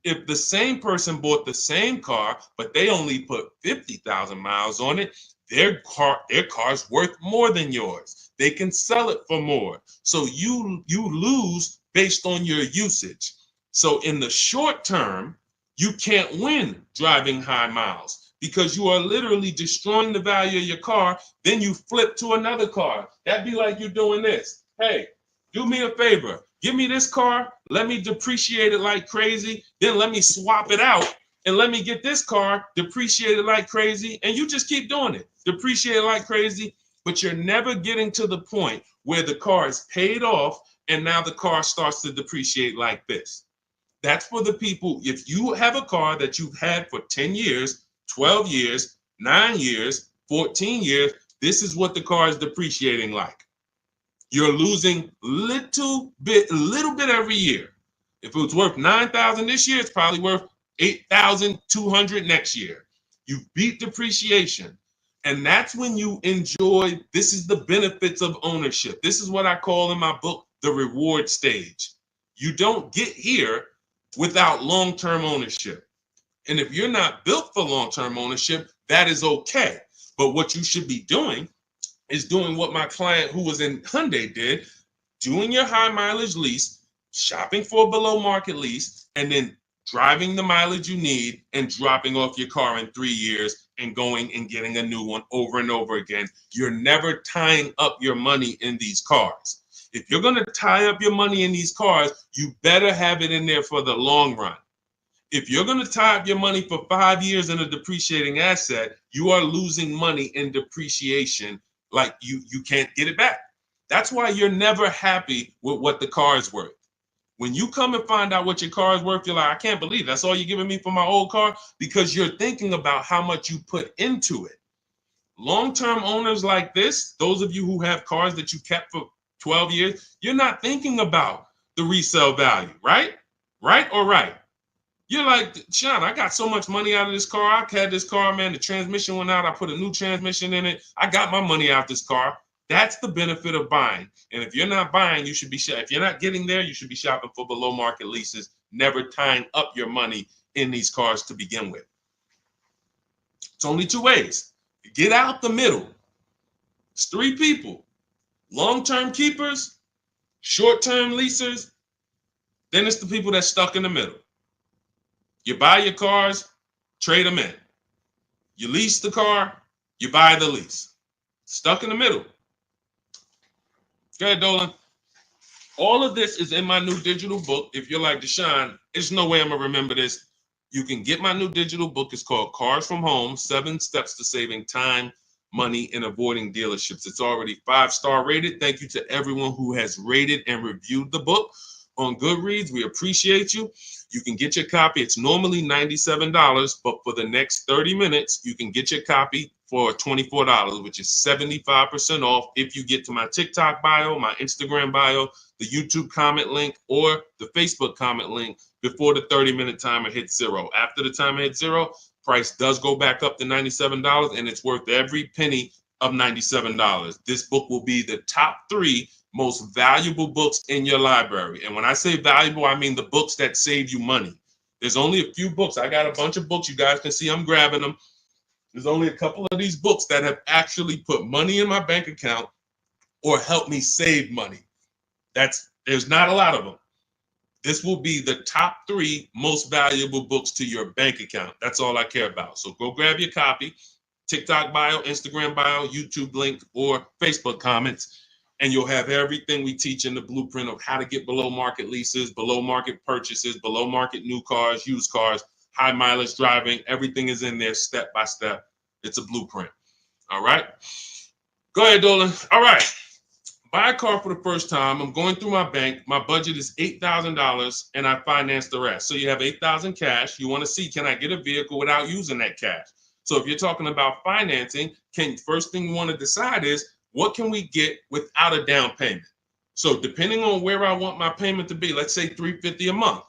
A: If the same person bought the same car, but they only put 50,000 miles on it, their car's worth more than yours. They can sell it for more. So you lose based on your usage. So in the short term, you can't win driving high miles because you are literally destroying the value of your car. Then you flip to another car. That'd be like you doing this. Hey, do me a favor. Give me this car, let me depreciate it like crazy, then let me swap it out and let me get this car depreciated like crazy, and you just keep doing it. Depreciate it like crazy, but you're never getting to the point where the car is paid off and now the car starts to depreciate like this. That's for the people. If you have a car that you've had for 10 years, 12 years, 9 years, 14 years, this is what the car is depreciating like. You're losing a little bit every year. If it was worth $9,000 this year, it's probably worth $8,200 next year. You beat depreciation. And that's when you enjoy, this is the benefits of ownership. This is what I call in my book, the reward stage. You don't get here without long-term ownership. And if you're not built for long-term ownership, that is okay. But what you should be doing is doing what my client who was in Hyundai did, doing your high mileage lease, shopping for a below market lease, and then driving the mileage you need and dropping off your car in 3 years and going and getting a new one over and over again. You're never tying up your money in these cars. If you're going to tie up your money in these cars, you better have it in there for the long run. If you're going to tie up your money for 5 years in a depreciating asset, you are losing money in depreciation. Like you can't get it back. That's why you're never happy with what the car is worth. When you come and find out what your car is worth, you're like, I can't believe that's all you're giving me for my old car, because you're thinking about how much you put into it. Long-term owners like this, those of you who have cars that you kept for 12 years, you're not thinking about the resale value, right? Right or right? You're like, Sean, I got so much money out of this car. I had this car, man. The transmission went out. I put a new transmission in it. I got my money out this car. That's the benefit of buying. And if you're not buying, you should be if you're not getting there, you should be shopping for below market leases, never tying up your money in these cars to begin with. It's only two ways. Get out the middle. It's three people: long-term keepers, short-term leasers. Then it's the people that's stuck in the middle. You buy your cars, trade them in. You lease the car, you buy the lease. Stuck in the middle. Go ahead, Dolan. All of this is in my new digital book. If you're like, Deshaun, there's no way I'm going to remember this. You can get my new digital book. It's called Cars from Home, 7 Steps to Saving Time, Money, and Avoiding Dealerships. It's already 5-star rated. Thank you to everyone who has rated and reviewed the book on Goodreads. We appreciate you. You can get your copy. It's normally $97, but for the next 30 minutes, you can get your copy for $24, which is 75% off if you get to my TikTok bio, my Instagram bio, the YouTube comment link, or the Facebook comment link before the 30-minute timer hits zero. After the timer hits zero, price does go back up to $97, and it's worth every penny of $97. This book will be the top 3 most valuable books in your library. And when I say valuable, I mean the books that save you money. There's only a few books. I got a bunch of books. You guys can see I'm grabbing them. There's only a couple of these books that have actually put money in my bank account or helped me save money. There's not a lot of them. This will be the top 3 most valuable books to your bank account. That's all I care about. So go grab your copy, TikTok bio, Instagram bio, YouTube link, or Facebook comments, and you'll have everything we teach in the blueprint of how to get below market leases, below market purchases, below market new cars, used cars, high mileage driving. Everything is in there step by step. It's a blueprint. All right. Go ahead, Dolan. All right. Buy a car for the first time. I'm going through my bank. My budget is $8,000 and I finance the rest. So you have $8,000 cash. You want to see, can I get a vehicle without using that cash? So if you're talking about financing, first thing you want to decide is, what can we get without a down payment? So depending on where I want my payment to be, let's say $350 a month.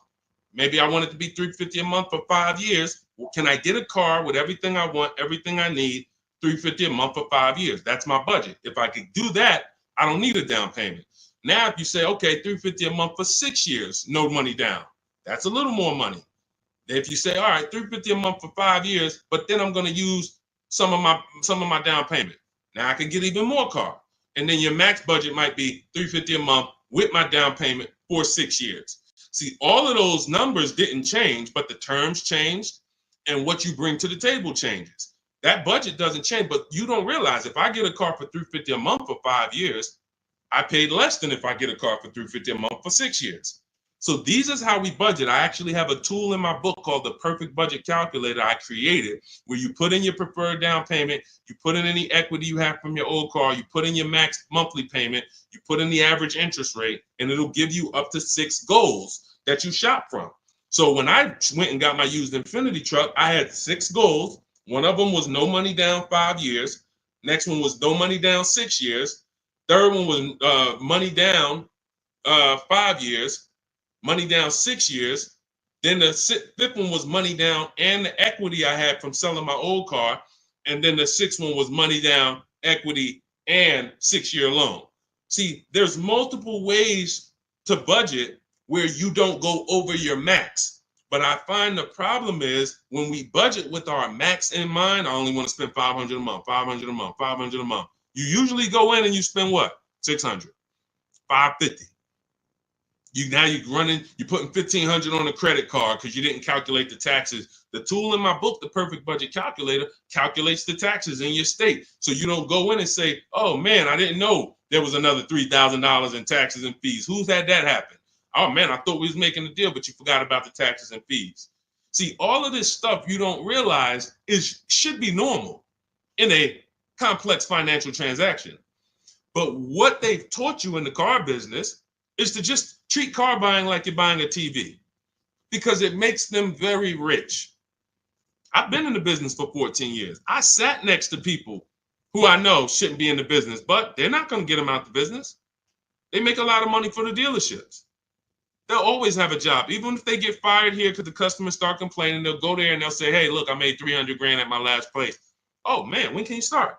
A: Maybe I want it to be $350 a month for 5 years. Well, can I get a car with everything I want, everything I need, $350 a month for 5 years? That's my budget. If I could do that, I don't need a down payment. Now, if you say, okay, $350 a month for 6 years, no money down, that's a little more money. If you say, all right, $350 a month for 5 years, but then I'm going to use some of my down payment. Now I can get even more car. And then your max budget might be $350 a month with my down payment for 6 years. See, all of those numbers didn't change, but the terms changed and what you bring to the table changes. That budget doesn't change, but you don't realize if I get a car for $350 a month for 5 years, I paid less than if I get a car for $350 a month for 6 years. So these is how we budget. I actually have a tool in my book called the Perfect Budget Calculator I created, where you put in your preferred down payment, you put in any equity you have from your old car, you put in your max monthly payment, you put in the average interest rate, and it'll give you up to 6 goals that you shop from. So when I went and got my used Infiniti truck, I had 6 goals. One of them was no money down 5 years. Next one was no money down 6 years. Third one was money down 5 years. Money down 6 years. Then the fifth one was money down and the equity I had from selling my old car. And then the sixth one was money down, equity, and 6-year loan. See, there's multiple ways to budget where you don't go over your max. But I find the problem is when we budget with our max in mind, I only want to spend $500 a month, $500 a month, $500 a month. You usually go in and you spend what? $600, $550. You're putting $1,500 on a credit card because you didn't calculate the taxes. The tool in my book, the Perfect Budget Calculator, calculates the taxes in your state. So you don't go in and say, oh man, I didn't know there was another $3,000 in taxes and fees. Who's had that happen? Oh man, I thought we was making a deal, but you forgot about the taxes and fees. See, all of this stuff you don't realize should be normal in a complex financial transaction. But what they've taught you in the car business is to just treat car buying like you're buying a TV, because it makes them very rich. I've been in the business for 14 years. I sat next to people who I know shouldn't be in the business, but they're not going to get them out the business. They make a lot of money for the dealerships. They'll always have a job. Even if they get fired here because the customers start complaining, they'll go there and they'll say, hey, look, I made 300 grand at my last place. Oh man, when can you start?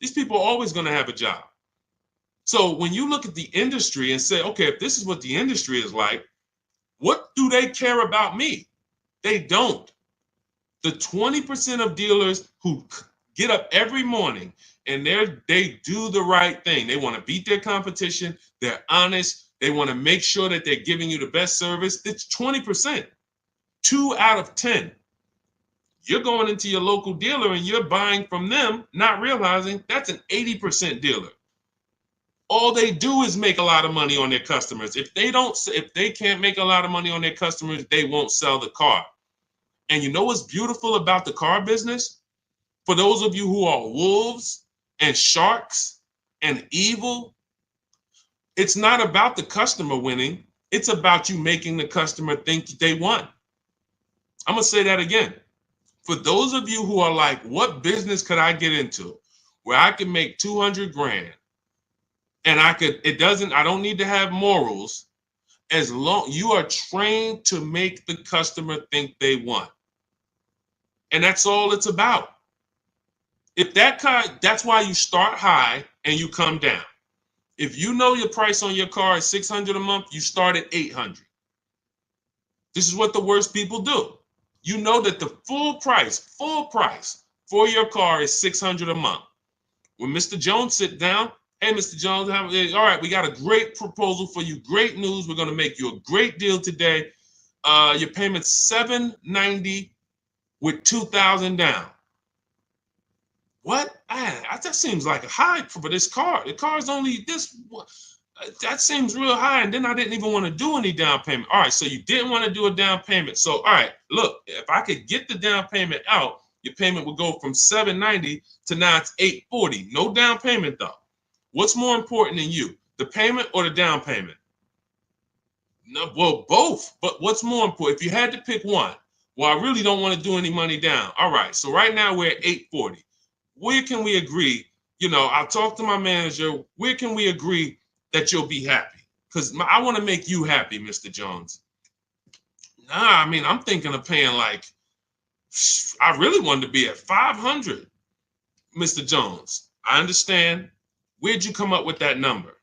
A: These people are always going to have a job. So when you look at the industry and say, okay, if this is what the industry is like, what do they care about me? They don't. The 20% of dealers who get up every morning and they do the right thing. They want to beat their competition. They're honest. They want to make sure that they're giving you the best service. It's 20%. 2 out of 10. You're going into your local dealer and you're buying from them, not realizing that's an 80% dealer. All they do is make a lot of money on their customers. If they can't make a lot of money on their customers, they won't sell the car. And you know what's beautiful about the car business? For those of you who are wolves and sharks and evil, it's not about the customer winning. It's about you making the customer think they won. I'm going to say that again. For those of you who are like, what business could I get into where I can make 200 grand? And I don't need to have morals, as long you are trained to make the customer think they won. And that's all it's about. If that's why you start high and you come down. If you know your price on your car is $600 a month, you start at $800. This is what the worst people do. You know that the full price for your car is $600 a month. When Mr. Jones sit down, hey, Mr. Jones, all right, we got a great proposal for you. Great news. We're going to make you a great deal today. Your payment's $790 with $2,000 down. What? That seems like a high for this car. The car's only this. That seems real high. And then I didn't even want to do any down payment. All right, so you didn't want to do a down payment. So, all right, look, if I could get the down payment out, your payment would go from $790 to now it's $840. No down payment, though. What's more important than you, the payment or the down payment? No, well, both. But what's more important? If you had to pick one, well, I really don't want to do any money down. All right, so right now we're at $840. Where can we agree? I'll talk to my manager. Where can we agree that you'll be happy? Because I want to make you happy, Mr. Jones. Nah, I mean, I'm thinking of paying I really wanted to be at $500, Mr. Jones. I understand. Where'd you come up with that number?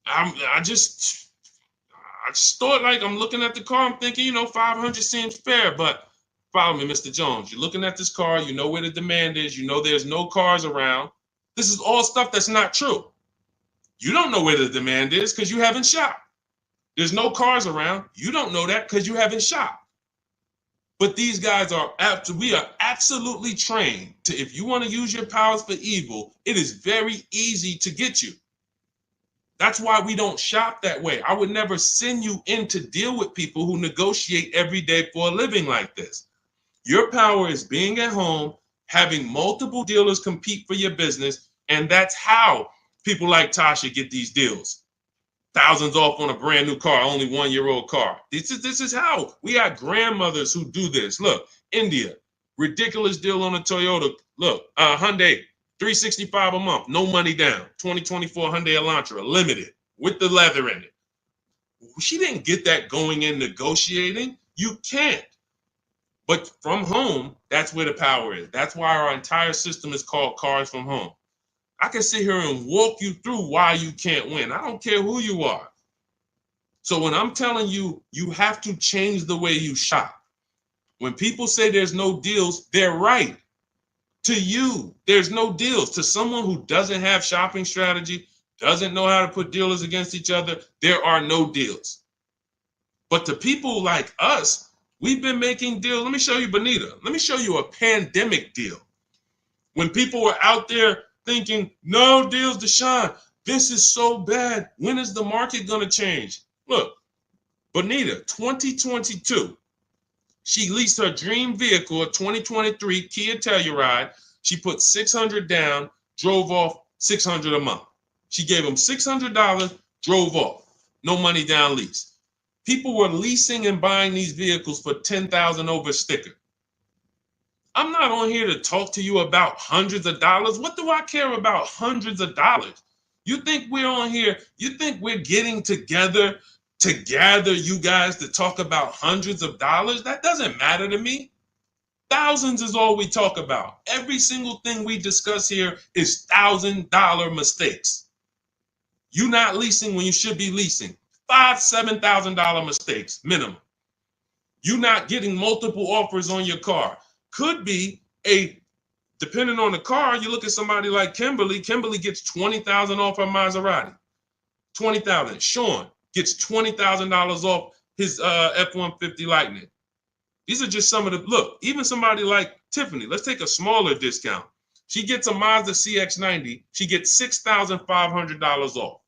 A: I just thought, like, I'm looking at the car, I'm thinking, 500 seems fair, but follow me, Mr. Jones. You're looking at this car, you know where the demand is, you know there's no cars around. This is all stuff that's not true. You don't know where the demand is because you haven't shopped. There's no cars around. You don't know that because you haven't shopped. But these guys we are absolutely trained to, if you want to use your powers for evil, it is very easy to get you. That's why we don't shop that way. I would never send you in to deal with people who negotiate every day for a living like this. Your power is being at home, having multiple dealers compete for your business, and that's how people like Tasha get these deals. Thousands off on a brand new car, only 1-year-old car. This is how we got grandmothers who do this. Look, India, ridiculous deal on a Toyota. Look, Hyundai, $365 a month, no money down. 2024 Hyundai Elantra, limited with the leather in it. She didn't get that going in negotiating. You can't. But from home, that's where the power is. That's why our entire system is called Cars from Home. I can sit here and walk you through why you can't win. I don't care who you are. So when I'm telling you, you have to change the way you shop. When people say there's no deals, they're right. To you, there's no deals. To someone who doesn't have shopping strategy, doesn't know how to put dealers against each other, there are no deals. But to people like us, we've been making deals. Let me show you, Benita. Let me show you a pandemic deal. When people were out there thinking, no deals, Deshaun, this is so bad. When is the market going to change? Look, Benita, 2022, she leased her dream vehicle, a 2023 Kia Telluride. She put $600 down, drove off $600 a month. She gave him $600, drove off. No money down lease. People were leasing and buying these vehicles for $10,000 over sticker. I'm not on here to talk to you about hundreds of dollars. What do I care about hundreds of dollars? You think we're on here? You think we're getting together to gather you guys to talk about hundreds of dollars? That doesn't matter to me. Thousands is all we talk about. Every single thing we discuss here is $1,000 mistakes. You not leasing when you should be leasing. $5,000, $7,000 mistakes minimum. You not getting multiple offers on your car. Could be depending on the car, you look at somebody like Kimberly. Kimberly gets $20,000 off her Maserati. $20,000. Sean gets $20,000 off his F-150 Lightning. These are just some of the, look, even somebody like Tiffany, let's take a smaller discount. She gets a Mazda CX-90. She gets $6,500 off.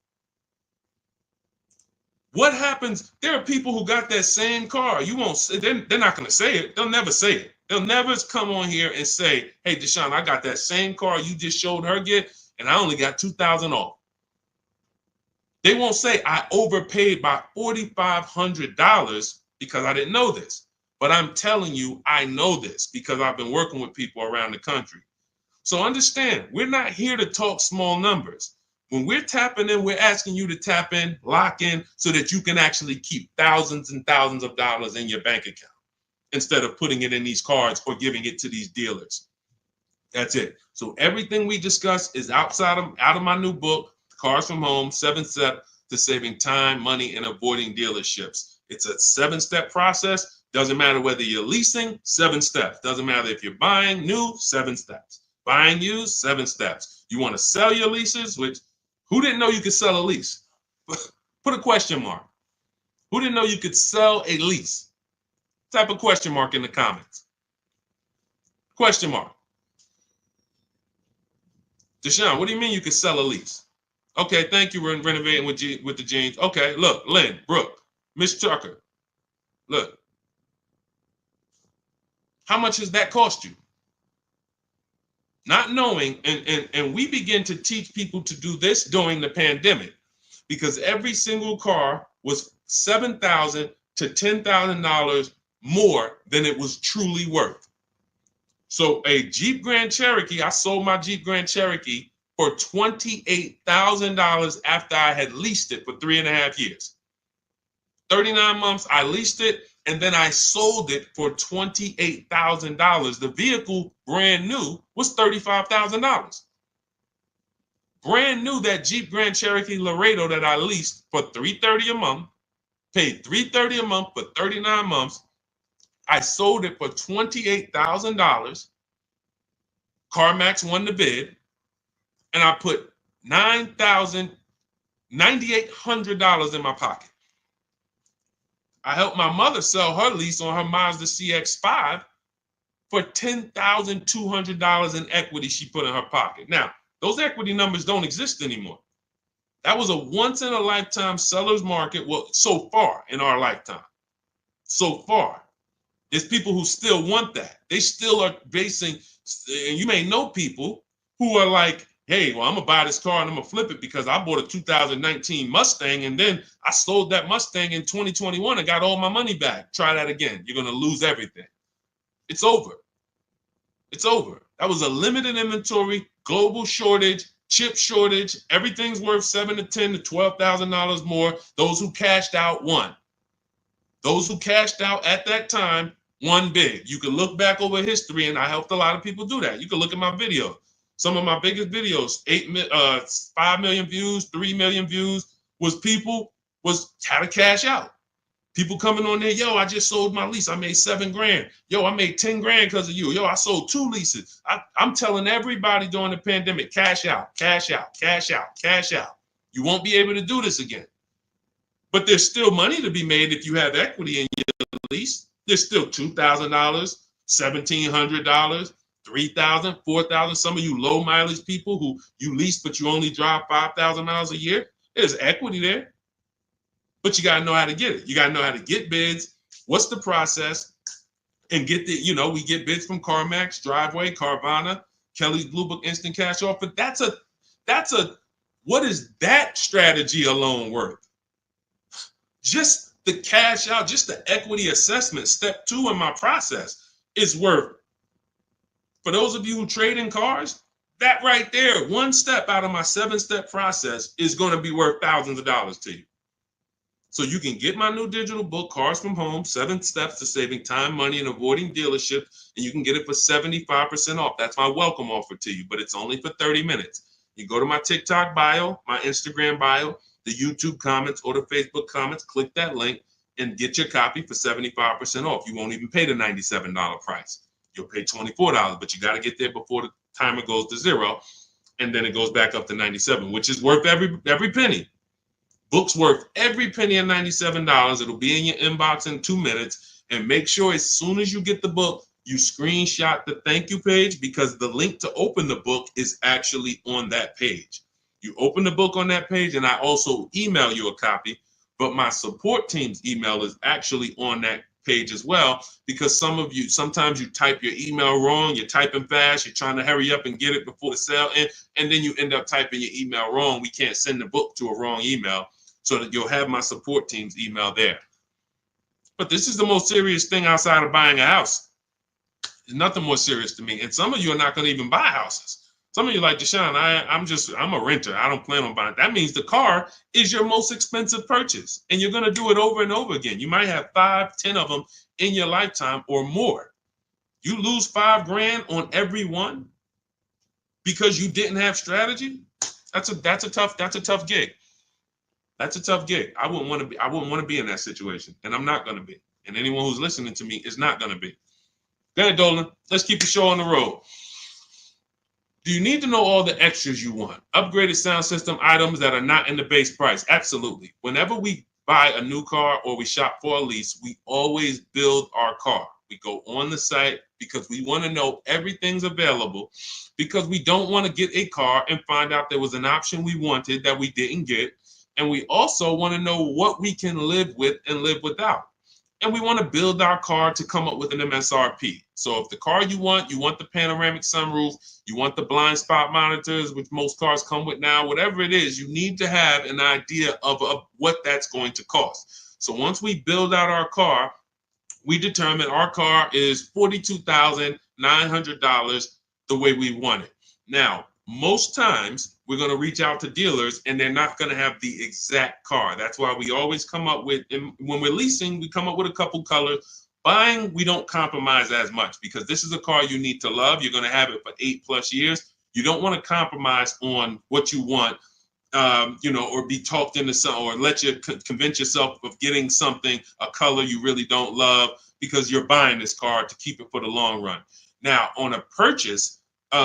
A: What happens? There are people who got that same car. You won't say, they're not going to say it. They'll never say it. They'll never come on here and say, hey, Deshaun, I got that same car you just showed her get, and I only got $2,000 off. They won't say I overpaid by $4,500 because I didn't know this. But I'm telling you, I know this because I've been working with people around the country. So understand, we're not here to talk small numbers. When we're tapping in, we're asking you to tap in, lock in, so that you can actually keep thousands and thousands of dollars in your bank account instead of putting it in these cards or giving it to these dealers. That's it. So everything we discuss is out of my new book, Cars from Home, 7 Steps to Saving Time, Money, and Avoiding Dealerships. It's a 7-step process. Doesn't matter whether you're leasing, 7 steps. Doesn't matter if you're buying new, 7 steps. Buying used, 7 steps. You want to sell your leases, which who didn't know you could sell a lease? Put a question mark. Who didn't know you could sell a lease? Type a question mark in the comments. Question mark. Deshaun, what do you mean you could sell a lease? Okay, thank you. We're renovating with the jeans. Okay, look, Lynn, Brooke, Miss Tucker. Look. How much does that cost you? Not knowing, and we begin to teach people to do this during the pandemic because every single car was $7,000 to $10,000 more than it was truly worth. So a Jeep Grand Cherokee, I sold my Jeep Grand Cherokee for $28,000 after I had leased it for 3.5 years. 39 months, I leased it, and then I sold it for $28,000. The vehicle, brand new, was $35,000. Brand new, that Jeep Grand Cherokee Laredo that I leased for $330 a month, paid $330 a month for 39 months. I sold it for $28,000. CarMax won the bid, and I put $9,800 in my pocket. I helped my mother sell her lease on her Mazda CX-5 for $10,200 in equity she put in her pocket. Now, those equity numbers don't exist anymore. That was a once in a lifetime seller's market. Well, so far in our lifetime, so far, there's people who still want that. They still are basing, and you may know people who are like, hey, well, I'm gonna buy this car and I'm gonna flip it because I bought a 2019 Mustang and then I sold that Mustang in 2021 and got all my money back. Try that again. You're gonna lose everything. It's over. It's over. That was a limited inventory, global shortage, chip shortage. Everything's worth $7,000 to $10,000 to $12,000 more. Those who cashed out won. Those who cashed out at that time won big. You can look back over history, and I helped a lot of people do that. You can look at my videos. Some of my biggest videos, 5 million views, 3 million views, was how to cash out. People coming on there, yo, I just sold my lease. I made $7,000. Yo, I made 10 grand because of you. Yo, I sold 2 leases. I'm telling everybody during the pandemic, cash out, cash out, cash out, cash out. You won't be able to do this again. But there's still money to be made if you have equity in your lease. There's still $2,000, $1,700, $3,000, $4,000. Some of you low mileage people who you lease, but you only drive 5,000 miles a year. There's equity there. But you got to know how to get it. You got to know how to get bids. What's the process? And get we get bids from CarMax, Driveway, Carvana, Kelly's Blue Book Instant Cash Offer. What is that strategy alone worth? Just the cash out, just the equity assessment, step 2 in my process is worth. For those of you who trade in cars, that right there, one step out of my 7-step process is going to be worth thousands of dollars to you. So you can get my new digital book, Cars from Home, 7 Steps to Saving Time, Money, and Avoiding Dealership, and you can get it for 75% off. That's my welcome offer to you, but it's only for 30 minutes. You go to my TikTok bio, my Instagram bio, the YouTube comments, or the Facebook comments, click that link, and get your copy for 75% off. You won't even pay the $97 price. You'll pay $24, but you got to get there before the timer goes to 0, and then it goes back up to $97, which is worth every penny. Book's worth every penny of $97. It'll be in your inbox in 2 minutes. And make sure as soon as you get the book, you screenshot the thank you page, because the link to open the book is actually on that page. You open the book on that page, and I also email you a copy, but my support team's email is actually on that page as well, because sometimes you type your email wrong, you're typing fast, you're trying to hurry up and get it before the sale, and then you end up typing your email wrong. We can't send the book to a wrong email, so that you'll have my support team's email there. But this is the most serious thing outside of buying a house. There's nothing more serious to me. And some of you are not going to even buy houses. Some of you like, Deshaun, I'm a renter. I don't plan on buying. That means the car is your most expensive purchase. And you're going to do it over and over again. You might have 5, 10 of them in your lifetime or more. You lose $5,000 on every one because you didn't have strategy. That's a tough gig. That's a tough gig. I wouldn't want to be in that situation. And I'm not going to be. And anyone who's listening to me is not going to be. Go ahead, Dolan. Let's keep the show on the road. Do you need to know all the extras you want? Upgraded sound system items that are not in the base price? Absolutely. Whenever we buy a new car or we shop for a lease, we always build our car. We go on the site because we want to know everything's available, because we don't want to get a car and find out there was an option we wanted that we didn't get. And we also want to know what we can live with and live without. And we want to build our car to come up with an MSRP. So if the car you want the panoramic sunroof, you want the blind spot monitors, which most cars come with now, whatever it is, you need to have an idea of what that's going to cost. So once we build out our car, we determine our car is $42,900 the way we want it. Now, most times we're going to reach out to dealers and they're not going to have the exact car. That's why we always come up with, and when we're leasing, we come up with a couple colors. Buying, we don't compromise as much, because this is a car you need to love. You're going to have it for 8+ years. You don't want to compromise on what you want, or be talked into something, or let you convince yourself of getting something, a color you really don't love, because you're buying this car to keep it for the long run. Now, on a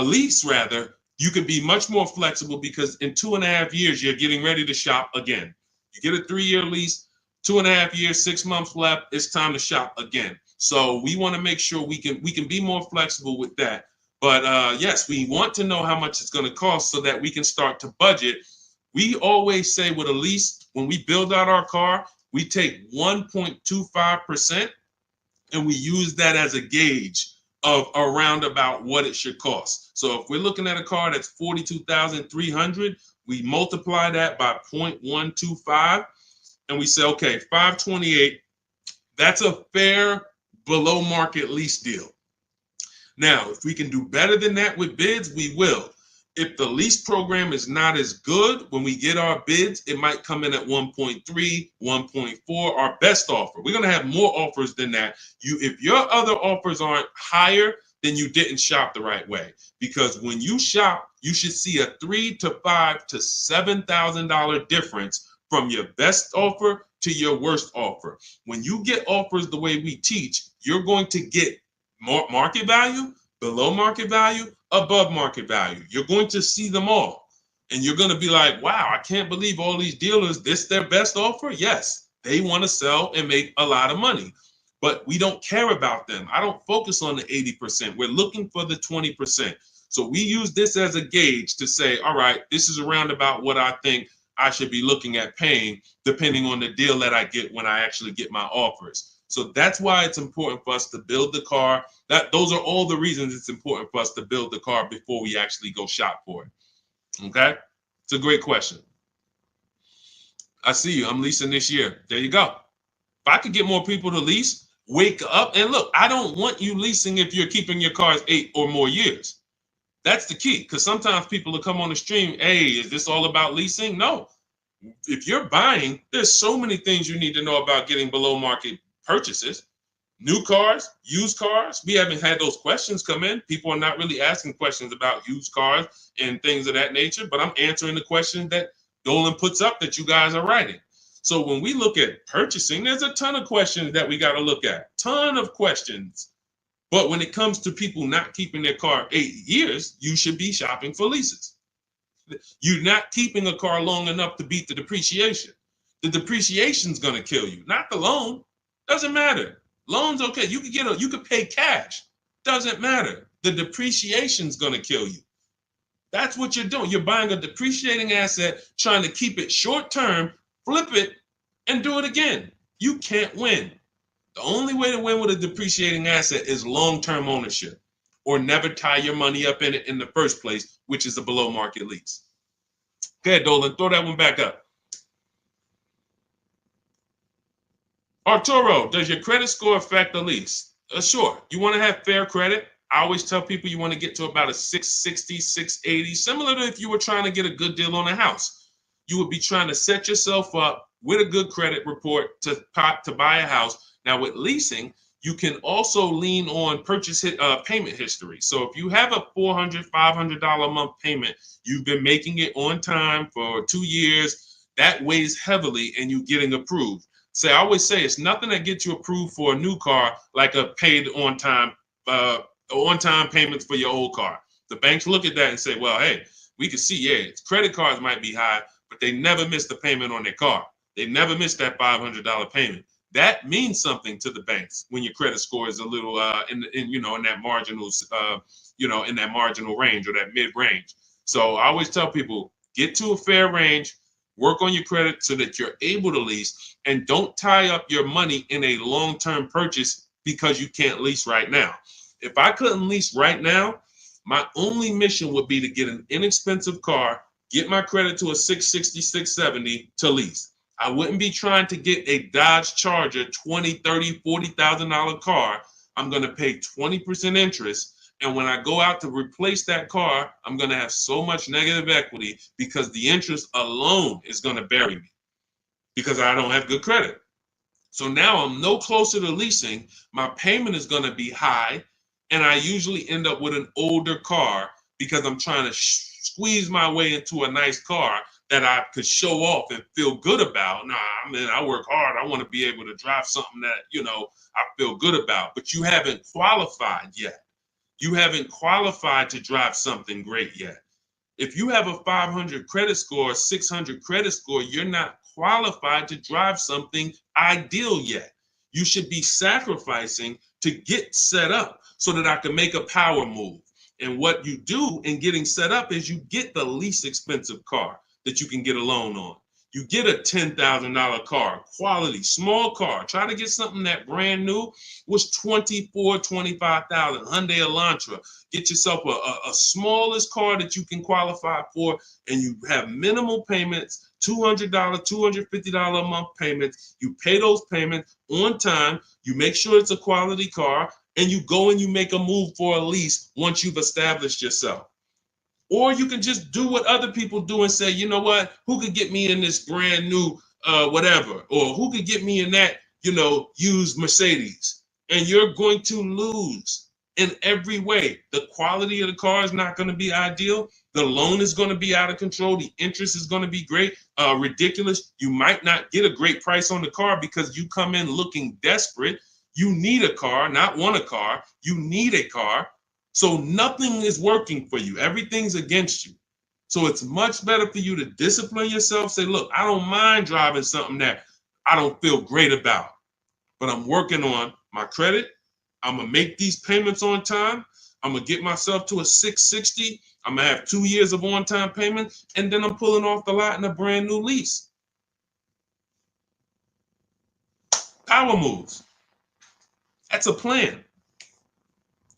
A: lease rather, you can be much more flexible, because in 2.5 years, you're getting ready to shop again. You get a 3-year lease, 2.5 years, 6 months left, it's time to shop again. So we want to make sure we can be more flexible with that. But yes, we want to know how much it's going to cost so that we can start to budget We always say with a lease, when we build out our car, we take 1.25% and we use that as a gauge of around about what it should cost. So if we're looking at a car that's $42,300, we multiply that by 0.125 and we say, okay, 528, that's a fair below market lease deal. Now, if we can do better than that with bids, we will. If the lease program is not as good, when we get our bids, it might come in at 1.3, 1.4, our best offer. We're going to have more offers than that. If your other offers aren't higher, then you didn't shop the right way. Because when you shop, you should see a $3,000 to $5,000 to $7,000 difference from your best offer to your worst offer. When you get offers the way we teach, you're going to get more market value, below market value, above market value. You're going to see them all. And you're going to be like, wow, I can't believe all these dealers, this their best offer? Yes, they want to sell and make a lot of money. But we don't care about them. I don't focus on the 80%. We're looking for the 20%. So we use this as a gauge to say, all right, this is around about what I think I should be looking at paying, depending on the deal that I get when I actually get my offers. So that's why it's important for us to build the car. Those are all the reasons it's important for us to build the car before we actually go shop for it. Okay? It's a great question. I see you. I'm leasing this year. There you go. If I could get more people to lease, wake up and look. I don't want you leasing if you're keeping your cars 8 or more years. That's the key, because sometimes people will come on the stream, hey, is this all about leasing? No. If you're buying, there's so many things you need to know about getting below market purchases. New cars, used cars, we haven't had those questions come in. People are not really asking questions about used cars and things of that nature, but I'm answering the questions that Dolan puts up that you guys are writing. So when we look at purchasing, there's a ton of questions that we got to look at, ton of questions. But when it comes to people not keeping their car 8 years, you should be shopping for leases. You're not keeping a car long enough to beat the depreciation. The depreciation's going to kill you, not the loan. Doesn't matter. Loans, okay, you could pay cash. Doesn't matter. The depreciation's going to kill you. That's what you're doing. You're buying a depreciating asset, trying to keep it short term, flip it, and do it again. You can't win. The only way to win with a depreciating asset is long-term ownership, or never tie your money up in it in the first place, which is a below market lease. Go ahead, Dolan, throw that one back up. Arturo, does your credit score affect the lease? Sure. You want to have fair credit. I always tell people you want to get to about a 660, 680, similar to if you were trying to get a good deal on a house. You would be trying to set yourself up with a good credit report to buy a house. Now with leasing, you can also lean on payment history. So if you have a $400, $500 a month payment, you've been making it on time for 2 years, that weighs heavily in you getting approved. I always say it's nothing that gets you approved for a new car like a paid on-time payments for your old car. The banks look at that and say, well, hey, we can see, yeah, credit cards might be high, but they never miss the payment on their car. They never miss that $500 payment. That means something to the banks when your credit score is a little in that marginal range or that mid-range. So I always tell people, get to a fair range, work on your credit so that you're able to lease, and don't tie up your money in a long-term purchase because you can't lease right now. If I couldn't lease right now, my only mission would be to get an inexpensive car, get my credit to a 660, 670 to lease. I wouldn't be trying to get a Dodge Charger, $20,000, $30,000, $40,000 car. I'm going to pay 20% interest. And when I go out to replace that car, I'm going to have so much negative equity because the interest alone is going to bury me because I don't have good credit. So now I'm no closer to leasing. My payment is going to be high. And I usually end up with an older car because I'm trying to squeeze my way into a nice car that I could show off and feel good about. Nah, I mean, I work hard. I want to be able to drive something that, I feel good about. But you haven't qualified yet. You haven't qualified to drive something great yet. If you have a 500 credit score, 600 credit score, you're not qualified to drive something ideal yet. You should be sacrificing to get set up so that I can make a power move. And what you do in getting set up is you get the least expensive car. that you can get a loan on. You get a $10,000 car, quality, small car. Try to get something that brand new was $24,000, $25,000, Hyundai Elantra. Get yourself a smallest car that you can qualify for, and you have minimal payments, $200, $250 a month payments. You pay those payments on time. You make sure it's a quality car, and you go and you make a move for a lease once you've established yourself. Or you can just do what other people do and say, you know what, who could get me in this brand new whatever, or who could get me in that, used Mercedes? And you're going to lose in every way. The quality of the car is not going to be ideal. The loan is going to be out of control. The interest is going to be great, ridiculous. You might not get a great price on the car because you come in looking desperate. You need a car, not want a car. You need a car. So nothing is working for you. Everything's against you. So it's much better for you to discipline yourself. Say, look, I don't mind driving something that I don't feel great about, but I'm working on my credit. I'm going to make these payments on time. I'm going to get myself to a 660. I'm going to have 2 years of on-time payment, and then I'm pulling off the lot in a brand new lease. Power moves. That's a plan.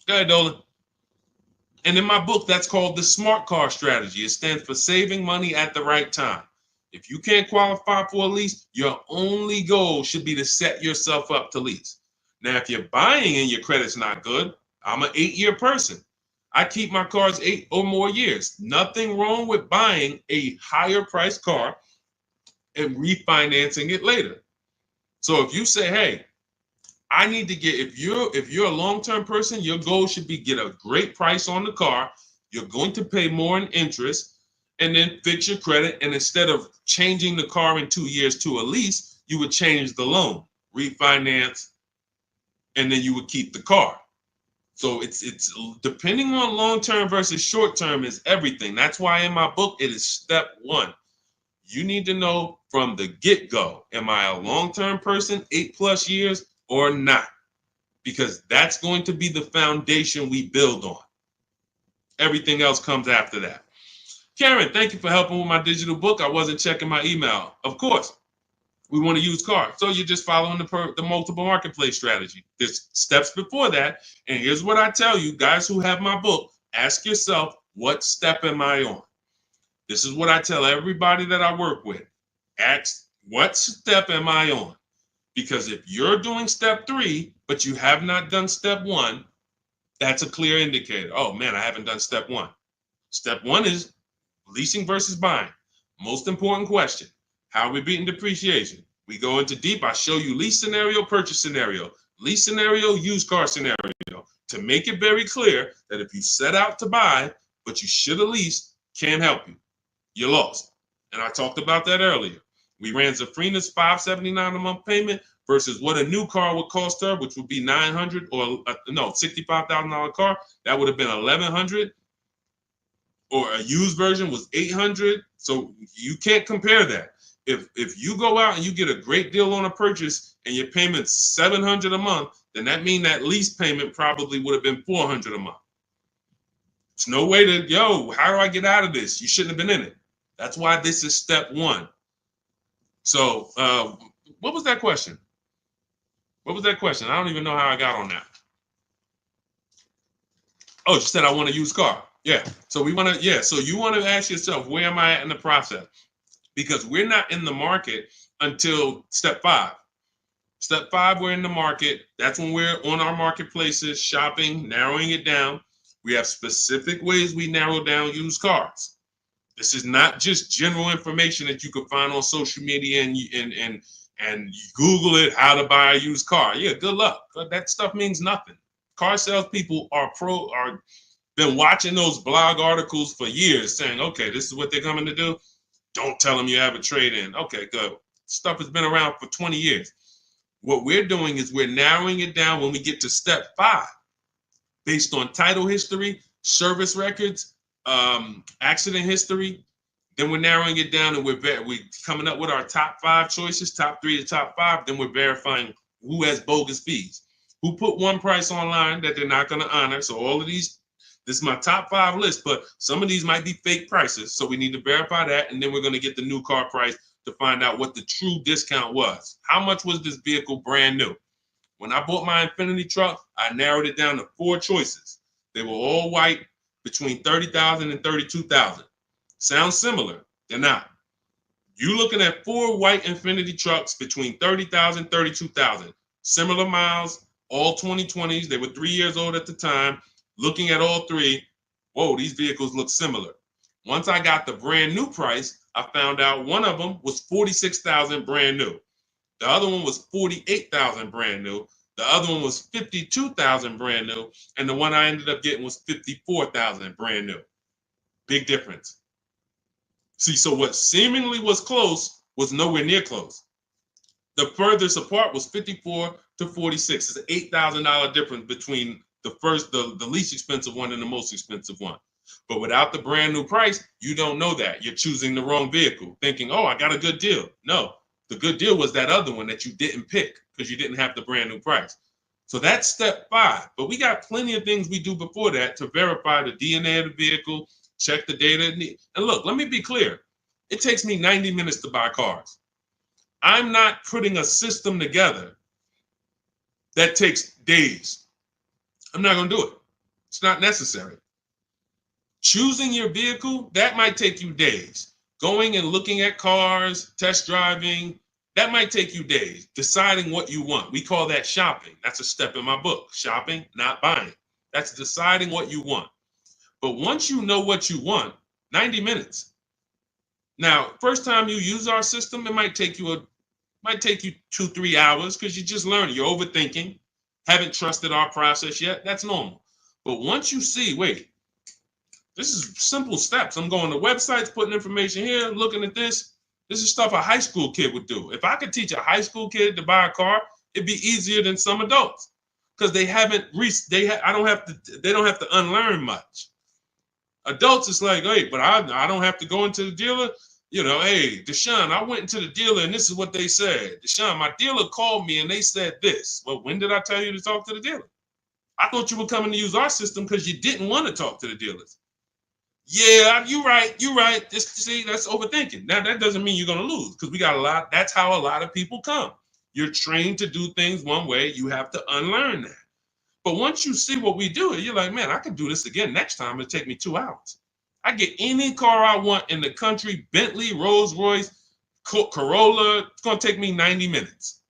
A: Go ahead, Dolan. And in my book, that's called the SMART car strategy. It stands for saving money at the right time. If you can't qualify for a lease, your only goal should be to set yourself up to lease. Now, if you're buying and your credit's not good, I'm an 8-year person. I keep my cars 8 or more years. Nothing wrong with buying a higher priced car and refinancing it later. So if you say, hey, I need to get, if you're a long-term person, your goal should be get a great price on the car. You're going to pay more in interest and then fix your credit. And instead of changing the car in 2 years to a lease, you would change the loan, refinance, and then you would keep the car. So it's depending on long-term versus short-term is everything. That's why in my book, it is step 1. You need to know from the get-go, am I a long-term person, 8+ years, or not? Because that's going to be the foundation we build on. Everything else comes after that. Karen, thank you for helping with my digital book. I wasn't checking my email. Of course, we want to use cars. So you're just following the multiple marketplace strategy. There's steps before that. And here's what I tell you, guys who have my book, ask yourself, what step am I on? This is what I tell everybody that I work with. Ask, what step am I on? Because if you're doing step 3, but you have not done step 1, that's a clear indicator. Oh man, I haven't done step 1. Step 1 is leasing versus buying. Most important question. How are we beating depreciation? We go into deep. I show you lease scenario, purchase scenario, lease scenario, used car scenario, to make it very clear that if you set out to buy, but you should have leased, can't help you. You're lost. And I talked about that earlier. We ran Zafrina's $579 a month payment versus what a new car would cost her, which would be $900 or $65,000 car. That would have been $1,100. Or a used version was $800. So you can't compare that. If you go out and you get a great deal on a purchase and your payment's $700 a month, then that means that lease payment probably would have been $400 a month. There's no way to, how do I get out of this? You shouldn't have been in it. That's why this is step 1. So what was that question? What was that question? I don't even know how I got on that. Oh, you said I want a used car. Yeah. So so you want to ask yourself, where am I at in the process? Because we're not in the market until step 5. Step 5, we're in the market. That's when we're on our marketplaces, shopping, narrowing it down. We have specific ways we narrow down used cars. This is not just general information that you could find on social media and you Google it, how to buy a used car. Yeah, good luck. That stuff means nothing. Car salespeople are been watching those blog articles for years saying, okay, this is what they're coming to do. Don't tell them you have a trade-in. Okay, good. Stuff has been around for 20 years. What we're doing is we're narrowing it down when we get to step 5, based on title history, service records, accident history. Then we're narrowing it down and we're coming up with our top 5 choices, top 3 to top 5. Then we're verifying who has bogus fees, who put one price online that they're not going to honor. So all of these This is my top 5 list, but some of these might be fake prices. So we need to verify that. And then we're going to get the new car price to find out what the true discount was. How much was this vehicle brand new? When I bought my Infiniti truck, I narrowed it down to 4 choices. They were all white, between $30,000 and $32,000. Sounds similar. They're not. You're looking at 4 white Infiniti trucks between $30,000 and $32,000. Similar miles, all 2020s. They were 3 years old at the time. Looking at all 3, whoa, these vehicles look similar. Once I got the brand new price, I found out one of them was $46,000 brand new. The other one was $48,000 brand new. The other one was $52,000 brand new. And the one I ended up getting was $54,000 brand new. Big difference. See, so what seemingly was close was nowhere near close. The furthest apart was 54 to 46. It's an $8,000 difference between the least expensive one and the most expensive one. But without the brand new price, you don't know that. You're choosing the wrong vehicle, thinking, oh, I got a good deal. No, the good deal was that other one that you didn't pick because you didn't have the brand new price. So that's step 5. But we got plenty of things we do before that to verify the DNA of the vehicle, check the data. And look, let me be clear. It takes me 90 minutes to buy cars. I'm not putting a system together that takes days. I'm not going to do it. It's not necessary. Choosing your vehicle, that might take you days. Going and looking at cars, test driving, that might take you days. Deciding what you want. We call that shopping. That's a step in my book. Shopping, not buying. That's deciding what you want. But once you know what you want, 90 minutes. Now, first time you use our system, it might take you 2-3 hours because you're just learning. You're overthinking. Haven't trusted our process yet. That's normal. But once you see, wait, this is simple steps. I'm going to websites, putting information here, looking at this. This is stuff a high school kid would do. If I could teach a high school kid to buy a car, it'd be easier than some adults because they don't have to unlearn much. Adults, it's like, hey, but I don't have to go into the dealer. You know, hey, Deshaun, I went into the dealer and this is what they said. Deshaun, my dealer called me and they said this. Well, when did I tell you to talk to the dealer? I thought you were coming to use our system because you didn't want to talk to the dealers. Yeah, you're right. See, that's overthinking. Now, that doesn't mean you're going to lose because we got a lot. That's how a lot of people come. You're trained to do things one way. You have to unlearn that. But once you see what we do, you're like, man, I can do this again next time. It'll take me 2 hours. I get any car I want in the country, Bentley, Rolls Royce, Corolla. It's going to take me 90 minutes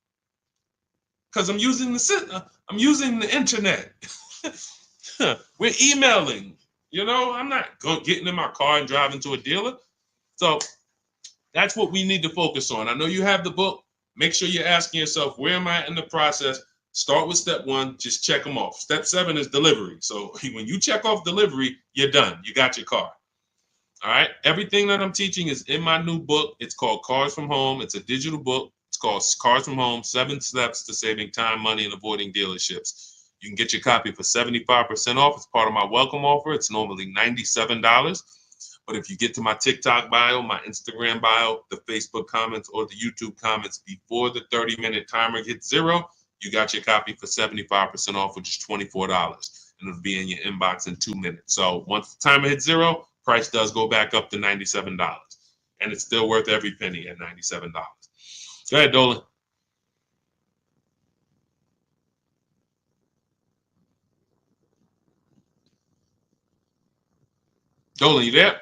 A: because I'm using the internet. We're emailing. You know, I'm not getting in my car and driving to a dealer. So that's what we need to focus on. I know you have the book. Make sure you're asking yourself, where am I in the process? Start with step 1, just check them off. Step 7 is delivery. So when you check off delivery, you're done. You got your car. All right. Everything that I'm teaching is in my new book. It's called Cars from Home. It's a digital book. It's called Cars from Home, 7 Steps to Saving Time, Money, and Avoiding Dealerships. You can get your copy for 75% off. It's part of my welcome offer. It's normally $97. But if you get to my TikTok bio, my Instagram bio, the Facebook comments, or the YouTube comments before the 30-minute timer hits 0, you got your copy for 75% off, which is $24. And it'll be in your inbox in 2 minutes. So once the timer hits 0, price does go back up to $97. And it's still worth every penny at $97. Go ahead, Dolan. Dolan, you there?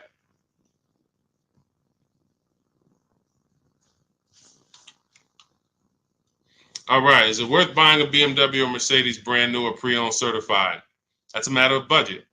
A: All right. Is it worth buying a BMW or Mercedes brand new or pre-owned certified? That's a matter of budget.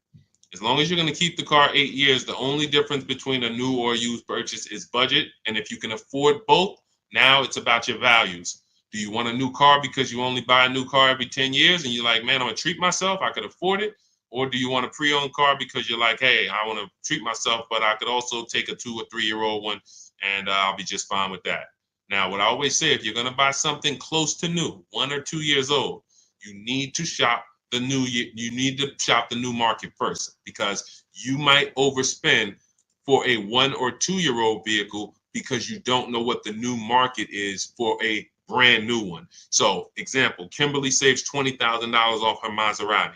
A: As long as you're going to keep the car 8 years, the only difference between a new or used purchase is budget. And if you can afford both, now it's about your values. Do you want a new car because you only buy a new car every 10 years and you're like, man, I'm going to treat myself, I could afford it? Or do you want a pre-owned car because you're like, hey, I want to treat myself, but I could also take a 2 or 3 year old one and I'll be just fine with that. Now, what I always say, if you're going to buy something close to new, 1 or 2 years old, you need to shop the new market first because you might overspend for a 1 or 2 year old vehicle because you don't know what the new market is for a brand new one. So, example, Kimberly saves $20,000 off her Maserati.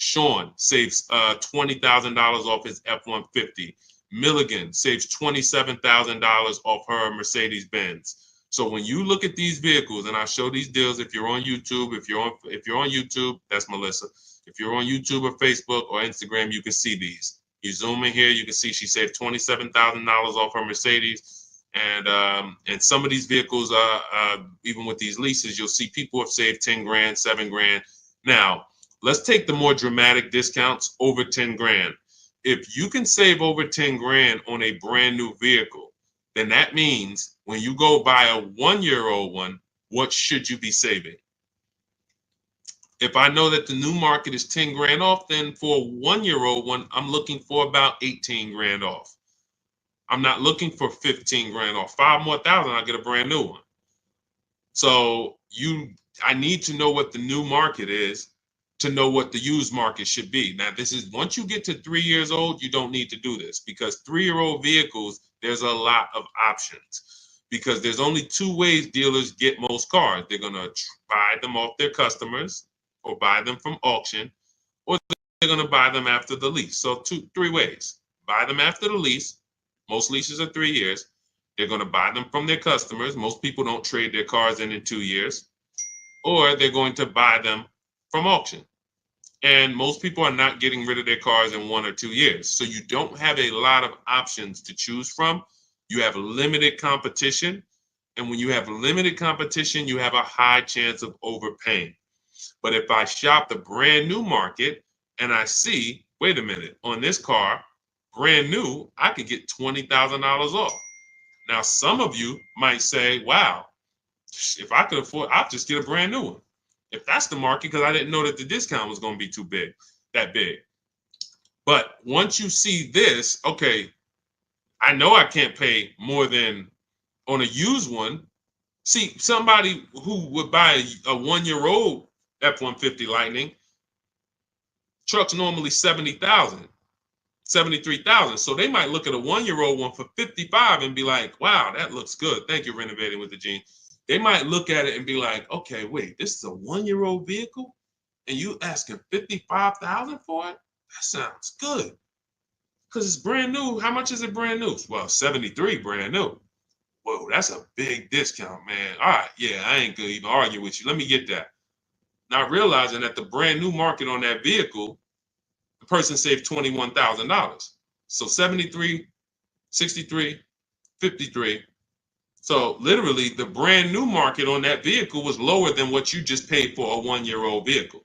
A: Sean saves $20,000 off his F-150. Milligan saves $27,000 off her Mercedes-Benz. So when you look at these vehicles, and I show these deals, if you're on YouTube, if you're on YouTube, that's Melissa. If you're on YouTube or Facebook or Instagram, you can see these. You zoom in here, you can see she saved $27,000 off her Mercedes. And some of these vehicles, even with these leases, you'll see people have saved 10 grand, 7 grand. Now, let's take the more dramatic discounts over 10 grand. If you can save over 10 grand on a brand new vehicle, then that means when you go buy a 1-year-old one, what should you be saving? If I know that the new market is 10 grand off, then for a 1-year-old one, I'm looking for about 18 grand off. I'm not looking for 15 grand off. 5 more thousand, I'll get a brand new one. So I need to know what the new market is to know what the used market should be. Now, this is once you get to 3 years old, you don't need to do this, because 3-year-old vehicles, there's a lot of options, because there's only 2 ways dealers get most cars. They're going to buy them off their customers or buy them from auction, or they're going to buy them after the lease. So 3 ways. Buy them after the lease. Most leases are 3 years. They're going to buy them from their customers. Most people don't trade their cars in 2 years. Or they're going to buy them from auction. And most people are not getting rid of their cars in 1 or 2 years. So you don't have a lot of options to choose from. You have limited competition. And when you have limited competition, you have a high chance of overpaying. But if I shop the brand new market and I see, wait a minute, on this car, brand new, I could get $20,000 off. Now, some of you might say, wow, if I could afford, I'll just get a brand new one. If that's the market, because I didn't know that the discount was going to be that big. But once you see this, okay, I know I can't pay more than on a used one. See, somebody who would buy a 1-year-old F-150 Lightning, truck's normally 70,000, 73,000. So they might look at a 1-year-old one for 55 and be like, wow, that looks good. Thank you, Renovating with the Gene. They might look at it and be like, okay, wait, this is a 1-year-old vehicle and you asking 55,000 for it? That sounds good. Because it's brand new. How much is it brand new? Well, 73 brand new. Whoa, that's a big discount, man. All right, yeah, I ain't gonna even argue with you. Let me get that. Not realizing that the brand new market on that vehicle, the person saved $21,000. So 73, 63, 53. So literally the brand new market on that vehicle was lower than what you just paid for a 1-year-old vehicle.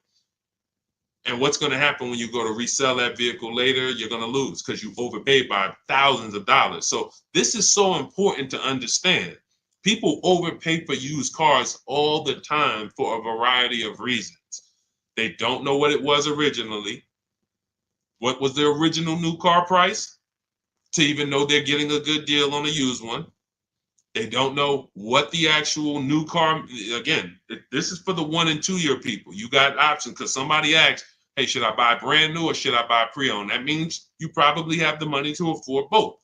A: And what's going to happen when you go to resell that vehicle later? You're going to lose because you overpaid by thousands of dollars. So this is so important to understand. People overpay for used cars all the time for a variety of reasons. They don't know what it was originally. What was the original new car price to even know they're getting a good deal on a used one? They don't know what the actual new car, again, this is for the 1 and 2 year people. You got options because somebody asked, hey, should I buy brand new or should I buy pre-owned? That means you probably have the money to afford both.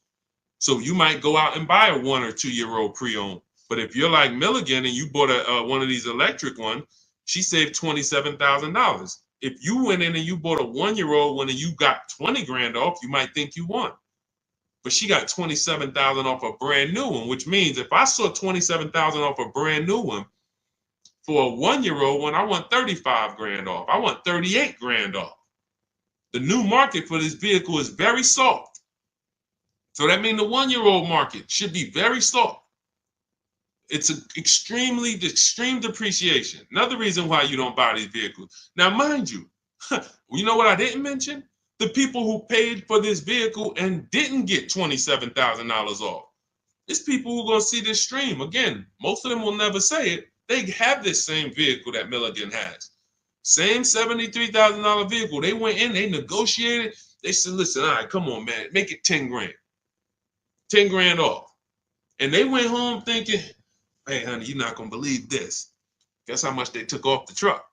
A: So you might go out and buy a 1 or 2 year old pre-owned. But if you're like Milligan and you bought one of these electric ones, she saved $27,000. If you went in and you bought a 1-year-old one and you got 20 grand off, you might think you won. But she got 27,000 off a brand new one, which means if I saw 27,000 off a brand new one, for a 1-year-old one, I want 35 grand off. I want 38 grand off. The new market for this vehicle is very soft. So that means the 1-year-old market should be very soft. It's an extreme depreciation. Another reason why you don't buy these vehicles. Now, mind you, you know what I didn't mention? The people who paid for this vehicle and didn't get $27,000 off. It's people who are going to see this stream. Again, most of them will never say it. They have this same vehicle that Milligan has. Same $73,000 vehicle. They went in, they negotiated. They said, listen, all right, come on, man, make it 10 grand. 10 grand off. And they went home thinking, hey, honey, you're not going to believe this. Guess how much they took off the truck?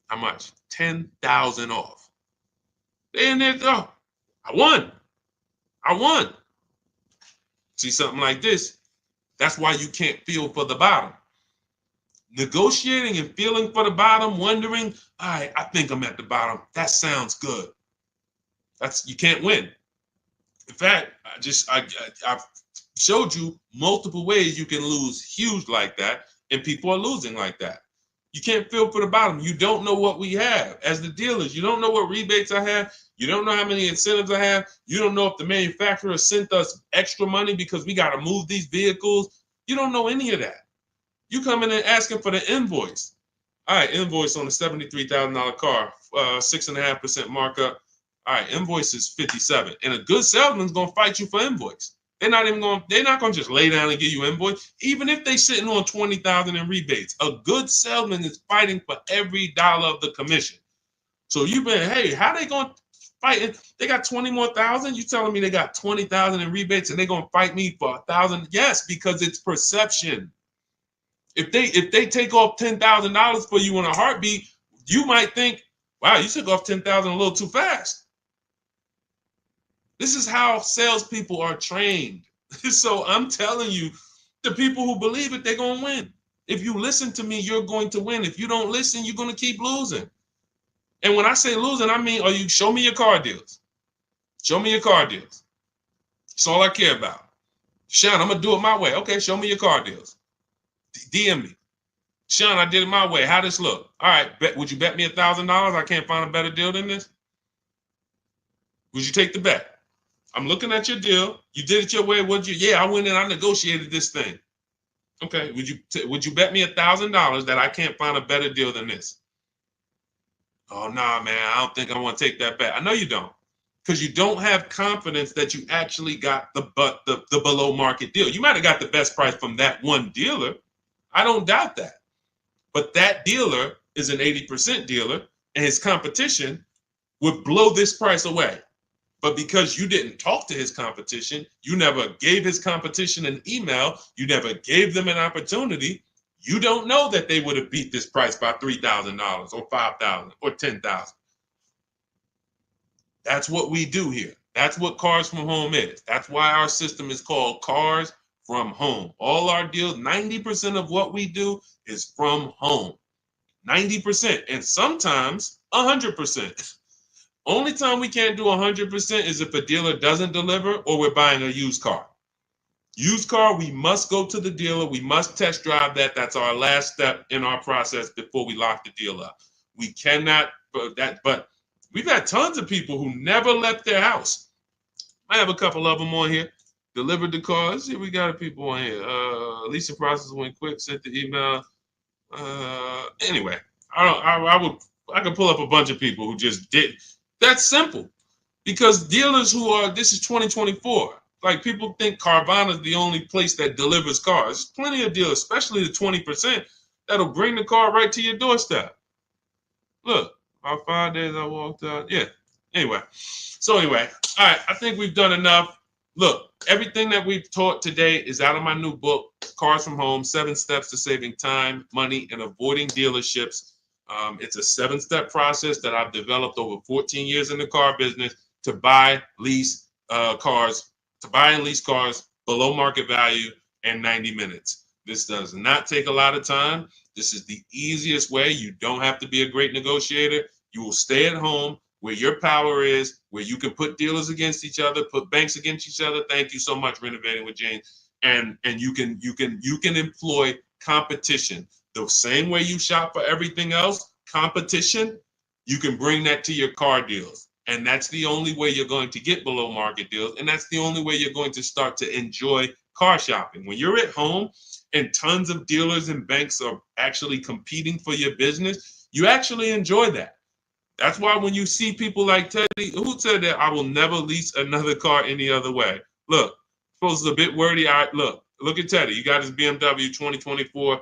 A: How much? 10,000 off. They in there, oh, I won. See something like this? That's why you can't feel for the bottom. Negotiating and feeling for the bottom, wondering, all right, I think I'm at the bottom. That sounds good. You can't win. In fact, I've showed you multiple ways you can lose huge like that, and people are losing like that. You can't feel for the bottom. You don't know what we have as the dealers. You don't know what rebates I have. You don't know how many incentives I have. You don't know if the manufacturer sent us extra money because we got to move these vehicles. You don't know any of that. You come in and asking for the invoice. All right, invoice on a $73,000 car, 6.5% markup. All right, invoice is 57, and a good salesman's gonna fight you for invoice. They're not gonna just lay down and give you invoice, even if they sitting on 20,000 in rebates. A good salesman is fighting for every dollar of the commission. So you've been, hey, how they gonna fight? They got 20 more thousand. You telling me they got 20,000 in rebates and they gonna fight me for 1,000? Yes, because it's perception. If they take off $10,000 for you in a heartbeat, you might think, wow, you took off 10,000 a little too fast. This is how salespeople are trained. So I'm telling you, the people who believe it, they're going to win. If you listen to me, you're going to win. If you don't listen, you're going to keep losing. And when I say losing, I mean, show me your car deals. Show me your car deals. That's all I care about. Sean, I'm going to do it my way. Okay, show me your car deals. DM me. Sean, I did it my way. How this look? All right, would you bet me $1,000? I can't find a better deal than this. Would you take the bet? I'm looking at your deal. You did it your way. Yeah, I went in. I negotiated this thing. Okay. Would you bet me $1,000 that I can't find a better deal than this? Oh, nah, man. I don't think I want to take that bet. I know you don't, because you don't have confidence that you actually got the below market deal. You might have got the best price from that one dealer. I don't doubt that. But that dealer is an 80% dealer, and his competition would blow this price away. But because you didn't talk to his competition, you never gave his competition an email, you never gave them an opportunity, you don't know that they would have beat this price by $3,000 or $5,000 or $10,000. That's what we do here. That's what Cars from Home is. That's why our system is called Cars from Home. All our deals, 90% of what we do is from home. 90%, and sometimes 100%. Only time we can't do 100% is if a dealer doesn't deliver or we're buying a used car. Used car, we must go to the dealer. We must test drive that. That's our last step in our process before we lock the deal up. We cannot, but we've had tons of people who never left their house. I have a couple of them on here. Delivered the car. Let's see, we got people on here. Leasing process went quick. Sent the email. Anyway, I could pull up a bunch of people who just did. That's simple, because dealers this is 2024. Like, people think Carvana is the only place that delivers cars. There's plenty of dealers, especially the 20%, that'll bring the car right to your doorstep. Look, about 5 days I walked out. Yeah. Anyway, all right. I think we've done enough. Look, everything that we've taught today is out of my new book, Cars from Home, 7 Steps to Saving Time, Money, and Avoiding Dealerships. It's a 7-step process that I've developed over 14 years in the car business to buy, lease cars, to buy and lease cars below market value in 90 minutes. This does not take a lot of time. This is the easiest way. You don't have to be a great negotiator. You will stay at home where your power is, where you can put dealers against each other, put banks against each other. Thank you so much, Renovating with James. And you can employ competition. The same way you shop for everything else, competition, you can bring that to your car deals. And that's the only way you're going to get below market deals. And that's the only way you're going to start to enjoy car shopping. When you're at home and tons of dealers and banks are actually competing for your business, you actually enjoy that. That's why when you see people like Teddy, who said that I will never lease another car any other way. Look, suppose it's a bit wordy. Look at Teddy. You got his BMW 2024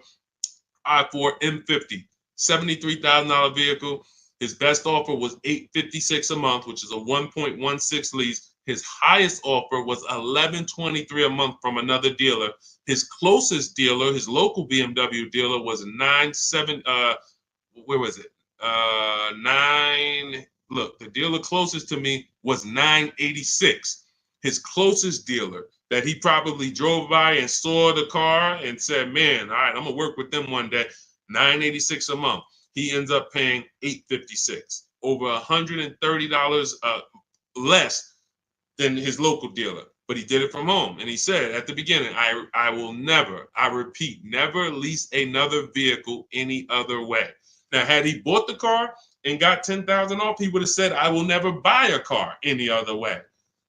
A: i4 M50, $73,000 vehicle. His best offer was $856 a month, which is a 1.16 lease. His highest offer was $1,123 a month from another dealer. His closest dealer, his local BMW dealer, was where was it? Look, the dealer closest to me was $986. His closest dealer that he probably drove by and saw the car and said, man, all right, I'm gonna work with them one day. $986 a month. He ends up paying $856, over $130 less than his local dealer. But he did it from home. And he said at the beginning, I will never, I repeat, never lease another vehicle any other way. Now, had he bought the car and got $10,000 off, he would have said, I will never buy a car any other way.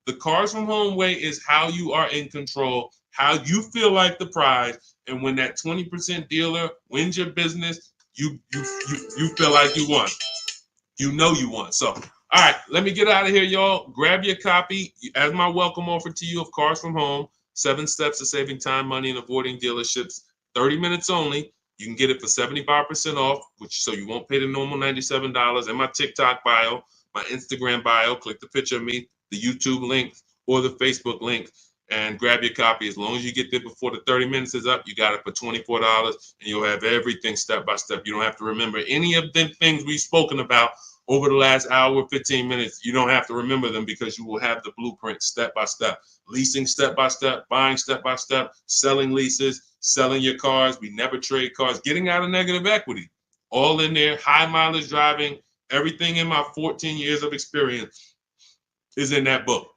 A: The Cars from Home way is how you are in control, how you feel like the prize. And when that 20% dealer wins your business, you feel like you won. You know you won. So, all right, let me get out of here, y'all. Grab your copy as my welcome offer to you of Cars from Home, 7 Steps to Saving Time, Money, and Avoiding Dealerships. 30 minutes only. You can get it for 75% off, so you won't pay the normal $97. In my TikTok bio, my Instagram bio, click the picture of me, the YouTube link, or the Facebook link, and grab your copy. As long as you get there before the 30 minutes is up, you got it for $24, and you'll have everything step by step. You don't have to remember any of the things we've spoken about over the last hour, 15 minutes. You don't have to remember them because you will have the blueprint step by step. Leasing step by step, buying step by step, selling leases, selling your cars. We never trade cars, getting out of negative equity. All in there, high mileage driving, everything in my 14 years of experience is in that book.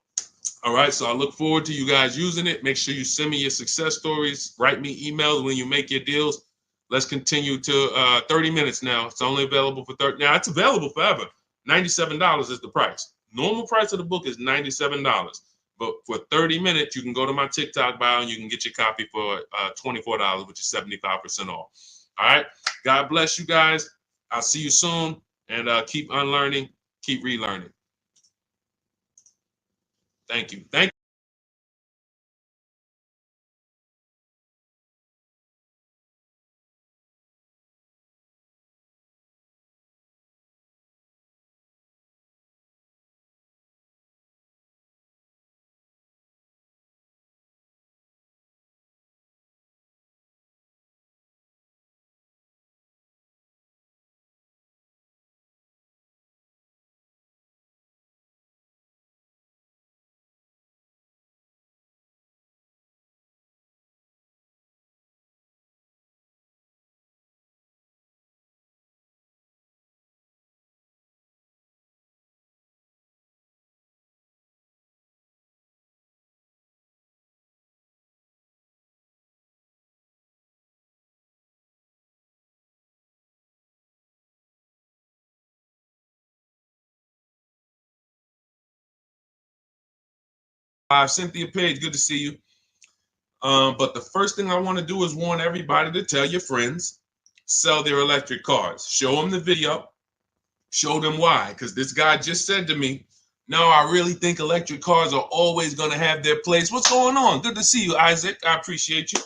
A: All right, so I look forward to you guys using it. Make sure you send me your success stories. Write me emails when you make your deals. Let's continue to 30 minutes now. It's only available for 30. Now, it's available forever. $97 is the price. Normal price of the book is $97. But for 30 minutes, you can go to my TikTok bio and you can get your copy for $24, which is 75% off. All right. God bless you guys. I'll see you soon. And keep unlearning, keep relearning. Thank you. Thank you. Cynthia Page, good to see you. But the first thing I want to do is warn everybody to tell your friends, sell their electric cars. Show them the video. Show them why. Because this guy just said to me, no, I really think electric cars are always going to have their place. What's going on? Good to see you, Isaac. I appreciate you.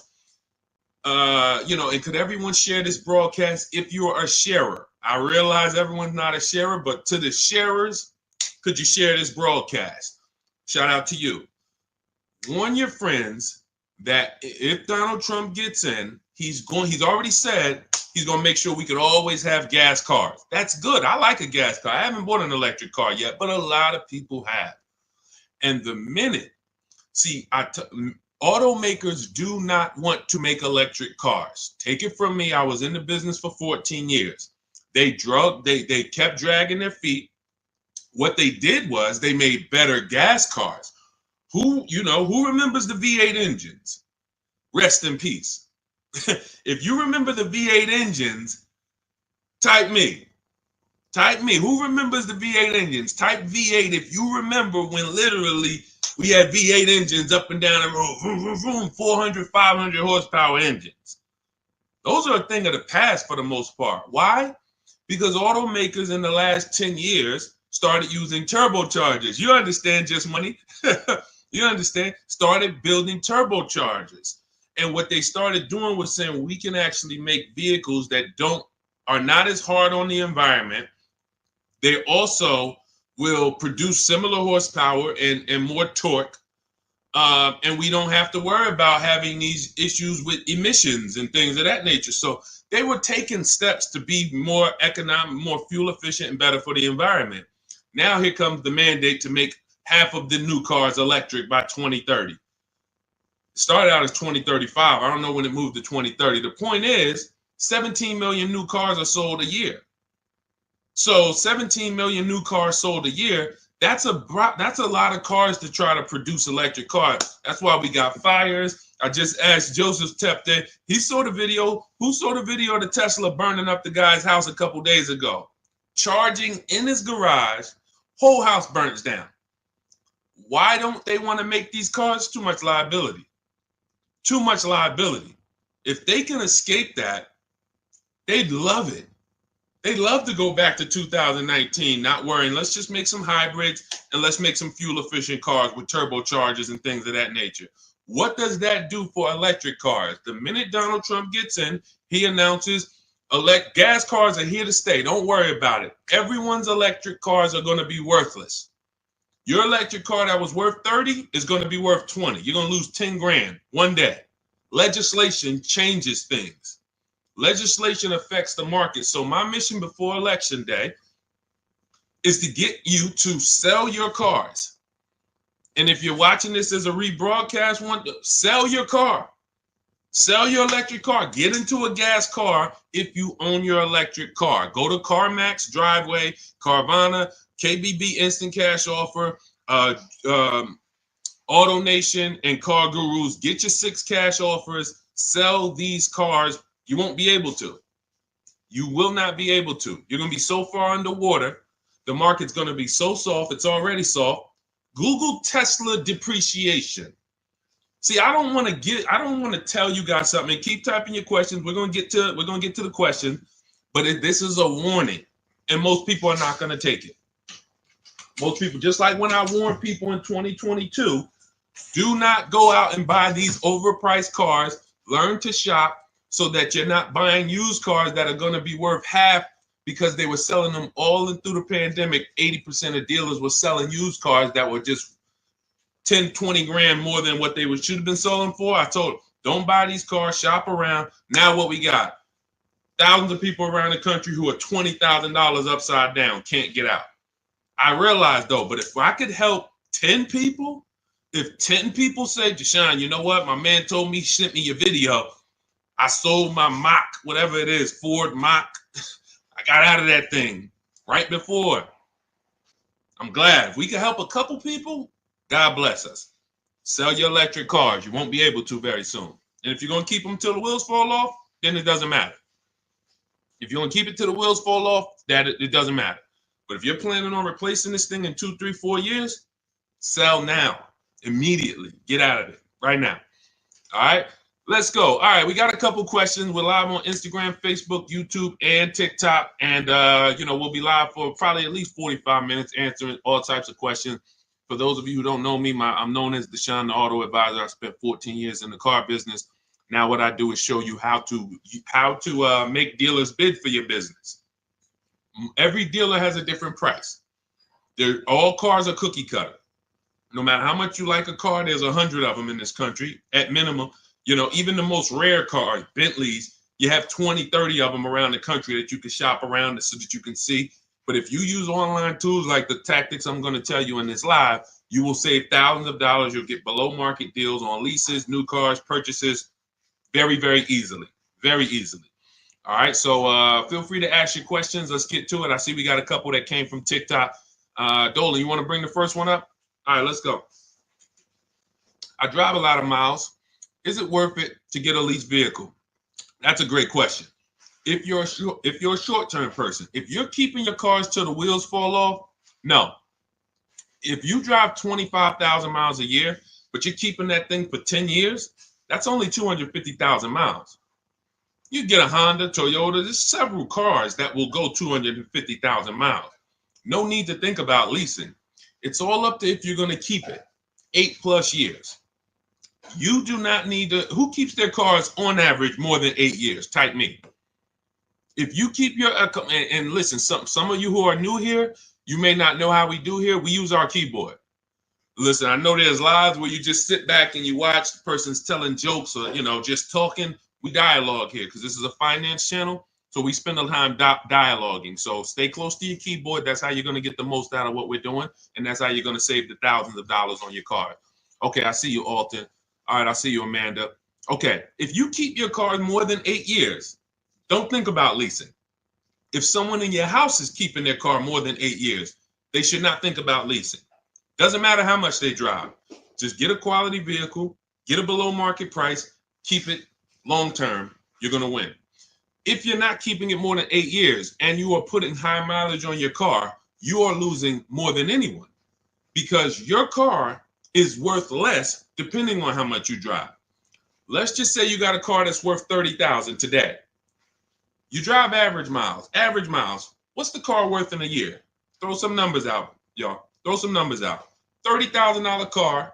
A: And could everyone share this broadcast if you're a sharer? I realize everyone's not a sharer, but to the sharers, could you share this broadcast? Shout out to you. Warn your friends that if Donald Trump gets in, he's already said he's going to make sure we could always have gas cars. That's good. I like a gas car. I haven't bought an electric car yet, but a lot of people have. And the minute, automakers do not want to make electric cars. Take it from me. I was in the business for 14 years. They kept dragging their feet. What they did was they made better gas cars. Who remembers the V8 engines? Rest in peace. If you remember the V8 engines, type me. Who remembers the V8 engines? Type V8 if you remember when literally we had V8 engines up and down the road, 400, 500 horsepower engines. Those are a thing of the past for the most part. Why? Because automakers in the last 10 years started using turbochargers. You understand, Just Money? You understand? Started building turbochargers. And what they started doing was saying we can actually make vehicles that are not as hard on the environment. They also will produce similar horsepower and more torque. And we don't have to worry about having these issues with emissions and things of that nature. So they were taking steps to be more economic, more fuel efficient, and better for the environment. Now here comes the mandate to make half of the new cars electric by 2030. It started out as 2035. I don't know when it moved to 2030. The point is, 17 million new cars are sold a year. So 17 million new cars sold a year. That's a lot of cars to try to produce electric cars. That's why we got fires. I just asked Joseph Tepte. He saw the video. Who saw the video of the Tesla burning up the guy's house a couple days ago? Charging in his garage, whole house burns down. Why don't they want to make these cars? Too much liability. Too much liability. If they can escape that, they'd love it. They'd love to go back to 2019, not worrying. Let's just make some hybrids and let's make some fuel-efficient cars with turbochargers and things of that nature. What does that do for electric cars? The minute Donald Trump gets in, he announces gas cars are here to stay. Don't worry about it. Everyone's electric cars are going to be worthless. Your electric car that was worth 30 is going to be worth 20. You're going to lose 10 grand one day. Legislation changes things. Legislation affects the market. So my mission before Election Day is to get you to sell your cars. And if you're watching this as a rebroadcast, sell your car. Sell your electric car. Get into a gas car if you own your electric car. Go to CarMax, Driveway, Carvana, KBB Instant Cash Offer, AutoNation, and Car Gurus. Get your 6 cash offers. Sell these cars. You won't be able to. You will not be able to. You're going to be so far underwater. The market's going to be so soft. It's already soft. Google Tesla depreciation. See, I don't want to tell you guys something. Keep typing your questions. We're going to get to the question, but this is a warning, and most people are not going to take it. Most people, just like when I warned people in 2022, do not go out and buy these overpriced cars. Learn to shop so that you're not buying used cars that are going to be worth half because they were selling them all through the pandemic. 80% of dealers were selling used cars that were just 10, 20 grand more than what they should have been selling for. I told them, don't buy these cars, shop around. Now what we got? Thousands of people around the country who are $20,000 upside down, can't get out. I realize though, but if I could help 10 people, if 10 people say, Deshaun, you know what? My man told me, he sent me your video. I sold my Mach, whatever it is, Ford Mach. I got out of that thing right before. I'm glad. If we can help a couple people, God bless us. Sell your electric cars. You won't be able to very soon. And if you're going to keep them till the wheels fall off, then it doesn't matter. If you're going to keep it till the wheels fall off, it doesn't matter. But if you're planning on replacing this thing in 2, 3, 4 years, sell now, immediately. Get out of it right now. All right. Let's go. All right, we got a couple questions. We're live on Instagram, Facebook, YouTube, and TikTok. And, we'll be live for probably at least 45 minutes answering all types of questions. For those of you who don't know me, I'm known as Deshaun, the Auto Advisor. I spent 14 years in the car business. Now what I do is show you how to make dealers bid for your business. Every dealer has a different price. All cars are cookie cutter. No matter how much you like a car, there's 100 of them in this country at minimum. Even the most rare cars, Bentleys, you have 20, 30 of them around the country that you can shop around so that you can see. But if you use online tools like the tactics I'm going to tell you in this live, you will save thousands of dollars. You'll get below market deals on leases, new cars, purchases very, very easily. Very easily. All right. So feel free to ask your questions. Let's get to it. I see we got a couple that came from TikTok. Dolan, you want to bring the first one up? All right, let's go. I drive a lot of miles. Is it worth it to get a leased vehicle? That's a great question. If you're a short-term person, if you're keeping your cars till the wheels fall off, no. If you drive 25,000 miles a year, but you're keeping that thing for 10 years, that's only 250,000 miles. You get a Honda, Toyota, there's several cars that will go 250,000 miles. No need to think about leasing. It's all up to if you're going to keep it 8+ years. You do not need to. Who keeps their cars on average more than 8 years? Type me. If you keep your and listen, some of you who are new here, you may not know how we do here. We use our keyboard. Listen, I know there's lives where you just sit back and you watch the person's telling jokes or just talking. We dialogue here because this is a finance channel, so we spend a time dialoguing. So stay close to your keyboard. That's how you're going to get the most out of what we're doing, and that's how you're going to save the thousands of dollars on your car. Okay, I see you, Alton. All right, I see you, Amanda. Okay, if you keep your car more than 8 years, Don't think about leasing. If someone in your house is keeping their car more than 8 years, they should not think about leasing. Doesn't matter how much they drive. Just get a quality vehicle, get a below market price, keep it long term. You're going to win. If you're not keeping it more than 8 years and you are putting high mileage on your car, you are losing more than anyone because your car is worth less depending on how much you drive. Let's just say you got a car that's worth $30,000 today. You drive average miles. Average miles. What's the car worth in a year? Throw some numbers out, y'all. Throw some numbers out. $30,000 car.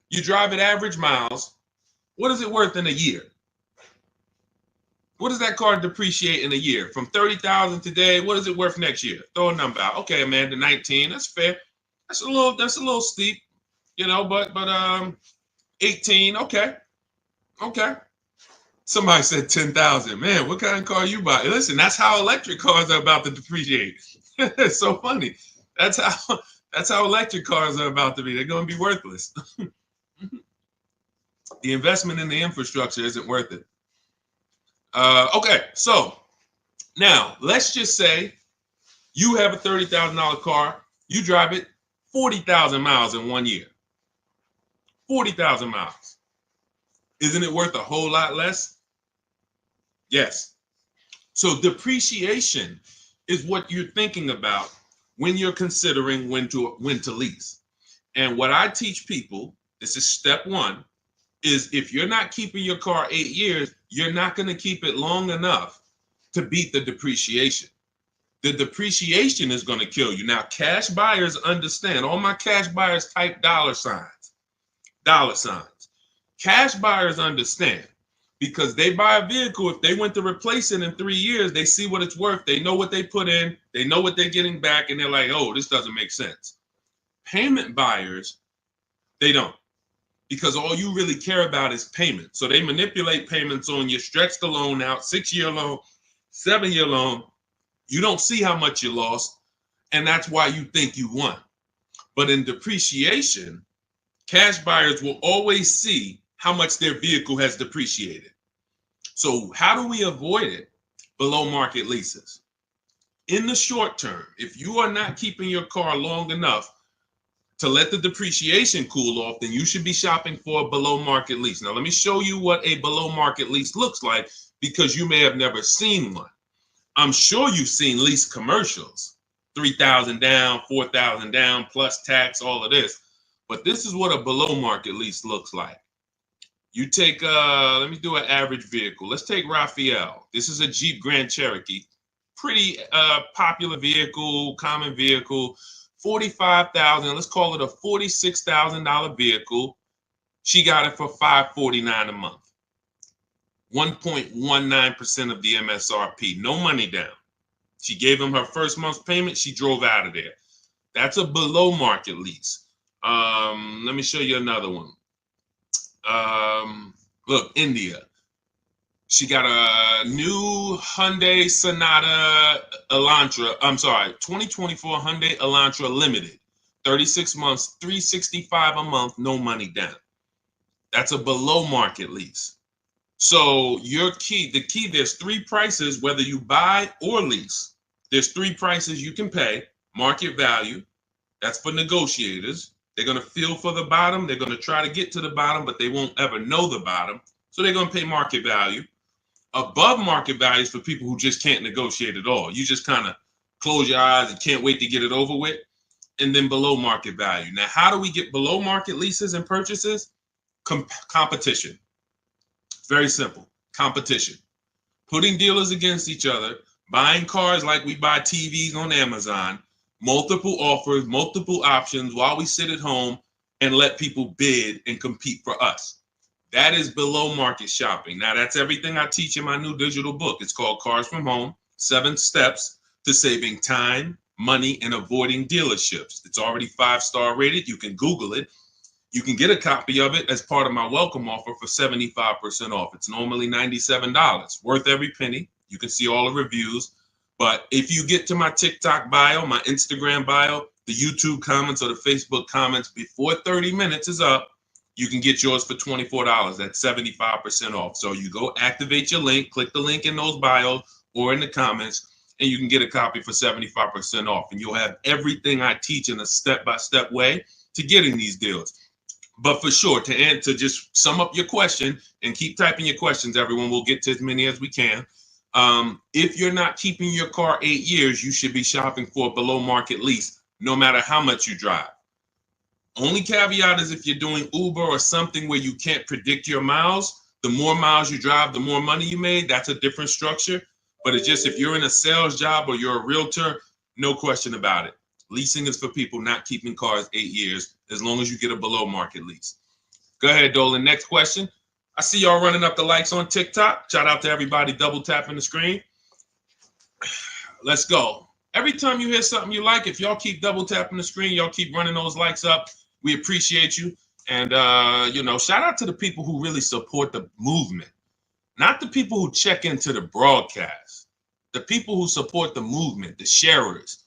A: You drive at average miles. What is it worth in a year? What does that car depreciate in a year? From 30,000 today, what is it worth next year? Throw a number out. Okay, Amanda, 19. That's fair. That's a little steep, but 18. Okay. Somebody said 10,000. Man, what kind of car you buy? Listen, that's how electric cars are about to depreciate. It's so funny. That's how electric cars are about to be. They're going to be worthless. The investment in the infrastructure isn't worth it. Okay, so now let's just say you have a $30,000 car. You drive it 40,000 miles in 1 year. 40,000 miles. Isn't it worth a whole lot less? Yes. So depreciation is what you're thinking about when you're considering when to lease. And what I teach people, this is step one, is if you're not keeping your car 8 years, you're not going to keep it long enough to beat the depreciation. The depreciation is going to kill you. Now, cash buyers understand. All my cash buyers type dollar signs. Dollar signs. Cash buyers understand because they buy a vehicle. If they went to replace it in 3 years, they see what it's worth. They know what they put in. They know what they're getting back. And they're like, oh, this doesn't make sense. Payment buyers, they don't. Because all you really care about is payment. So they manipulate payments on you, stretch the loan out, 6-year loan, 7-year loan. You don't see how much you lost, and that's why you think you won. But in depreciation, cash buyers will always see how much their vehicle has depreciated. So how do we avoid it? Below market leases. In the short term, if you are not keeping your car long enough to let the depreciation cool off, then you should be shopping for a below market lease. Now, let me show you what a below market lease looks like because you may have never seen one. I'm sure you've seen lease commercials, 3,000 down, 4,000 down, plus tax, all of this. But this is what a below market lease looks like. You take, let me do an average vehicle. Let's take Raphael. This is a Jeep Grand Cherokee. Pretty popular vehicle, common vehicle. 45,000, let's call it a $46,000 vehicle. She got it for $549 a month. 1.19% of the MSRP, no money down. She gave him her first month's payment. She drove out of there. That's a below market lease. Let me show you another one. Look, India. She got a new Hyundai Sonata Elantra. 2024 Hyundai Elantra Limited. 36 months, $365 a month, no money down. That's a below market lease. So the key, there's 3 prices, whether you buy or lease. There's 3 prices you can pay. Market value, that's for negotiators. They're going to feel for the bottom. They're going to try to get to the bottom, but they won't ever know the bottom. So they're going to pay market value. Above market values for people who just can't negotiate at all. You just kind of close your eyes and can't wait to get it over with. And then below market value. Now, how do we get below market leases and purchases? Competition. Very simple. Competition. Putting dealers against each other, buying cars like we buy TVs on Amazon, multiple offers, multiple options while we sit at home and let people bid and compete for us. That is below market shopping. Now, that's everything I teach in my new digital book. It's called Cars from Home, 7 Steps to Saving Time, Money, and Avoiding Dealerships. It's already 5-star rated. You can Google it. You can get a copy of it as part of my welcome offer for 75% off. It's normally $97, worth every penny. You can see all the reviews. But if you get to my TikTok bio, my Instagram bio, the YouTube comments or the Facebook comments before 30 minutes is up, you can get yours for $24. That's 75% off. So you go activate your link, click the link in those bios or in the comments, and you can get a copy for 75% off. And you'll have everything I teach in a step-by-step way to getting these deals. But for sure, to just sum up your question and keep typing your questions, everyone, we'll get to as many as we can. If you're not keeping your car 8 years, you should be shopping for a below market lease, no matter how much you drive. Only caveat is if you're doing Uber or something where you can't predict your miles, the more miles you drive, the more money you made. That's a different structure. But it's just if you're in a sales job or you're a realtor, no question about it. Leasing is for people not keeping cars 8 years, as long as you get a below market lease. Go ahead, Dolan. Next question. I see y'all running up the likes on TikTok. Shout out to everybody double tapping the screen. Let's go. Every time you hear something you like, if y'all keep double tapping the screen, y'all keep running those likes up. We appreciate you. And, shout out to the people who really support the movement, not the people who check into the broadcast, the people who support the movement, the sharers,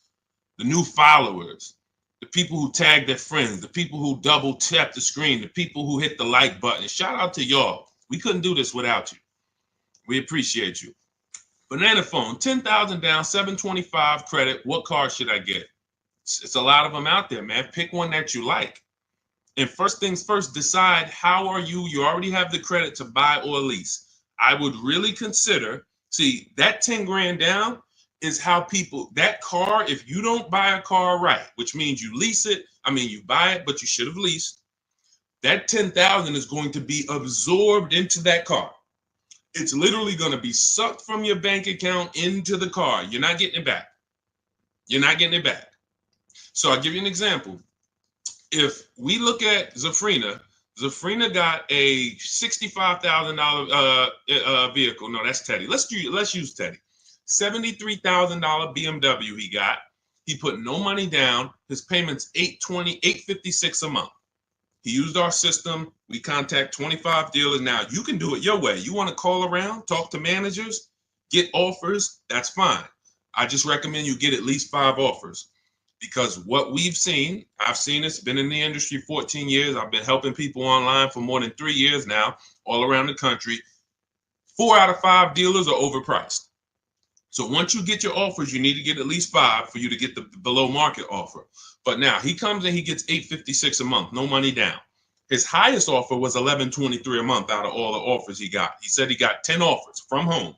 A: the new followers, the people who tag their friends, the people who double tap the screen, the people who hit the like button. Shout out to y'all. We couldn't do this without you. We appreciate you. Banana phone, 10,000 down, 725 credit. What car should I get? It's a lot of them out there, man. Pick one that you like. And first things first, decide how are you already have the credit to buy or lease. I would really consider, see, that 10 grand down is how people, that car, if you don't buy a car right, which means you lease it, you buy it, but you should have leased, that 10,000 is going to be absorbed into that car. It's literally going to be sucked from your bank account into the car. You're not getting it back. You're not getting it back. So I'll give you an example. If we look at Zafrina got a $65,000 vehicle. No, that's Teddy. Let's use Teddy. $73,000 BMW he got. He put no money down. His payment's $856 a month. He used our system. We contact 25 dealers. Now you can do it your way. You want to call around, talk to managers, get offers. That's fine. I just recommend you get at least 5 offers. Because what we've seen, I've seen this, been in the industry 14 years. I've been helping people online for more than 3 years now, all around the country. 4 out of 5 dealers are overpriced. So once you get your offers, you need to get at least 5 for you to get the below market offer. But now he comes and he gets $856 a month, no money down. His highest offer was $1123 a month out of all the offers he got. He said he got 10 offers from home.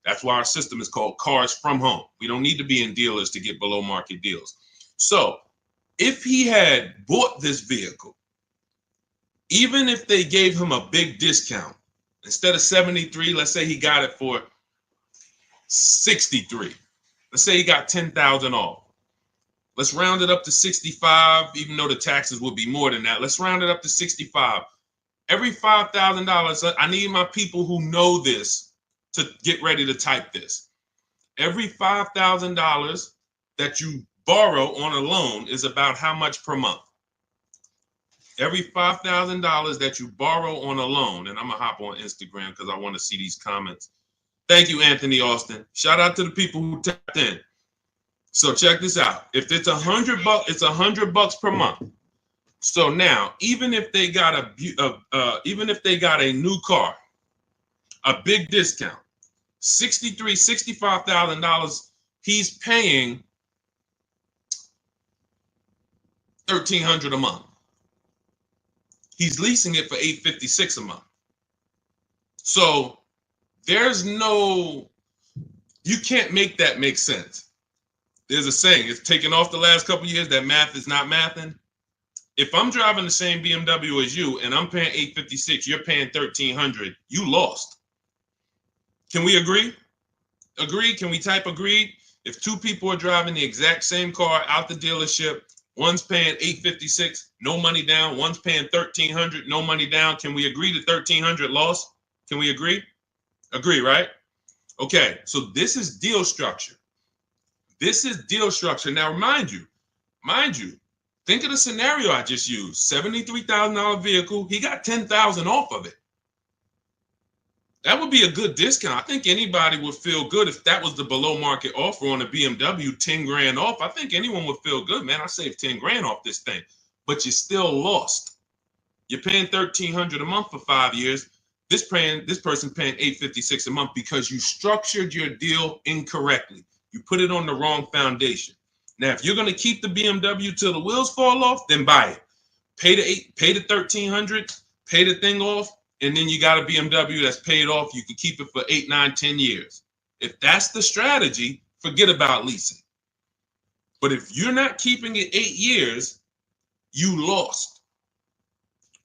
A: That's why our system is called Cars from Home. We don't need to be in dealers to get below market deals. So if he had bought this vehicle, even if they gave him a big discount, instead of 73, let's say he got it for 63. Let's say he got 10,000 off. Let's round it up to 65, even though the taxes would be more than that. Let's round it up to 65. Every $5,000, I need my people who know this to get ready to type this. Every $5,000 that you borrow on a loan is about how much per month? Every $5,000 that you borrow on a loan, and I'm going to hop on Instagram because I want to see these comments. Thank you, Anthony Austin. Shout out to the people who tapped in. So check this out. If it's $100, it's $100 per month. So now, even if they got a new car, a big discount, $65,000, he's paying $1,300 a month. He's leasing it for $856 a month. So you can't make that make sense. There's a saying, it's taken off the last couple of years that math is not mathing. If I'm driving the same BMW as you and I'm paying $856, you're paying $1,300, you lost. Can we agree? Agree? Can we type agreed? If 2 people are driving the exact same car out the dealership, one's paying $856, no money down. One's paying $1,300, no money down. Can we agree to $1,300 loss? Can we agree? Agree, right? Okay, so this is deal structure. This is deal structure. Now, mind you, think of the scenario I just used. $73,000 vehicle. He got $10,000 off of it. That would be a good discount. I think anybody would feel good if that was the below market offer on a BMW, 10 grand off. I think anyone would feel good, man. I saved 10 grand off this thing, but you still lost. You're paying $1,300 a month for 5 years. This person paying $856 a month because you structured your deal incorrectly. You put it on the wrong foundation. Now, if you're going to keep the BMW till the wheels fall off, then buy it. Pay the $1,300, pay the thing off, and then you got a BMW that's paid off. You can keep it for 8, 9, 10 years. If that's the strategy, forget about leasing. But if you're not keeping it 8 years, you lost.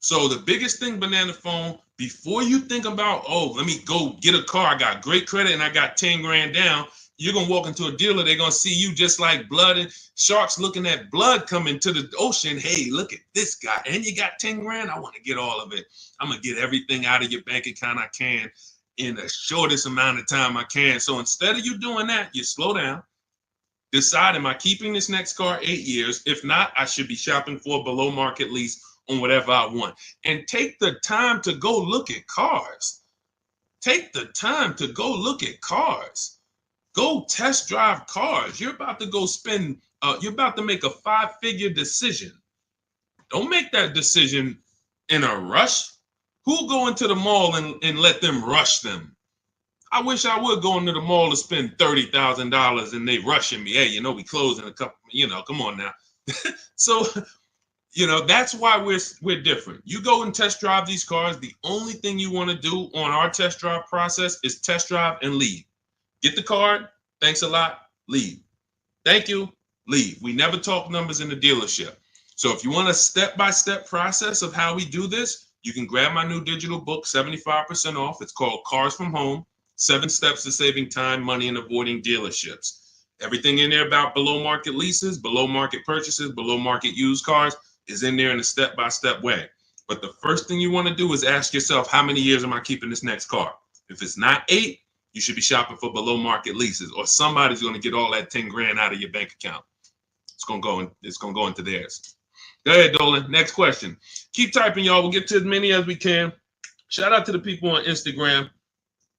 A: So the biggest thing, Banana Phone, before you think about, oh, let me go get a car, I got great credit and I got 10 grand down, you're going to walk into a dealer, they're going to see you just like blood and sharks looking at blood coming to the ocean. Hey, look at this guy. And you got 10 grand? I want to get all of it. I'm going to get everything out of your bank account I can in the shortest amount of time I can. So instead of you doing that, you slow down. Decide, am I keeping this next car 8 years? If not, I should be shopping for a below market lease on whatever I want. And take the time to go look at cars. Take the time to go look at cars. Go test drive cars. You're about to go spend, you're about to make a 5-figure decision. Don't make that decision in a rush. Who'll go into the mall and let them rush them? I wish I would go into the mall to spend $30,000 and they rushing me. Hey, we close in a couple, come on now. So, that's why we're different. You go and test drive these cars. The only thing you want to do on our test drive process is test drive and leave. Get the card. Thanks a lot. Leave. Thank you. Leave. We never talk numbers in the dealership. So if you want a step-by-step process of how we do this, you can grab my new digital book, 75% off. It's called Cars from Home, 7 Steps to Saving Time, Money, and Avoiding Dealerships. Everything in there about below market leases, below market purchases, below market used cars is in there in a step-by-step way. But the first thing you want to do is ask yourself, how many years am I keeping this next car? If it's not 8, you should be shopping for below market leases, or somebody's going to get all that 10 grand out of your bank account. It's going to go into theirs. Go ahead, Dolan. Next question. Keep typing, y'all. We'll get to as many as we can. Shout out to the people on Instagram.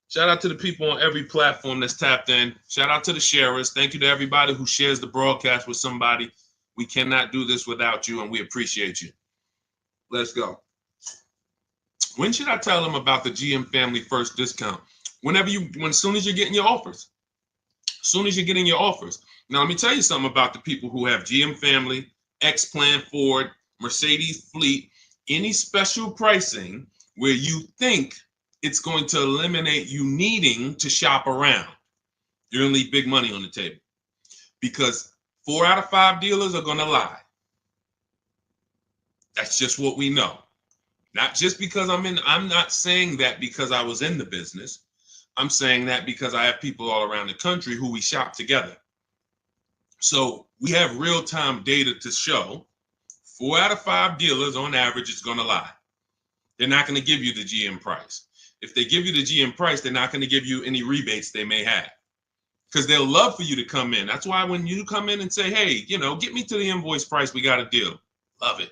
A: Shout out to the people on every platform that's tapped in. Shout out to the sharers. Thank you to everybody who shares the broadcast with somebody. We cannot do this without you, and we appreciate you. Let's go. When should I tell them about the GM Family First discount? As soon as you're getting your offers. As soon as you're getting your offers. Now, let me tell you something about the people who have GM Family, X-Plan Ford, Mercedes Fleet, any special pricing where you think it's going to eliminate you needing to shop around. You're going to leave big money on the table because 4 out of 5 dealers are going to lie. That's just what we know. Not just because I'm not saying that because I was in the business. I'm saying that because I have people all around the country who we shop together. So we have real-time data to show 4 out of 5 dealers on average is going to lie. They're not going to give you the GM price. If they give you the GM price, they're not going to give you any rebates they may have because they'll love for you to come in. That's why when you come in and say, hey, get me to the invoice price, we got a deal. Love it.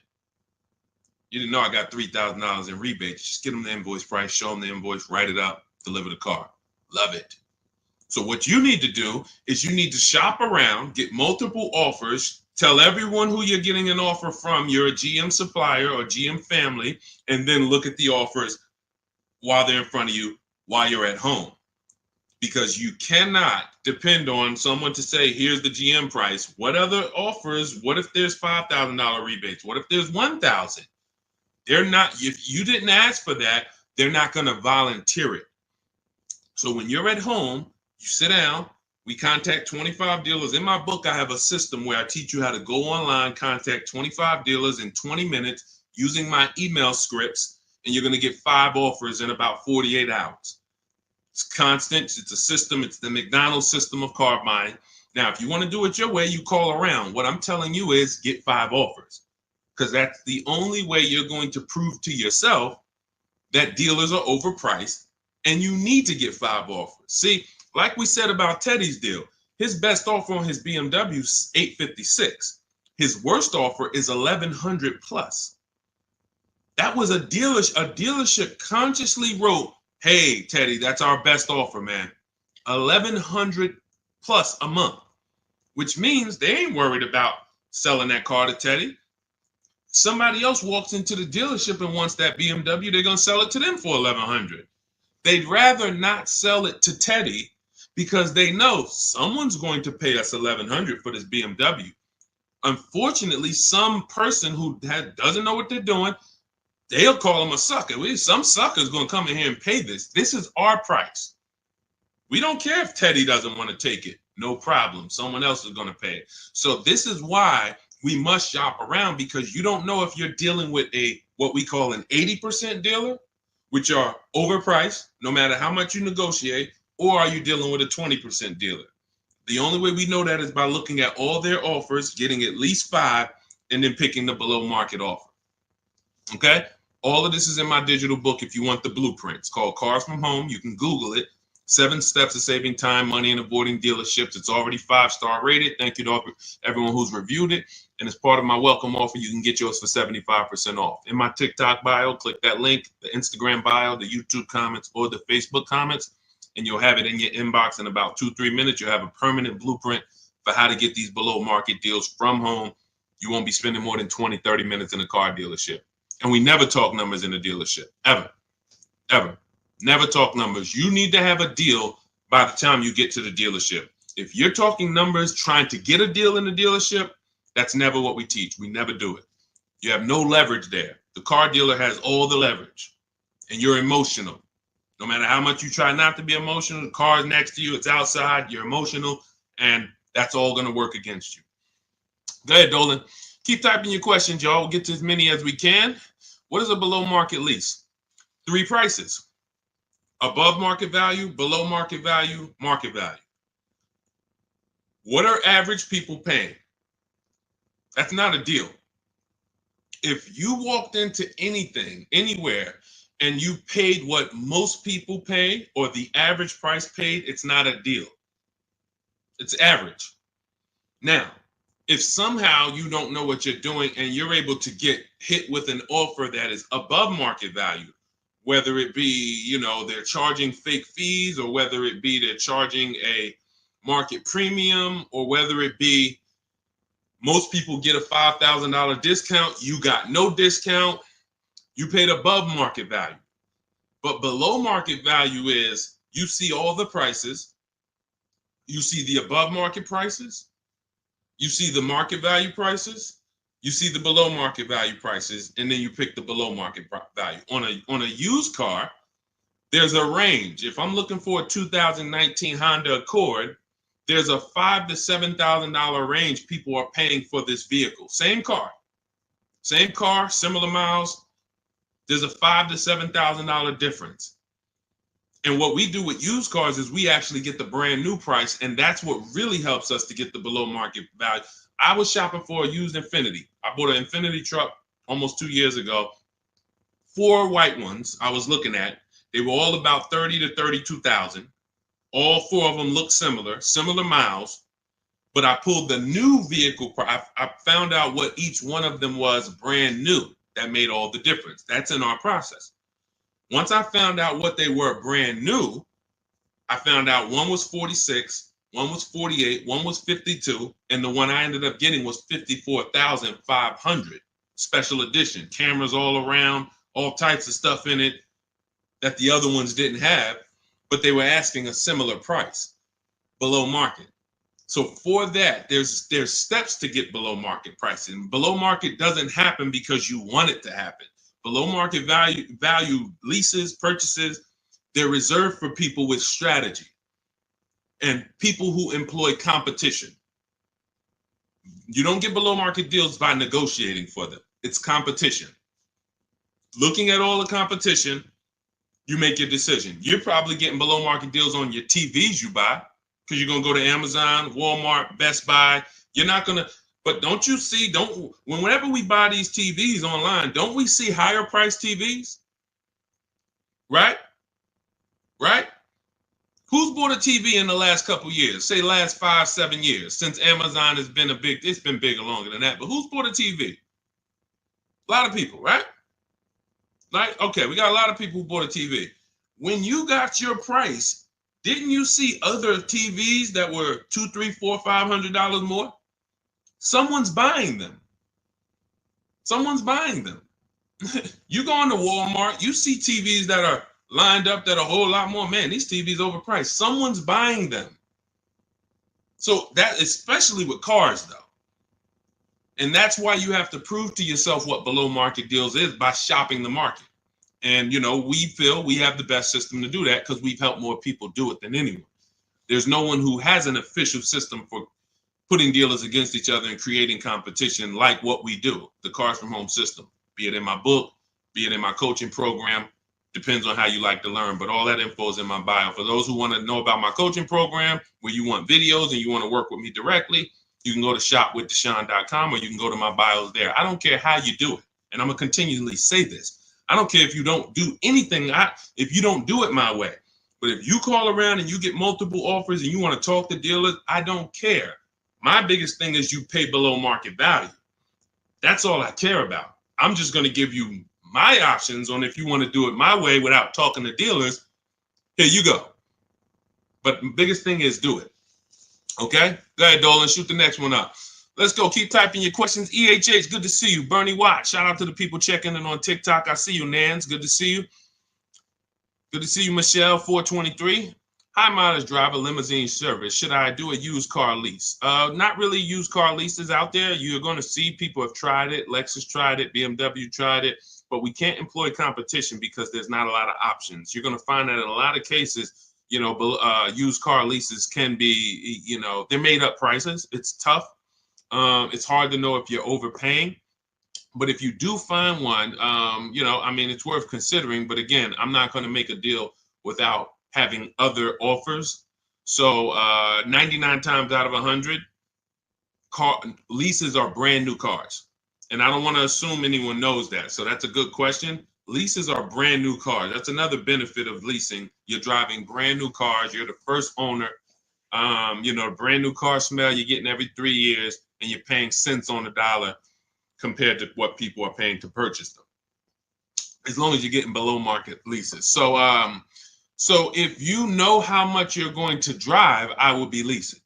A: You didn't know I got $3,000 in rebates. Just get them the invoice price, show them the invoice, write it up, deliver the car. Love it. So what you need to do is you need to shop around, get multiple offers, tell everyone who you're getting an offer from, you're a GM supplier or GM family, and then look at the offers while they're in front of you, while you're at home. Because you cannot depend on someone to say, here's the GM price. What other offers? What if there's $5,000 rebates? What if there's $1,000? They're not, if you didn't ask for that, they're not going to volunteer it. So when you're at home, you sit down, we contact 25 dealers. In my book, I have a system where I teach you how to go online, contact 25 dealers in 20 minutes using my email scripts, and you're going to get 5 offers in about 48 hours. It's constant. It's a system. It's the McDonald's system of car buying. Now, if you want to do it your way, you call around. What I'm telling you is get 5 offers because that's the only way you're going to prove to yourself that dealers are overpriced and you need to get 5 offers. See, like we said about Teddy's deal, his best offer on his BMW is $856. His worst offer is $1,100 plus. That was a dealership consciously wrote, hey, Teddy, that's our best offer, man. $1,100 plus a month, which means they ain't worried about selling that car to Teddy. Somebody else walks into the dealership and wants that BMW, they're going to sell it to them for $1,100. They'd rather not sell it to Teddy because they know someone's going to pay us $1,100 for this BMW. Unfortunately, some person who doesn't know what they're doing, they'll call them a sucker. Some sucker's going to come in here and pay this. This is our price. We don't care if Teddy doesn't want to take it. No problem. Someone else is going to pay it. So this is why we must shop around, because you don't know if you're dealing with what we call an 80% dealer, which are overpriced no matter how much you negotiate, or are you dealing with a 20% dealer? The only way we know that is by looking at all their offers, getting at least 5, and then picking the below market offer. Okay? All of this is in my digital book if you want the blueprint. It's called Cars from Home. You can Google it. 7 steps of saving time, money, and avoiding dealerships. It's already 5-star rated. Thank you to everyone who's reviewed it. And as part of my welcome offer, you can get yours for 75% off. In my TikTok bio, click that link, the Instagram bio, the YouTube comments, or the Facebook comments, and you'll have it in your inbox in about 2-3 minutes. You'll have a permanent blueprint for how to get these below market deals from home. You won't be spending more than 20-30 minutes in a car dealership. And we never talk numbers in a dealership, ever, ever. Never talk numbers. You need to have a deal by the time you get to the dealership. If you're talking numbers, trying to get a deal in the dealership, that's never what we teach. We never do it. You have no leverage there. The car dealer has all the leverage, and you're emotional. No matter how much you try not to be emotional, the car's next to you, it's outside, you're emotional, and that's all going to work against you. Go ahead, Dolan. Keep typing your questions, y'all. We'll get to as many as we can. What is a below market lease? 3 prices. Above market value, below market value, market value. What are average people paying? That's not a deal. If you walked into anything, anywhere, and you paid what most people pay or the average price paid, it's not a deal. It's average. Now, if somehow you don't know what you're doing and you're able to get hit with an offer that is above market value, whether it be, they're charging fake fees, or whether it be they're charging a market premium, or whether it be most people get a $5,000 discount, you got no discount, you paid above market value. But below market value is you see all the prices, you see the above market prices, you see the market value prices, you see the below market value prices, and then you pick the below market value. On a used car, there's a range. If I'm looking for a 2019 Honda Accord, there's a $5,000 to $7,000 range people are paying for this vehicle. Same car, similar miles. There's a $5,000 to $7,000 difference. And what we do with used cars is we actually get the brand new price, and that's what really helps us to get the below market value. I was shopping for a used Infiniti. I bought an Infiniti truck almost 2 years ago. 4 white ones I was looking at. They were all about 30 to 32,000. All 4 of them looked similar miles. But I pulled the new vehicle. I found out what each one of them was brand new. That made all the difference. That's in our process. Once I found out what they were brand new, I found out one was 46, one was 48, one was 52, and the one I ended up getting was 54,500 special edition. Cameras all around, all types of stuff in it that the other ones didn't have, but they were asking a similar price, below market. So for that, there's steps to get below market pricing. Below market doesn't happen because you want it to happen. Below market value leases, purchases, they're reserved for people with strategy and people who employ competition. You don't get below market deals by negotiating for them. It's competition. Looking at all the competition, you make your decision. You're probably getting below market deals on your TVs you buy, because you're going to go to Amazon, Walmart, Best Buy. You're not going to, but don't you see, whenever we buy these TVs online, don't we see higher priced TVs? Right? Right? Who's bought a TV in the last couple years? Say last 5-7 years, since Amazon has been it's been bigger longer than that, but who's bought a TV? A lot of people, right? Like, okay, we got a lot of people who bought a TV. When you got your price, didn't you see other TVs that were $200, $300, $400, $500 more? Someone's buying them. Someone's buying them. You go into Walmart, you see TVs that are lined up that are a whole lot more. Man, these TVs overpriced. Someone's buying them. So that, especially with cars though. And that's why you have to prove to yourself what below market deals is by shopping the market. And, we feel we have the best system to do that because we've helped more people do it than anyone. There's no one who has an official system for putting dealers against each other and creating competition like what we do, the Cars from Home system, be it in my book, be it in my coaching program, depends on how you like to learn. But all that info is in my bio. For those who want to know about my coaching program, where you want videos and you want to work with me directly, you can go to shopwithdeshaun.com or you can go to my bios there. I don't care how you do it. And I'm going to continually say this. I don't care if you don't do anything, if you don't do it my way. But if you call around and you get multiple offers and you want to talk to dealers, I don't care. My biggest thing is you pay below market value. That's all I care about. I'm just going to give you my options on if you want to do it my way without talking to dealers. Here you go. But the biggest thing is do it. Okay? Go ahead, Dolan. Shoot the next one up. Let's go. Keep typing your questions. EHH, good to see you. Bernie Watt, shout out to the people checking in on TikTok. I see you, Nans. Good to see you. Good to see you, Michelle, 423. High mileage driver, limousine service. Should I do a used car lease? Not really used car leases out there. You're going to see people have tried it. Lexus tried it. BMW tried it. But we can't employ competition because there's not a lot of options. You're going to find that in a lot of cases, used car leases can be, they're made up prices. It's tough. It's hard to know if you're overpaying. But if you do find one, it's worth considering. But again, I'm not going to make a deal without having other offers. So 99 times out of 100, leases are brand new cars. And I don't want to assume anyone knows that. So that's a good question. Leases are brand new cars. That's another benefit of leasing. You're driving brand new cars. You're the first owner. Brand new car smell you're getting every 3 years, and you're paying cents on the dollar compared to what people are paying to purchase them, as long as you're getting below market leases. So if you know how much you're going to drive, I will be leasing.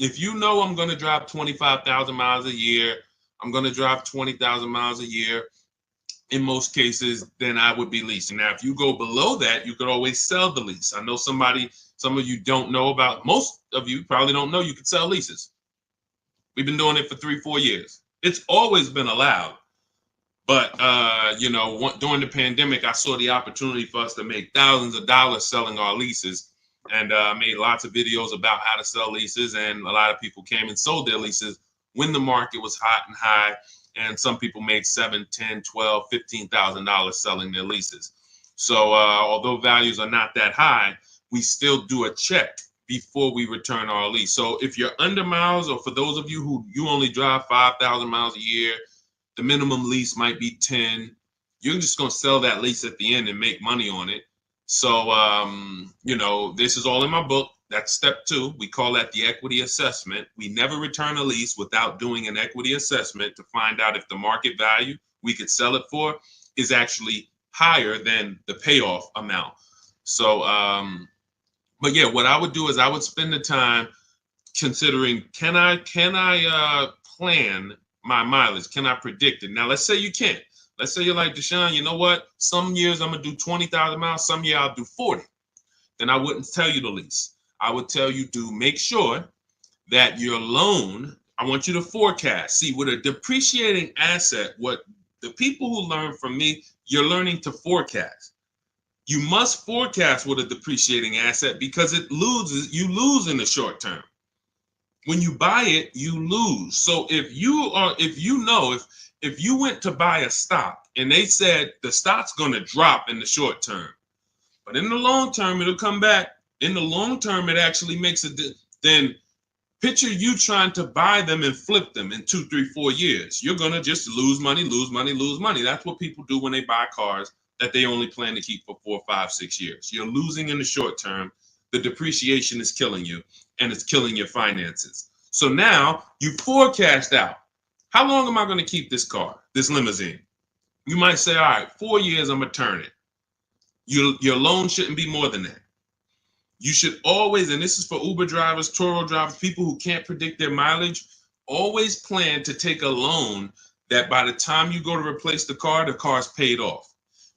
A: If you know I'm going to drive 25,000 miles a year, I'm going to drive 20,000 miles a year, in most cases, then I would be leasing. Now, if you go below that, you could always sell the lease. I know some of you don't know about, most of you probably don't know you could sell leases. We've been doing it for 3-4 years. It's always been allowed. But, during the pandemic, I saw the opportunity for us to make thousands of dollars selling our leases. And made lots of videos about how to sell leases. And a lot of people came and sold their leases when the market was hot and high. And some people made $7,000, $10,000, $12,000, $15,000 selling their leases. So although values are not that high, we still do a check before we return our lease. So if you're under miles, or for those of you who you only drive 5,000 miles a year, the minimum lease might be 10. You're just going to sell that lease at the end and make money on it. So, this is all in my book. That's step 2. We call that the equity assessment. We never return a lease without doing an equity assessment to find out if the market value we could sell it for is actually higher than the payoff amount. So, but yeah, what I would do is I would spend the time considering, can I plan my mileage? Can I predict it? Now, let's say you can't. Let's say you're like, Deshaun, you know what? Some years I'm going to do 20,000 miles. Some year I'll do 40. Then I wouldn't tell you to lease. I would tell you to make sure that your loan, I want you to forecast. See, with a depreciating asset, what the people who learn from me, you're learning to forecast. You must forecast with a depreciating asset because you lose in the short term. When you buy it, you lose. So if you went to buy a stock and they said the stock's going to drop in the short term, but in the long term, it'll come back. In the long term, it actually makes then picture you trying to buy them and flip them in 2, 3, 4 years. You're going to just lose money, lose money, lose money. That's what people do when they buy cars that they only plan to keep for 4, 5, 6 years. You're losing in the short term. The depreciation is killing you, and it's killing your finances. So now you forecast out. How long am I going to keep this car, this limousine? You might say, all right, 4 years, I'm going to turn it. Your loan shouldn't be more than that. You should always, and this is for Uber drivers, Turo drivers, people who can't predict their mileage, always plan to take a loan that by the time you go to replace the car's paid off.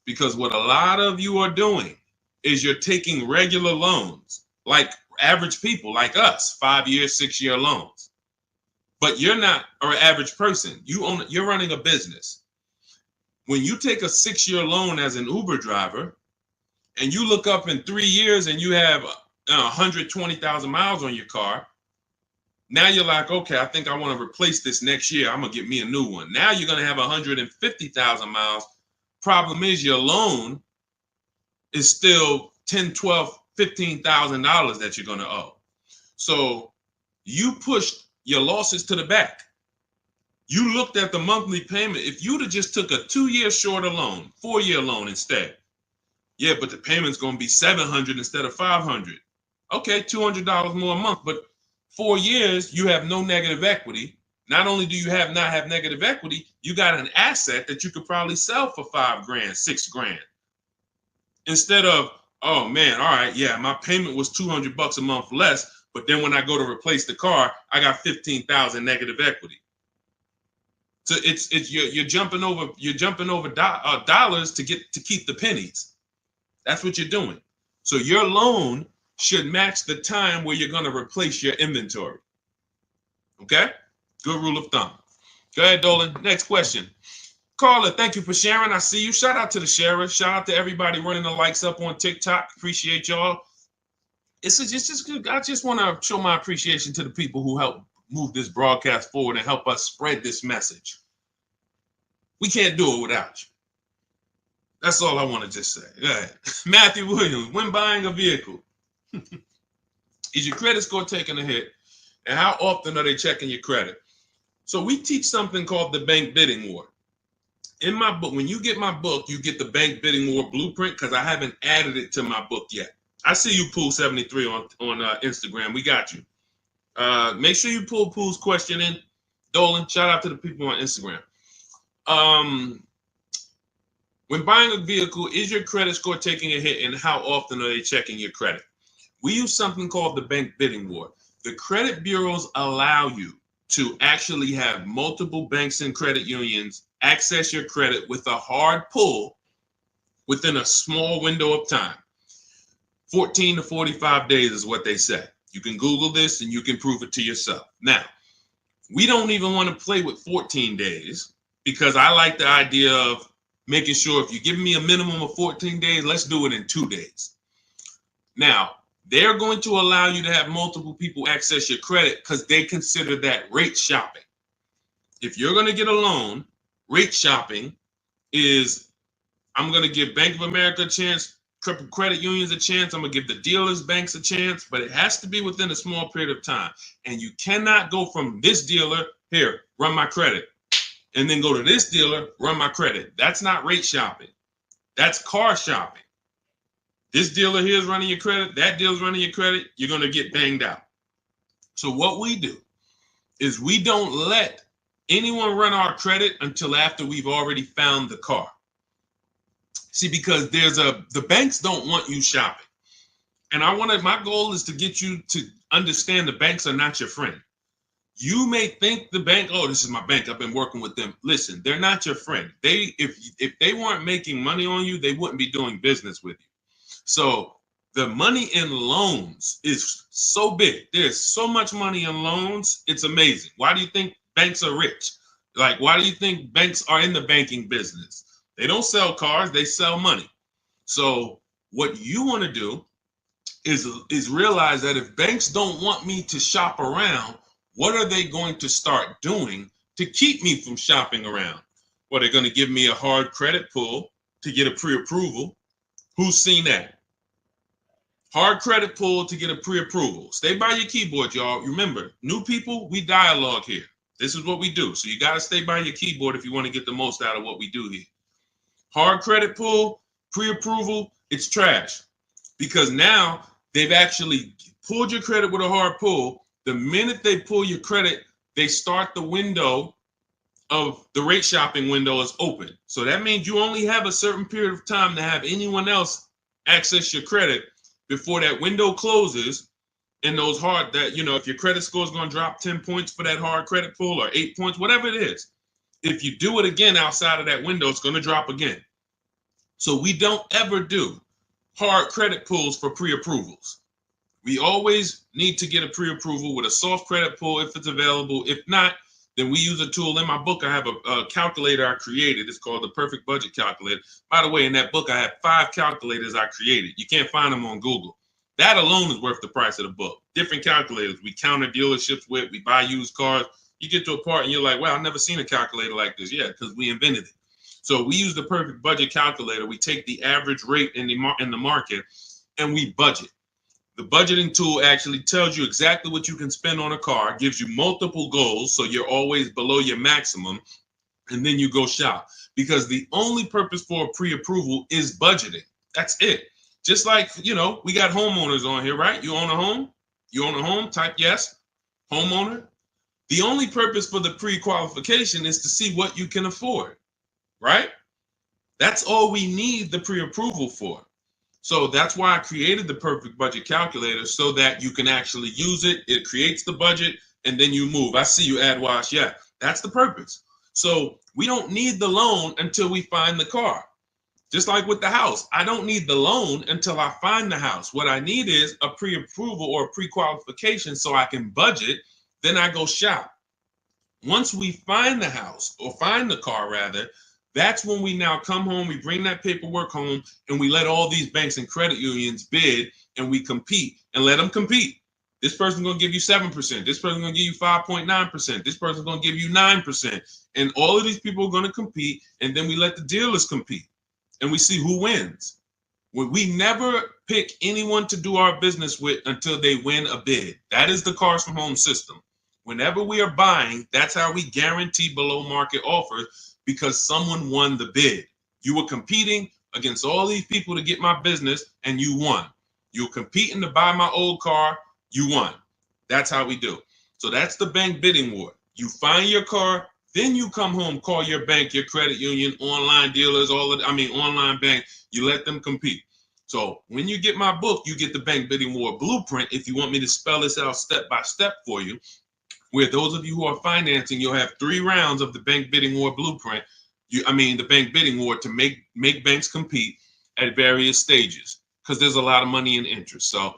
A: Because what a lot of you are doing is you're taking regular loans, like average people like us, 5-year, 6-year loans. But you're not an average person. You're running a business. When you take a 6-year loan as an Uber driver and you look up in 3 years and you have 120,000 miles on your car, now you're like, okay, I think I want to replace this next year. I'm going to get me a new one. Now you're going to have 150,000 miles. Problem is your loan is still $10, $12, $15,000 that you're going to owe. So you pushed your losses to the back. You looked at the monthly payment. If you'd have just took a 2-year shorter loan, 4-year loan instead, yeah, but the payment's going to be $700 instead of $500. Okay, $200 more a month, but 4 years, you have no negative equity. Not only do you not have negative equity, you got an asset that you could probably sell for $5,000, $6,000. Instead of, oh man, all right, yeah, my payment was $200 a month less, but then when I go to replace the car, I got 15,000 negative equity. So you're jumping over dollars to keep the pennies. That's what you're doing. So your loan should match the time where you're going to replace your inventory. Okay? Good rule of thumb. Go ahead, Dolan. Next question. Carla, thank you for sharing. I see you. Shout out to the sharers. Shout out to everybody running the likes up on TikTok. Appreciate y'all. It's just good. I just want to show my appreciation to the people who help move this broadcast forward and help us spread this message. We can't do it without you. That's all I want to just say. Go ahead. Matthew Williams, when buying a vehicle, is your credit score taking a hit? And how often are they checking your credit? So we teach something called the bank bidding war. In my book, when you get my book, you get the bank bidding war blueprint because I haven't added it to my book yet. I see you, Pool73 on Instagram. We got you. Make sure you pull Pool's question in. Dolan, shout out to the people on Instagram. When buying a vehicle, is your credit score taking a hit, and how often are they checking your credit? We use something called the bank bidding war. The credit bureaus allow you to actually have multiple banks and credit unions access your credit with a hard pull within a small window of time. 14 to 45 days is what they say. You can Google this and you can prove it to yourself. Now, we don't even want to play with 14 days because I like the idea of making sure if you give me a minimum of 14 days, let's do it in 2 days. Now, they're going to allow you to have multiple people access your credit because they consider that rate shopping. If you're going to get a loan, rate shopping is, I'm going to give Bank of America a chance, credit unions a chance, I'm going to give the dealers, banks a chance, but it has to be within a small period of time. And you cannot go from this dealer, here, run my credit, and then go to this dealer, run my credit. That's not rate shopping. That's car shopping. This dealer here is running your credit, that dealer's running your credit, you're going to get banged out. So what we do is we don't let anyone run our credit until after we've already found the car. See, because the banks don't want you shopping. And my goal is to get you to understand the banks are not your friend. You may think the bank, oh, this is my bank, I've been working with them. Listen, they're not your friend. If they weren't making money on you, they wouldn't be doing business with you. So the money in loans is so big. There's so much money in loans. It's amazing. Why do you think banks are rich? Like, why do you think banks are in the banking business? They don't sell cars, they sell money. So what you want to do is realize that if banks don't want me to shop around, what are they going to start doing to keep me from shopping around? Well, they're going to give me a hard credit pull to get a pre-approval. Who's seen that? Hard credit pull to get a pre-approval. Stay by your keyboard, y'all. Remember, new people, we dialogue here. This is what we do. So you got to stay by your keyboard if you want to get the most out of what we do here. Hard credit pull, pre-approval, it's trash. Because now they've actually pulled your credit with a hard pull. The minute they pull your credit, they start the window of the rate shopping window is open. So that means you only have a certain period of time to have anyone else access your credit before that window closes. And those hard, that, if your credit score is going to drop 10 points for that hard credit pull or 8 points, whatever it is, If you do it again outside of that window, it's going to drop again. So we don't ever do hard credit pulls for pre-approvals. We always need to get a pre-approval with a soft credit pull if it's available. If not, then we use a tool. In my book, I have a calculator I created. It's called the Perfect Budget Calculator. By the way, in that book, I have 5 calculators I created. You can't find them on Google. That alone is worth the price of the book. Different calculators. We counter dealerships with. We buy used cars. You get to a part and you're like, well, I've never seen a calculator like this. Yeah, because we invented it. So we use the Perfect Budget Calculator. We take the average rate in the market and we budget. The budgeting tool actually tells you exactly what you can spend on a car, gives you multiple goals, so you're always below your maximum, and then you go shop. Because the only purpose for a pre-approval is budgeting. That's it. Just like, you know, we got homeowners on here, right? You own a home? You own a home? Type yes. Homeowner. The only purpose for the pre-qualification is to see what you can afford, right? That's all we need the pre-approval for. So that's why I created the Perfect Budget Calculator, so that you can actually use it. It creates the budget and then you move. I see you, AdWash. Yeah, that's the purpose. So we don't need the loan until we find the car. Just like with the house, I don't need the loan until I find the house. What I need is a pre-approval or a pre-qualification so I can budget. Then I go shop. Once we find the house, or find the car rather, that's when we now come home, we bring that paperwork home, and we let all these banks and credit unions bid, and we compete and let them compete. This person's going to give you 7%. This person's going to give you 5.9%. This person's going to give you 9%. And all of these people are going to compete, and then we let the dealers compete, and we see who wins. We never pick anyone to do our business with until they win a bid. That is the Cars from Home system. Whenever we are buying, that's how we guarantee below market offers, because someone won the bid. You were competing against all these people to get my business, and you won. You were competing to buy my old car, you won. That's how we do. So that's the bank bidding war. You find your car, then you come home, call your bank, your credit union, online dealers, online bank, you let them compete. So when you get my book, you get the bank bidding war blueprint. If you want me to spell this out step by step for you, where those of you who are financing, you'll have 3 rounds of the bank bidding war blueprint. The bank bidding war to make banks compete at various stages, because there's a lot of money and interest. So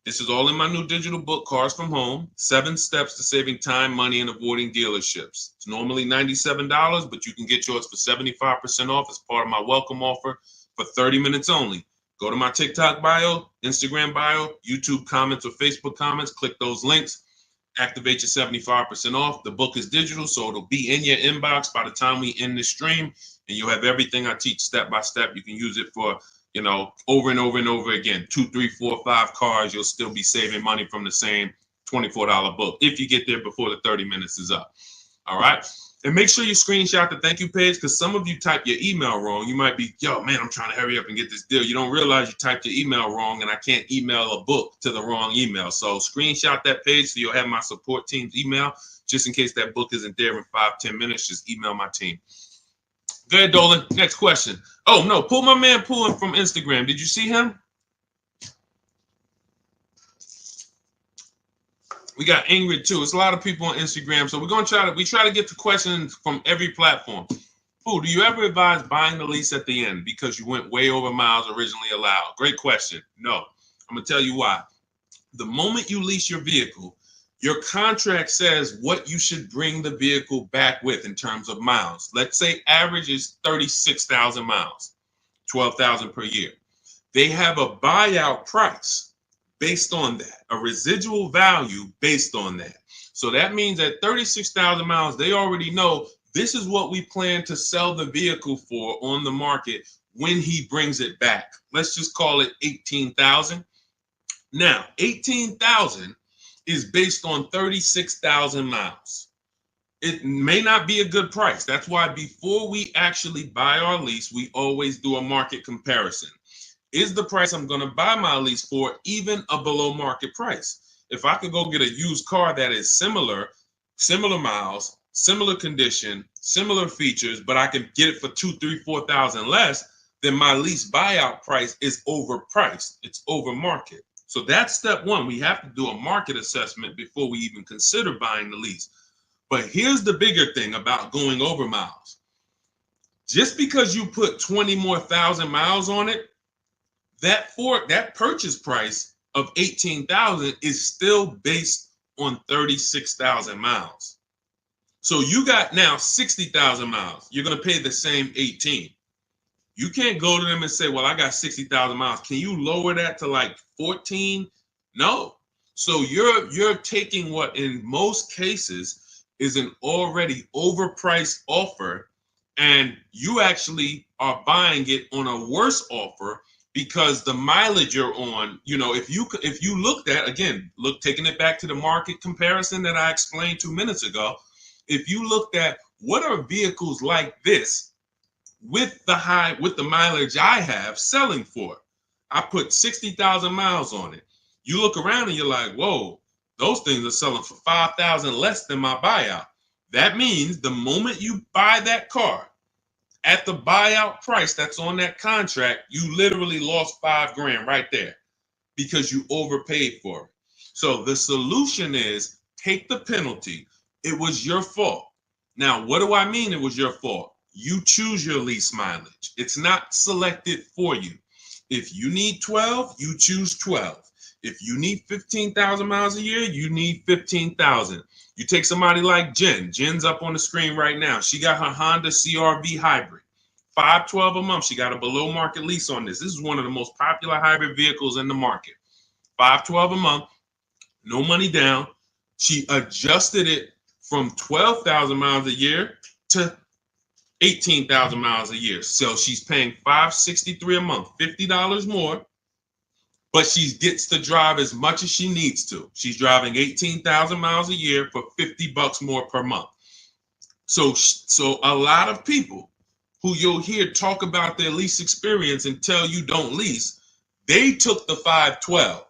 A: this is all in my new digital book, Cars from Home, 7 Steps to Saving Time, Money, and Avoiding Dealerships. It's normally $97, but you can get yours for 75% off as part of my welcome offer for 30 minutes only. Go to my TikTok bio, Instagram bio, YouTube comments, or Facebook comments, click those links. Activate your 75% off. The book is digital, so it'll be in your inbox by the time we end this stream, and you'll have everything I teach step by step. You can use it for, over and over and over again. 2, 3, 4, 5 cars. You'll still be saving money from the same $24 book if you get there before the 30 minutes is up. All right. And make sure you screenshot the thank you page, because some of you type your email wrong. You might be, yo, man, I'm trying to hurry up and get this deal. You don't realize you typed your email wrong, and I can't email a book to the wrong email. So screenshot that page so you'll have my support team's email, just in case that book isn't there in 5-10 minutes. Just email my team. Go ahead, Dolan. Next question. Oh, no, pull my man Pulling from Instagram. Did you see him? We got Ingrid too. It's a lot of people on Instagram, so we're gonna try to get to questions from every platform. Do you ever advise buying the lease at the end because you went way over miles originally allowed? Great question. No, I'm gonna tell you why. The moment you lease your vehicle, your contract says what you should bring the vehicle back with in terms of miles. Let's say average is 36,000 miles, 12,000 per year. They have a buyout price based on that, a residual value based on that. So that means at 36,000 miles, they already know this is what we plan to sell the vehicle for on the market when he brings it back. Let's just call it 18,000. Now, 18,000 is based on 36,000 miles. It may not be a good price. That's why before we actually buy our lease, we always do a market comparison. Is the price I'm going to buy my lease for even a below market price? If I could go get a used car that is similar miles, similar condition, similar features, but I can get it for 2, 3, 4,000 less, then my lease buyout price is overpriced. It's over market. So that's step one. We have to do a market assessment before we even consider buying the lease. But here's the bigger thing about going over miles. Just because you put 20 more thousand miles on it, that purchase price of 18,000 is still based on 36,000 miles. So you got now 60,000 miles. You're going to pay the same 18. You can't go to them and say, well, I got 60,000 miles. Can you lower that to like 14? No. So you're taking what in most cases is an already overpriced offer, and you actually are buying it on a worse offer because the mileage you're on, if you looked at, again, taking it back to the market comparison that I explained 2 minutes ago, if you looked at what are vehicles like this with the mileage I have selling for, I put 60,000 miles on it. You look around and you're like, whoa, those things are selling for 5,000 less than my buyout. That means the moment you buy that car at the buyout price that's on that contract, you literally lost $5,000 right there because you overpaid for it. So the solution is take the penalty. It was your fault. Now, what do I mean it was your fault? You choose your lease mileage. It's not selected for you. If you need 12, you choose 12. If you need 15,000 miles a year, you need 15,000. You take somebody like Jen. Jen's up on the screen right now. She got her Honda CR-V hybrid. $512 a month. She got a below market lease on this. This is one of the most popular hybrid vehicles in the market. $512 a month, no money down. She adjusted it from 12,000 miles a year to 18,000 miles a year. So she's paying $563 a month, $50 more, but she gets to drive as much as she needs to. She's driving 18,000 miles a year for $50 more per month. So a lot of people who you'll hear talk about their lease experience and tell you don't lease, they took the 512.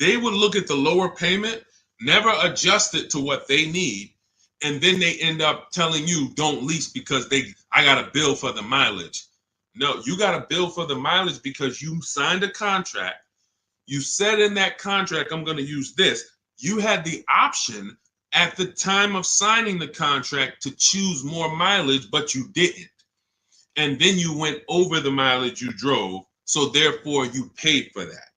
A: They would look at the lower payment, never adjust it to what they need, and then they end up telling you don't lease because I got a bill for the mileage. No, you got a bill for the mileage because you signed a contract. You said in that contract, I'm going to use this. You had the option at the time of signing the contract to choose more mileage, but you didn't. And then you went over the mileage you drove. So therefore you paid for that.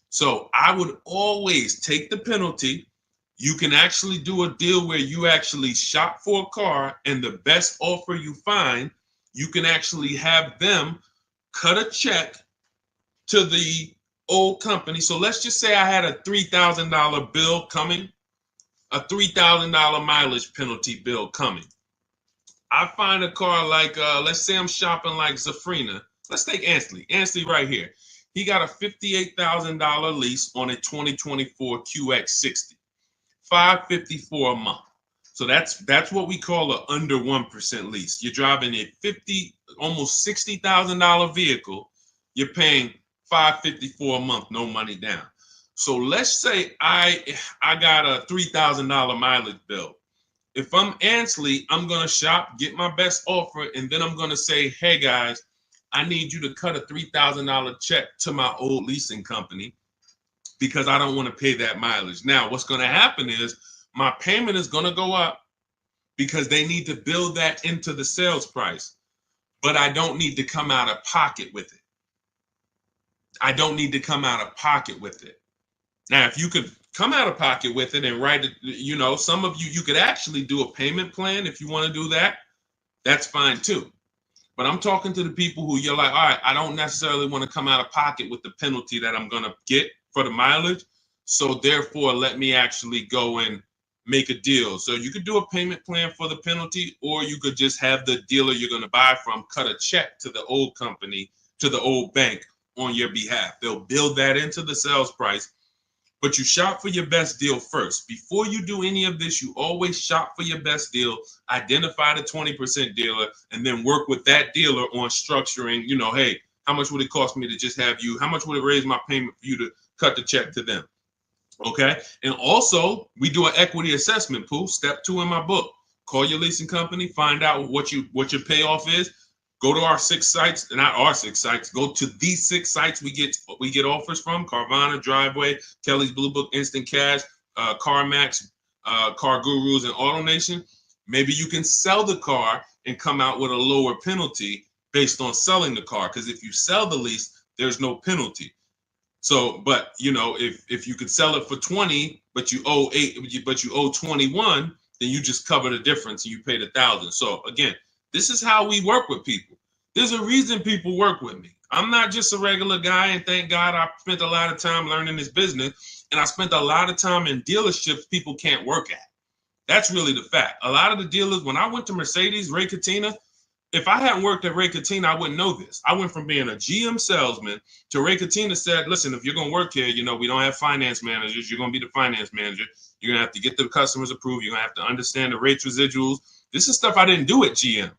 A: So I would always take the penalty. You can actually do a deal where you actually shop for a car, and the best offer you find, you can actually have them cut a check to the old company. So let's just say I had a $3,000 bill coming, a $3,000 mileage penalty bill coming. I find a car like, let's say I'm shopping like Zafrina. Let's take Ansley. Ansley right here. He got a $58,000 lease on a 2024 QX60. $554 a month. So that's what we call an under 1% lease. You're driving a almost $60,000 vehicle. You're paying $554 a month, no money down. So let's say I got a $3,000 mileage bill. If I'm Ansley, I'm gonna shop, get my best offer, and then I'm gonna say, hey guys, I need you to cut a $3,000 check to my old leasing company, because I don't want to pay that mileage. Now, what's going to happen is my payment is going to go up because they need to build that into the sales price, but I don't need to come out of pocket with it. I don't need to come out of pocket with it. Now, if you could come out of pocket with it and write it, some of you could actually do a payment plan if you want to do that. That's fine too. But I'm talking to the people who you're like, all right, I don't necessarily want to come out of pocket with the penalty that I'm going to get for the mileage. So therefore, let me actually go and make a deal. So you could do a payment plan for the penalty, or you could just have the dealer you're going to buy from cut a check to the old company, to the old bank on your behalf. They'll build that into the sales price, but you shop for your best deal first. Before you do any of this, you always shop for your best deal, identify the 20% dealer, and then work with that dealer on structuring, hey, how much would it cost me to just have you? How much would it raise my payment for you to cut the check to them? Okay. And also, we do an equity assessment, Pooh. Step 2 in my book. Call your leasing company, find out what your payoff is. Go to our 6 sites, not our 6 sites. Go to these 6 sites we get offers from: Carvana, Driveway, Kelly's Blue Book, Instant Cash, CarMax, Car Gurus and Auto Nation, maybe you can sell the car and come out with a lower penalty based on selling the car. Because if you sell the lease, there's no penalty. So, but you know, if you could sell it for 20, but you owe 8, but you owe 21, then you just cover the difference and you pay the 1,000. So again, this is how we work with people. There's a reason people work with me. I'm not just a regular guy, and thank God I spent a lot of time learning this business, and I spent a lot of time in dealerships people can't work at. That's really the fact. A lot of the dealers, when I went to Mercedes, Ray Catena, if I hadn't worked at Ray Catena, I wouldn't know this. I went from being a GM salesman to Ray Catena said, listen, if you're going to work here, you know, we don't have finance managers. You're going to be the finance manager. You're going to have to get the customers approved. You're going to have to understand the rates residuals. This is stuff I didn't do at GM.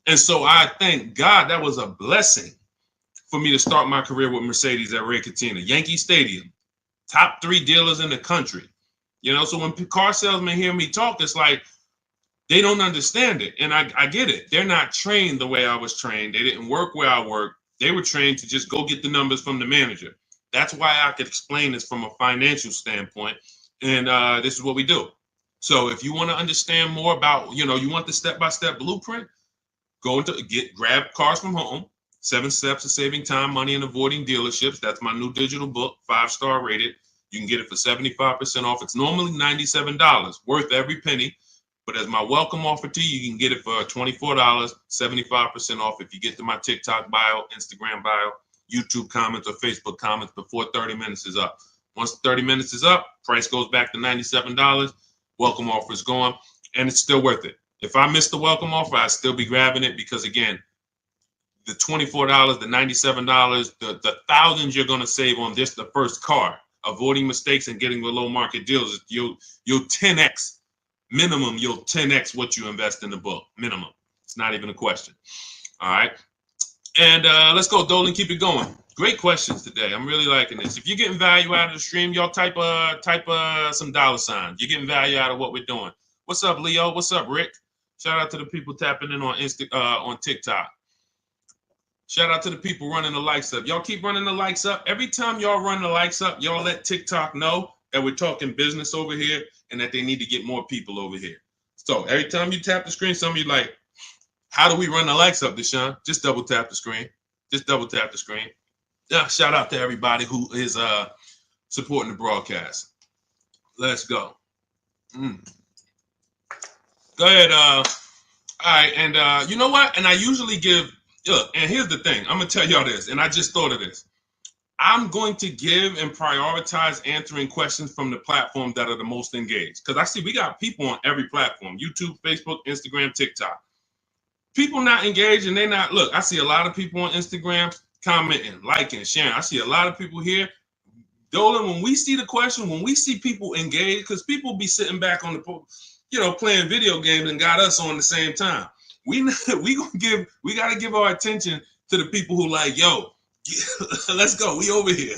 A: And so I thank God that was a blessing for me to start my career with Mercedes at Ray Catena. Yankee Stadium, top 3 dealers in the country. You know, so when car salesmen hear me talk, it's like they don't understand it. And I get it. They're not trained the way I was trained. They didn't work where I worked. They were trained to just go get the numbers from the manager. That's why I could explain this from a financial standpoint. And this is what we do. So if you want to understand more about, you know, you want the step-by-step blueprint, grab Cars from Home, 7 Steps to Saving Time, Money, and Avoiding Dealerships. That's my new digital book, 5-star rated. You can get it for 75% off. It's normally $97, worth every penny. But as my welcome offer to you, you can get it for $24, 75% off if you get to my TikTok bio, Instagram bio, YouTube comments, or Facebook comments before 30 minutes is up. Once 30 minutes is up, price goes back to $97. Welcome offer is gone, and it's still worth it. If I miss the welcome offer, I'd still be grabbing it because, again, the $24, the $97, the thousands you're going to save on this, the first car, avoiding mistakes and getting below market deals, you'll 10x. Minimum, you'll 10x what you invest in the book. Minimum. It's not even a question. All right. And let's go, Dolan. Keep it going. Great questions today. I'm really liking this. If you're getting value out of the stream, y'all type some dollar signs. You're getting value out of what we're doing. What's up, Leo? What's up, Rick? Shout out to the people tapping in on TikTok. Shout out to the people running the likes up. Y'all keep running the likes up. Every time y'all run the likes up, y'all let TikTok know that we're talking business over here and that they need to get more people over here. So every time you tap the screen, some of you like, how do we run the likes up, Deshaun? Just double tap the screen. Just double tap the screen. Yeah, shout out to everybody who is supporting the broadcast. Let's go. Go ahead. All right. And you know what? And I usually give, look, and here's the thing. I'm going to tell y'all this, and I just thought of this. I'm going to give and prioritize answering questions from the platforms that are the most engaged. Because I see we got people on every platform, YouTube, Facebook, Instagram, TikTok. People not engaged and they not, look, I see a lot of people on Instagram commenting, liking, sharing. I see a lot of people here. Dolan, when we see the question, when we see people engaged, because people be sitting back on the, you know, playing video games and got us on the same time. We got to give our attention to the people who like, yo, let's go. We over here.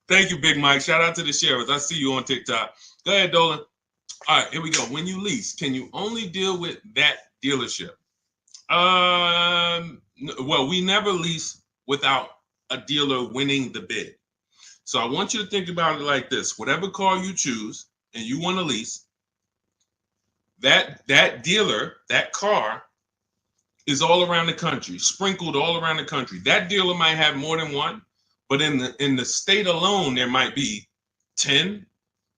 A: Thank you, Big Mike. Shout out to the sheriffs. I see you on TikTok. Go ahead, Dolan. All right, here we go. When you lease, can you only deal with that dealership? Well, we never lease without a dealer winning the bid. So I want you to think about it like this. Whatever car you choose and you want to lease, that dealer, that car is all around the country, sprinkled all around the country. That dealer might have more than one, but in the state alone, there might be 10,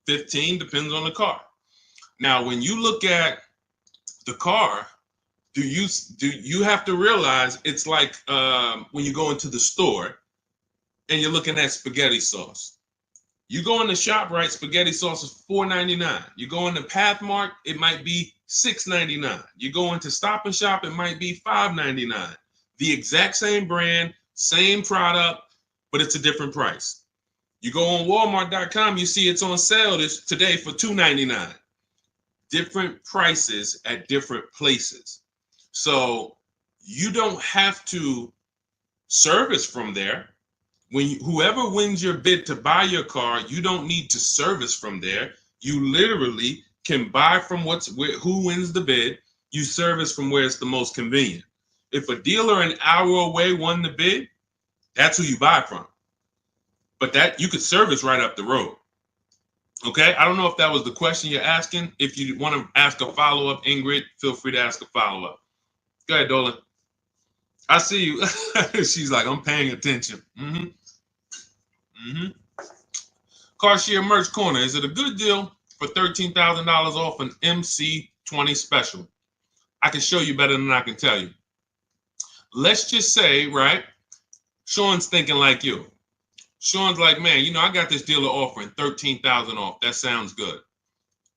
A: 15, depends on the car. Now, when you look at the car, do you have to realize it's like when you go into the store and you're looking at spaghetti sauce. You go in the ShopRite, spaghetti sauce is $4.99. You go into Pathmark, it might be $6.99. You go into Stop and Shop, it might be $5.99. The exact same brand, same product, but it's a different price. You go on Walmart.com, you see it's on sale today for $2.99. Different prices at different places. So you don't have to service from there. Whoever wins your bid to buy your car, you don't need to service from there. You literally can buy from who wins the bid. You service from where it's the most convenient. If a dealer an hour away won the bid, that's who you buy from. But that you could service right up the road. Okay, I don't know if that was the question you're asking. If you want to ask a follow-up, Ingrid, feel free to ask a follow-up. Go ahead, Dolan. I see you. She's like, I'm paying attention. Car Merch Corner. Is it a good deal for $13,000 off an MC20 special? I can show you better than I can tell you. Let's just say, right, Sean's thinking like you. Sean's like, man, you know, I got this dealer offering $13,000 off. That sounds good.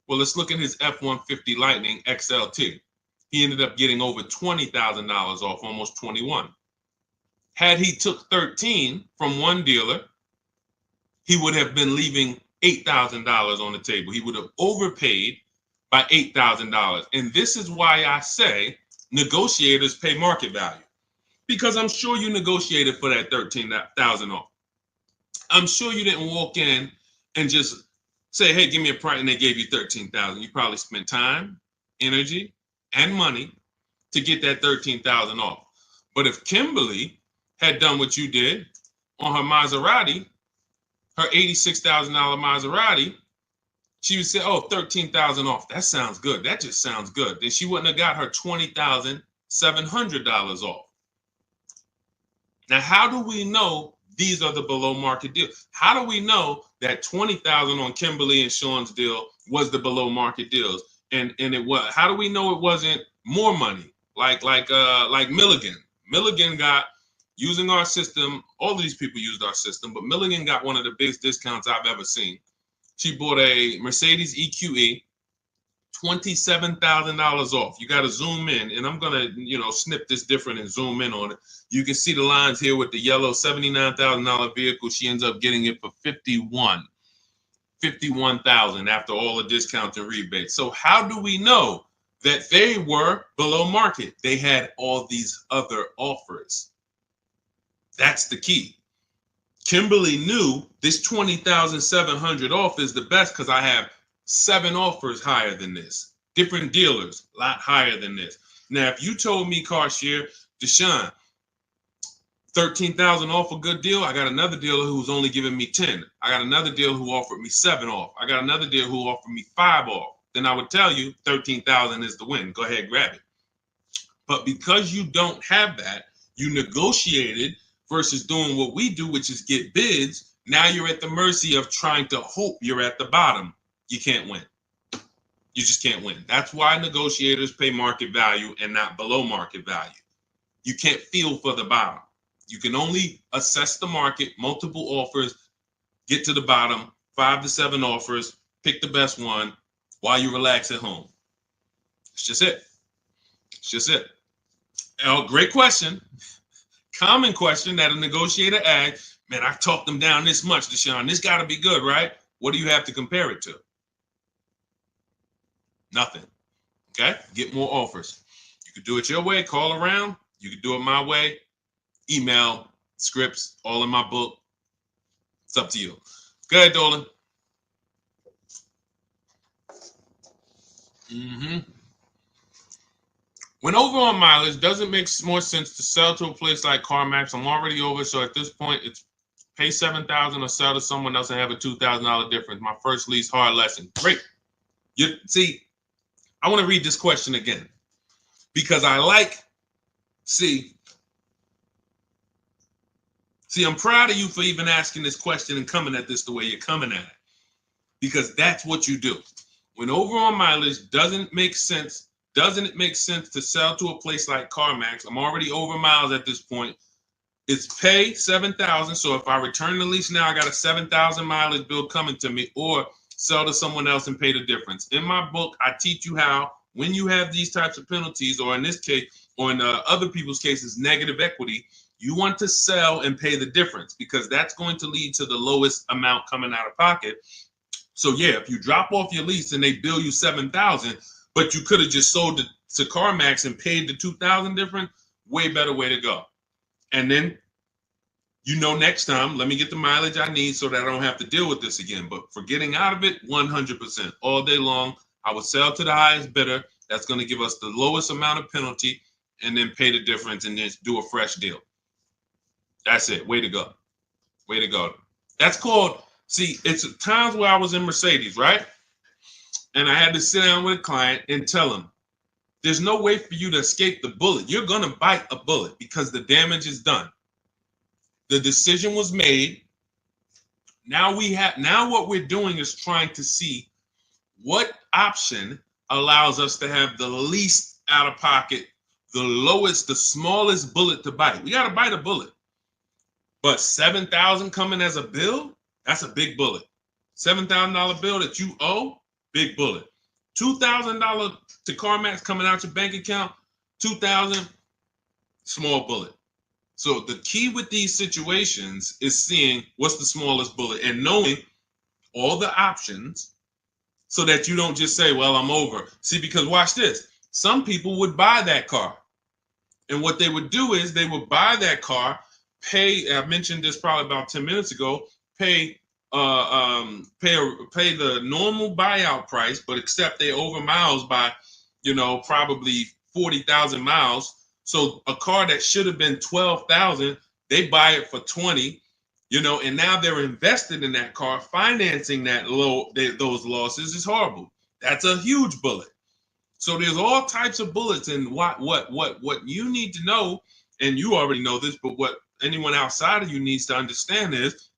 A: Well, let's look at his F-150 Lightning XLT. He ended up getting over $20,000 off, almost 21. Had he took 13 from one dealer, he would have been leaving $8,000 on the table. He would have overpaid by $8,000. And this is why I say negotiators pay market value, because I'm sure you negotiated for that $13,000 off. I'm sure you didn't walk in and just say, hey, give me a price, and they gave you $13,000. You probably spent time, energy, and money to get that $13,000 off. But if Kimberly had done what you did on her Maserati, her $86,000 Maserati, she would say, oh, $13,000 off. That sounds good. That just sounds good. Then she wouldn't have got her $20,700 off. Now, how do we know these are the below market deals? How do we know that $20,000 on Kimberly and Sean's deal was the below market deals? And it was. How do we know it wasn't more money? Like Milligan. Milligan got, using our system, all of these people used our system, but Milligan got one of the biggest discounts I've ever seen. She bought a Mercedes EQE, $27,000 off. You got to zoom in, and I'm gonna, snip this different and zoom in on it. You can see the lines here with the yellow $79,000 vehicle. She ends up getting it for $51,000 after all the discounts and rebates. So how do we know that they were below market? They had all these other offers. That's the key. Kimberly knew this $20,700 off is the best because I have 7 offers higher than this. Different dealers, a lot higher than this. Now, if you told me, CarShare, Deshaun, $13,000 off a good deal, I got another dealer who's only giving me 10. I got another dealer who offered me 7 off. I got another dealer who offered me 5 off. Then I would tell you $13,000 is the win. Go ahead, grab it. But because you don't have that, you negotiated versus doing what we do, which is get bids. Now you're at the mercy of trying to hope you're at the bottom. You can't win. You just can't win. That's why negotiators pay market value and not below market value. You can't feel for the bottom. You can only assess the market, multiple offers, get to the bottom, 5 to 7 offers, pick the best one while you relax at home. It's just it. It's just it. Oh, great question. Common question that a negotiator asks, man, I talked them down this much, Deshaun. This got to be good, right? What do you have to compare it to? Nothing. Okay? Get more offers. You could do it your way, call around. You could do it my way. Email, scripts, all in my book. It's up to you. Go ahead, Dolan. When over on mileage, does it make more sense to sell to a place like CarMax? I'm already over, so at this point, it's pay $7,000 or sell to someone else and have a $2,000 difference. My first lease, hard lesson. Great. See, I want to read this question again because see, I'm proud of you for even asking this question and coming at this the way you're coming at it, because that's what you do. When over on mileage, doesn't it make sense to sell to a place like CarMax? I'm already over miles at this point. It's pay $7,000. So if I return the lease now, I got a 7,000 mileage bill coming to me, or sell to someone else and pay the difference. In my book, I teach you how, when you have these types of penalties, or in this case, or in other people's cases, negative equity, you want to sell and pay the difference, because that's going to lead to the lowest amount coming out of pocket. So yeah, if you drop off your lease and they bill you $7,000, but you could have just sold it to CarMax and paid the $2,000 difference, way better way to go. And then, next time, let me get the mileage I need so that I don't have to deal with this again. But for getting out of it, 100%. All day long, I would sell to the highest bidder. That's going to give us the lowest amount of penalty, and then pay the difference and then do a fresh deal. That's it. Way to go. Way to go. That's called See, it's times where I was in Mercedes, right? And I had to sit down with a client and tell him, there's no way for you to escape the bullet. You're going to bite a bullet because the damage is done. The decision was made. Now what we're doing is trying to see what option allows us to have the least out of pocket, the lowest, the smallest bullet to bite. We got to bite a bullet. But $7,000 coming as a bill, that's a big bullet. $7,000 bill that you owe, big bullet. $2,000 to CarMax coming out your bank account, $2,000, small bullet. So the key with these situations is seeing what's the smallest bullet and knowing all the options so that you don't just say, well, I'm over. See, because watch this. Some people would buy that car. And what they would do is they would buy that car, pay, I mentioned this probably about 10 minutes ago, pay the normal buyout price, but except they over miles by, probably 40,000 miles. So a car that should have been 12,000, they buy it for 20, and now they're invested in that car. Financing those losses is horrible. That's a huge bullet. So there's all types of bullets, and what you need to know, and you already know this, but what anyone outside of you needs to understand is,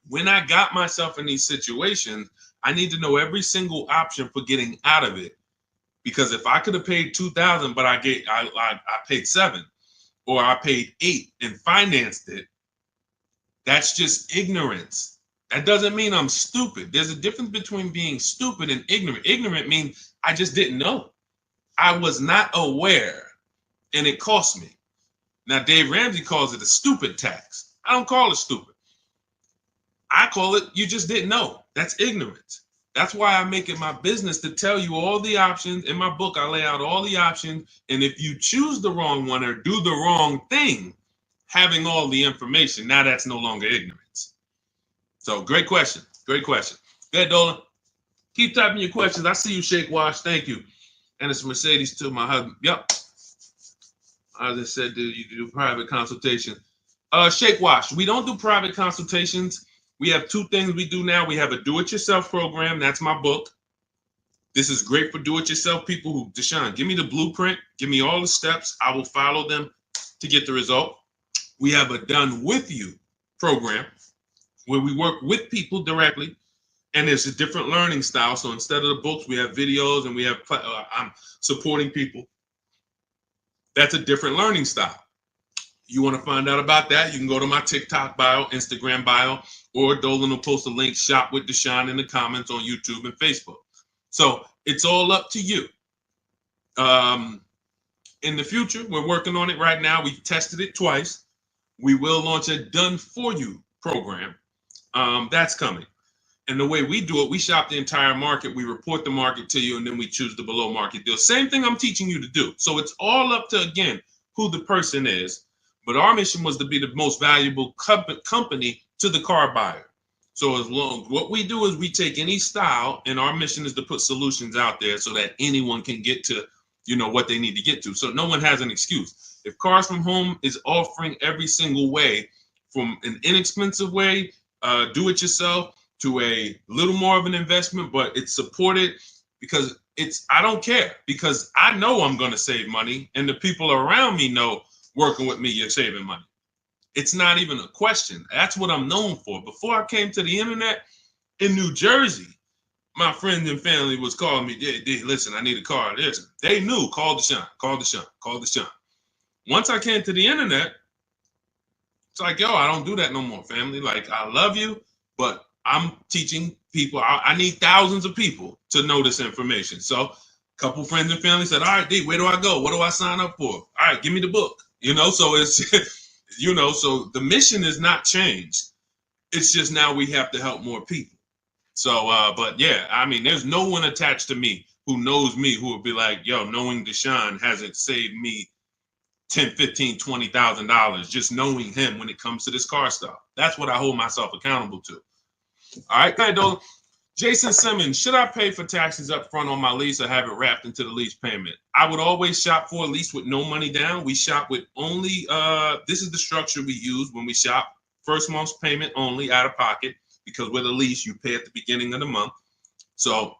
A: when I got myself in these situations, I need to know every single option for getting out of it. Because if I could have paid $2,000, but I paid $7,000, or I paid $8,000 and financed it, that's just ignorance. That doesn't mean I'm stupid. There's a difference between being stupid and ignorant. Ignorant means I just didn't know. I was not aware, and it cost me. Now, Dave Ramsey calls it a stupid tax. I don't call it stupid. I call it you just didn't know. That's ignorance. That's why I make it my business to tell you all the options. In my book, I lay out all the options. And if you choose the wrong one or do the wrong thing, having all the information, now that's no longer ignorance. So great question. Great question. Go ahead, Dolan. Keep typing your questions. I see you, Shake Wash. Thank you. And it's Mercedes to my husband. Yep. As I said, you do private consultation. Shake Wash. We don't do private consultations. We have two things we do now. We have a do-it-yourself program. That's my book. This is great for do-it-yourself people who, Deshaun, give me the blueprint. Give me all the steps. I will follow them to get the result. We have a done with you program where we work with people directly. And it's a different learning style. So instead of the books, we have videos and we have, I'm supporting people. That's a different learning style. You want to find out about that, you can go to my TikTok bio, Instagram bio, or Dolan will post a link, Shop with Deshaun, in the comments on YouTube and Facebook. So it's all up to you. In the future, we're working on it right now. We've tested it twice. We will launch a done for you program. That's coming. And the way we do it, we shop the entire market. We report the market to you, and then we choose the below market deal. Same thing I'm teaching you to do. So it's all up to, again, who the person is. But our mission was to be the most valuable company to the car buyer. So what we do is we take any style, and our mission is to put solutions out there so that anyone can get to, what they need to get to. So no one has an excuse. If Cars From Home is offering every single way, from an inexpensive way, do it yourself, to a little more of an investment, but it's supported because I don't care, because I know I'm going to save money, and the people around me know working with me, you're saving money. It's not even a question. That's what I'm known for. Before I came to the internet in New Jersey, my friends and family was calling me, listen, I need a car. Listen, they knew, call Deshaun, call Deshaun, call Deshaun. Once I came to the internet, it's like, yo, I don't do that no more, family. Like, I love you, but I'm teaching people. I need thousands of people to know this information. So a couple friends and family said, all right, D, where do I go? What do I sign up for? All right, give me the book. So it's, so the mission is not changed. It's just now we have to help more people. So, but yeah, I mean, there's no one attached to me who knows me who would be like, yo, knowing Deshaun hasn't saved me $10,000, $15,000, $20,000 just knowing him when it comes to this car stuff. That's what I hold myself accountable to. All right, go ahead, Dolan. Jason Simmons, should I pay for taxes up front on my lease or have it wrapped into the lease payment? I would always shop for a lease with no money down. We shop with only, this is the structure we use when we shop. First month's payment only, out of pocket. because with a lease, you pay at the beginning of the month. So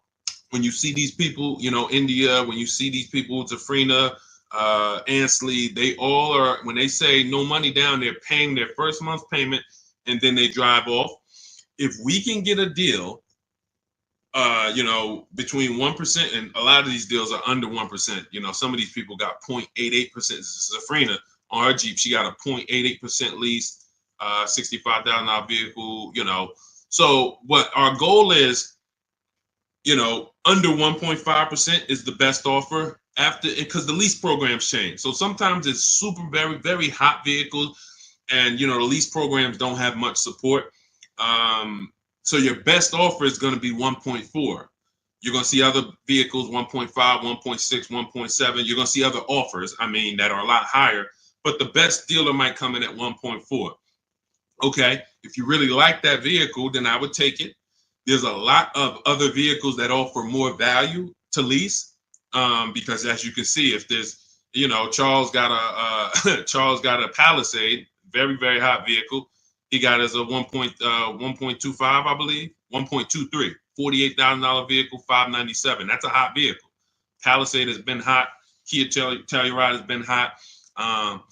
A: when you see these people, India, when you see these people, Zafrina, Ansley, they all are, when they say no money down, they're paying their first month's payment and then they drive off. If we can get a deal, between 1%, and a lot of these deals are under 1%. Some of these people got 0.88%. Zafrina, on her Jeep, she got a 0.88% lease, $65,000 vehicle, So what our goal is, under 1.5% is the best offer because the lease programs change. So sometimes it's super, very, very hot vehicles, and the lease programs don't have much support. So your best offer is going to be 1.4. You're going to see other vehicles 1.5, 1.6, 1.7. You're going to see other offers, that are a lot higher, but the best dealer might come in at 1.4. Okay, if you really like that vehicle, then I would take it. There's a lot of other vehicles that offer more value to lease, because as you can see, if there's, Charles got a Palisade, very, very hot vehicle. He got as a 1.25, I believe, 1.23, $48,000 vehicle, $597. That's a hot vehicle. Palisade has been hot. Kia Telluride has been hot.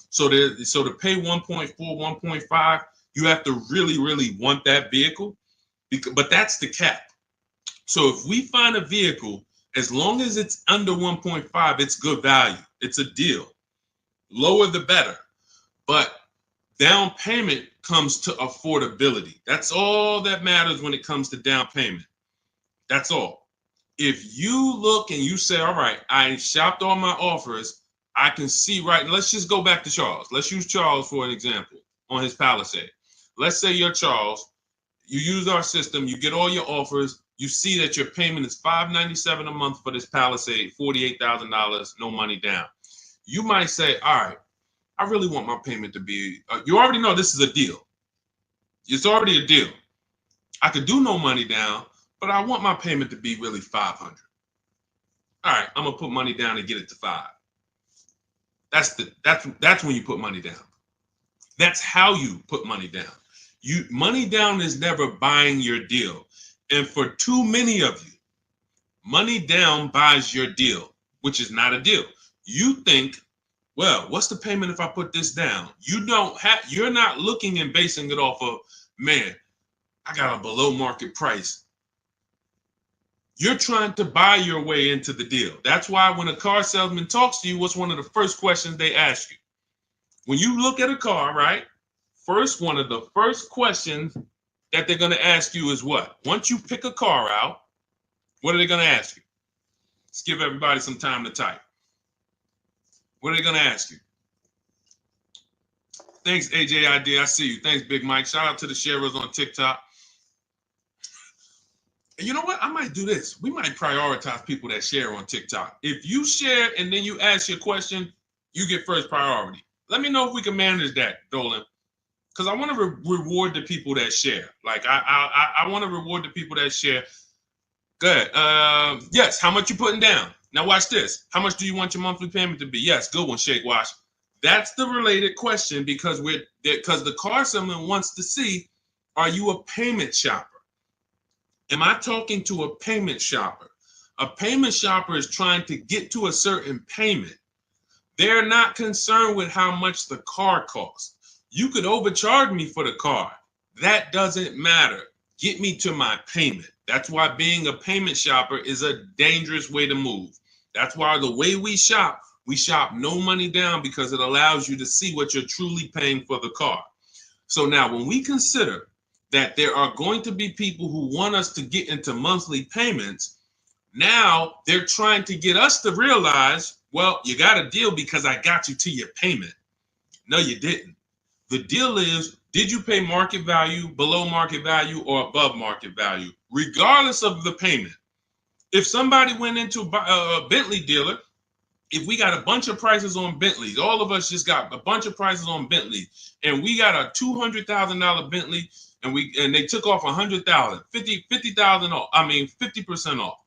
A: So to pay 1.4, 1.5, you have to really, really want that vehicle. But that's the cap. So if we find a vehicle, as long as it's under 1.5, it's good value. It's a deal. Lower the better. But down payment comes to affordability. That's all that matters when it comes to down payment. That's all. If you look and you say, all right, I shopped all my offers, I can see right. Let's just go back to Charles. Let's use Charles for an example on his Palisade. Let's say you're Charles. You use our system, you get all your offers, you see that your payment is $597 a month for this Palisade, $48,000, no money down. You might say, all right, I really want my payment to be, you already know this is a deal. It's already a deal. I could do no money down, but I want my payment to be really $500. All right, I'm gonna put money down and get it to $5. That's when you put money down. That's how you put money down. Money down is never buying your deal. And for too many of you, money down buys your deal, which is not a deal. You think, well, what's the payment if I put this down? You're not looking and basing it off of, man, I got a below market price. You're trying to buy your way into the deal. That's why when a car salesman talks to you, what's one of the first questions they ask you? When you look at a car, right? One of the first questions that they're going to ask you is what? Once you pick a car out, what are they going to ask you? Let's give everybody some time to type. What are they going to ask you? Thanks, AJID. I see you. Thanks, Big Mike. Shout out to the sharers on TikTok. And you know what? I might do this. We might prioritize people that share on TikTok. If you share and then you ask your question, you get first priority. Let me know if we can manage that, Dolan. Because I want to reward the people that share. Like, I want to reward the people that share. Good. Yes, how much you putting down? Now watch this. How much do you want your monthly payment to be? Yes, good one, Shake Wash. That's the related question because the car salesman wants to see, are you a payment shopper? Am I talking to a payment shopper? A payment shopper is trying to get to a certain payment. They're not concerned with how much the car costs. You could overcharge me for the car. That doesn't matter. Get me to my payment. That's why being a payment shopper is a dangerous way to move. That's why the way we shop no money down because it allows you to see what you're truly paying for the car. So now when we consider that there are going to be people who want us to get into monthly payments, now they're trying to get us to realize, well, you got a deal because I got you to your payment. No, you didn't. The deal is, did you pay market value, below market value, or above market value, regardless of the payment? If somebody went into a Bentley dealer, if we got a bunch of prices on Bentleys, all of us just got a bunch of prices on Bentleys, and we got a $200,000 Bentley, and they took off $100,000, $50,000 off. 50% off.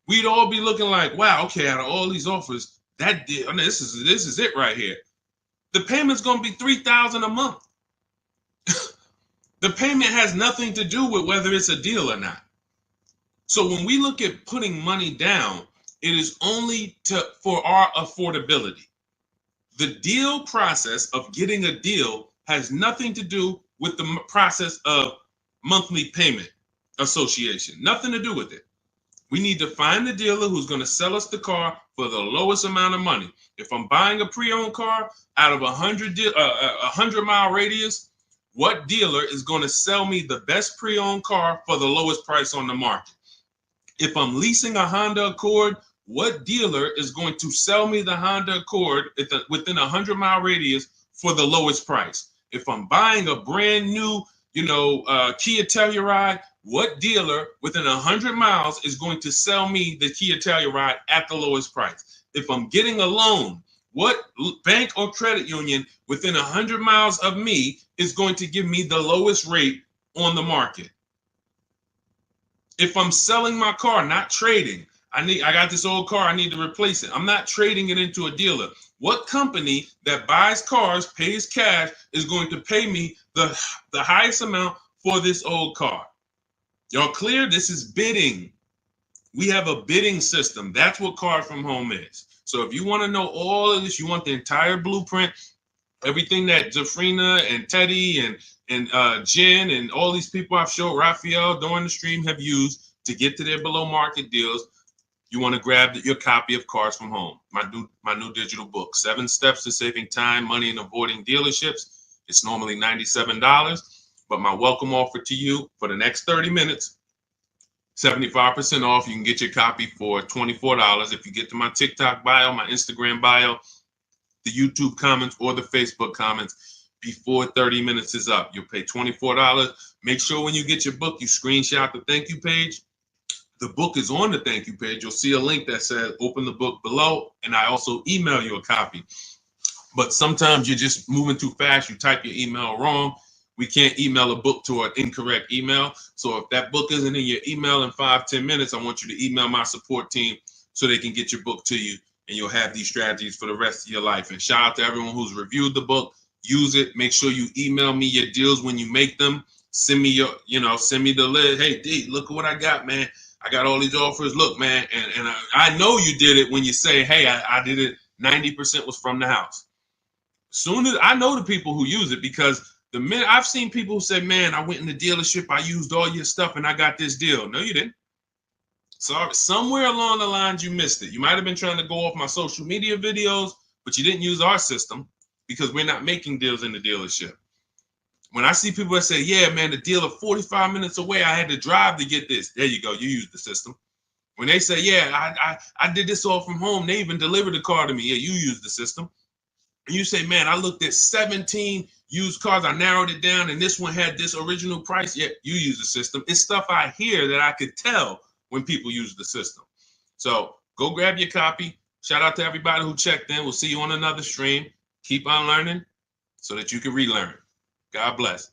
A: We'd all be looking like, wow, okay, out of all these offers, that deal, this is it right here. The payment's gonna be $3,000 a month. The payment has nothing to do with whether it's a deal or not. So when we look at putting money down, it is only for our affordability. The deal process of getting a deal has nothing to do with the process of monthly payment association. Nothing to do with it. We need to find the dealer who's going to sell us the car for the lowest amount of money. If I'm buying a pre-owned car out of a 100-mile radius, what dealer is going to sell me the best pre-owned car for the lowest price on the market? If I'm leasing a Honda Accord, what dealer is going to sell me the Honda Accord within a 100-mile radius for the lowest price? If I'm buying a brand new, Kia Telluride, what dealer within 100 miles is going to sell me the Kia Telluride at the lowest price? If I'm getting a loan, what bank or credit union within 100 miles of me is going to give me the lowest rate on the market? If I'm selling my car, not trading, I got this old car, I need to replace it. I'm not trading it into a dealer. What company that buys cars, pays cash, is going to pay me the highest amount for this old car? Y'all clear? This is bidding. We have a bidding system. That's what Cars from Home is. So if you want to know all of this, you want the entire blueprint, everything that Jafrina and Teddy and Jen and all these people I've showed Raphael during the stream have used to get to their below market deals, you want to grab your copy of Cars from Home, my new digital book, 7 Steps to Saving Time, Money, and Avoiding Dealerships. It's normally $97, but my welcome offer to you for the next 30 minutes, 75% off. You can get your copy for $24 if you get to my TikTok bio, my Instagram bio, the YouTube comments, or the Facebook comments before 30 minutes is up. You'll pay $24. Make sure when you get your book, you screenshot the thank you page. The book is on the thank you page. You'll see a link that says open the book below, and I also email you a copy. But sometimes you're just moving too fast. You type your email wrong. We can't email a book to an incorrect email. So if that book isn't in your email in 5-10 minutes, I want you to email my support team so they can get your book to you, and you'll have these strategies for the rest of your life. And shout out to everyone who's reviewed the book. Use it. Make sure you email me your deals when you make them. Send me send me the list. Hey, D, look at what I got, man. I got all these offers. Look, man, and I know you did it when you say, hey, I did it. 90% was from the house. Soon as I know the people who use it, because the minute I've seen people who say, man, I went in the dealership, I used all your stuff, and I got this deal. No, you didn't. Sorry, somewhere along the lines you missed it. You might have been trying to go off my social media videos, but you didn't use our system because we're not making deals in the dealership. When I see people that say, yeah, man, the dealer 45 minutes away, I had to drive to get this. There you go. You use the system. When they say, yeah, I did this all from home, they even delivered the car to me. Yeah, you use the system. And you say, man, I looked at 17 used cars. I narrowed it down, and this one had this original price. Yeah, you use the system. It's stuff I hear that I could tell when people use the system. So go grab your copy. Shout out to everybody who checked in. We'll see you on another stream. Keep on learning so that you can relearn. God bless.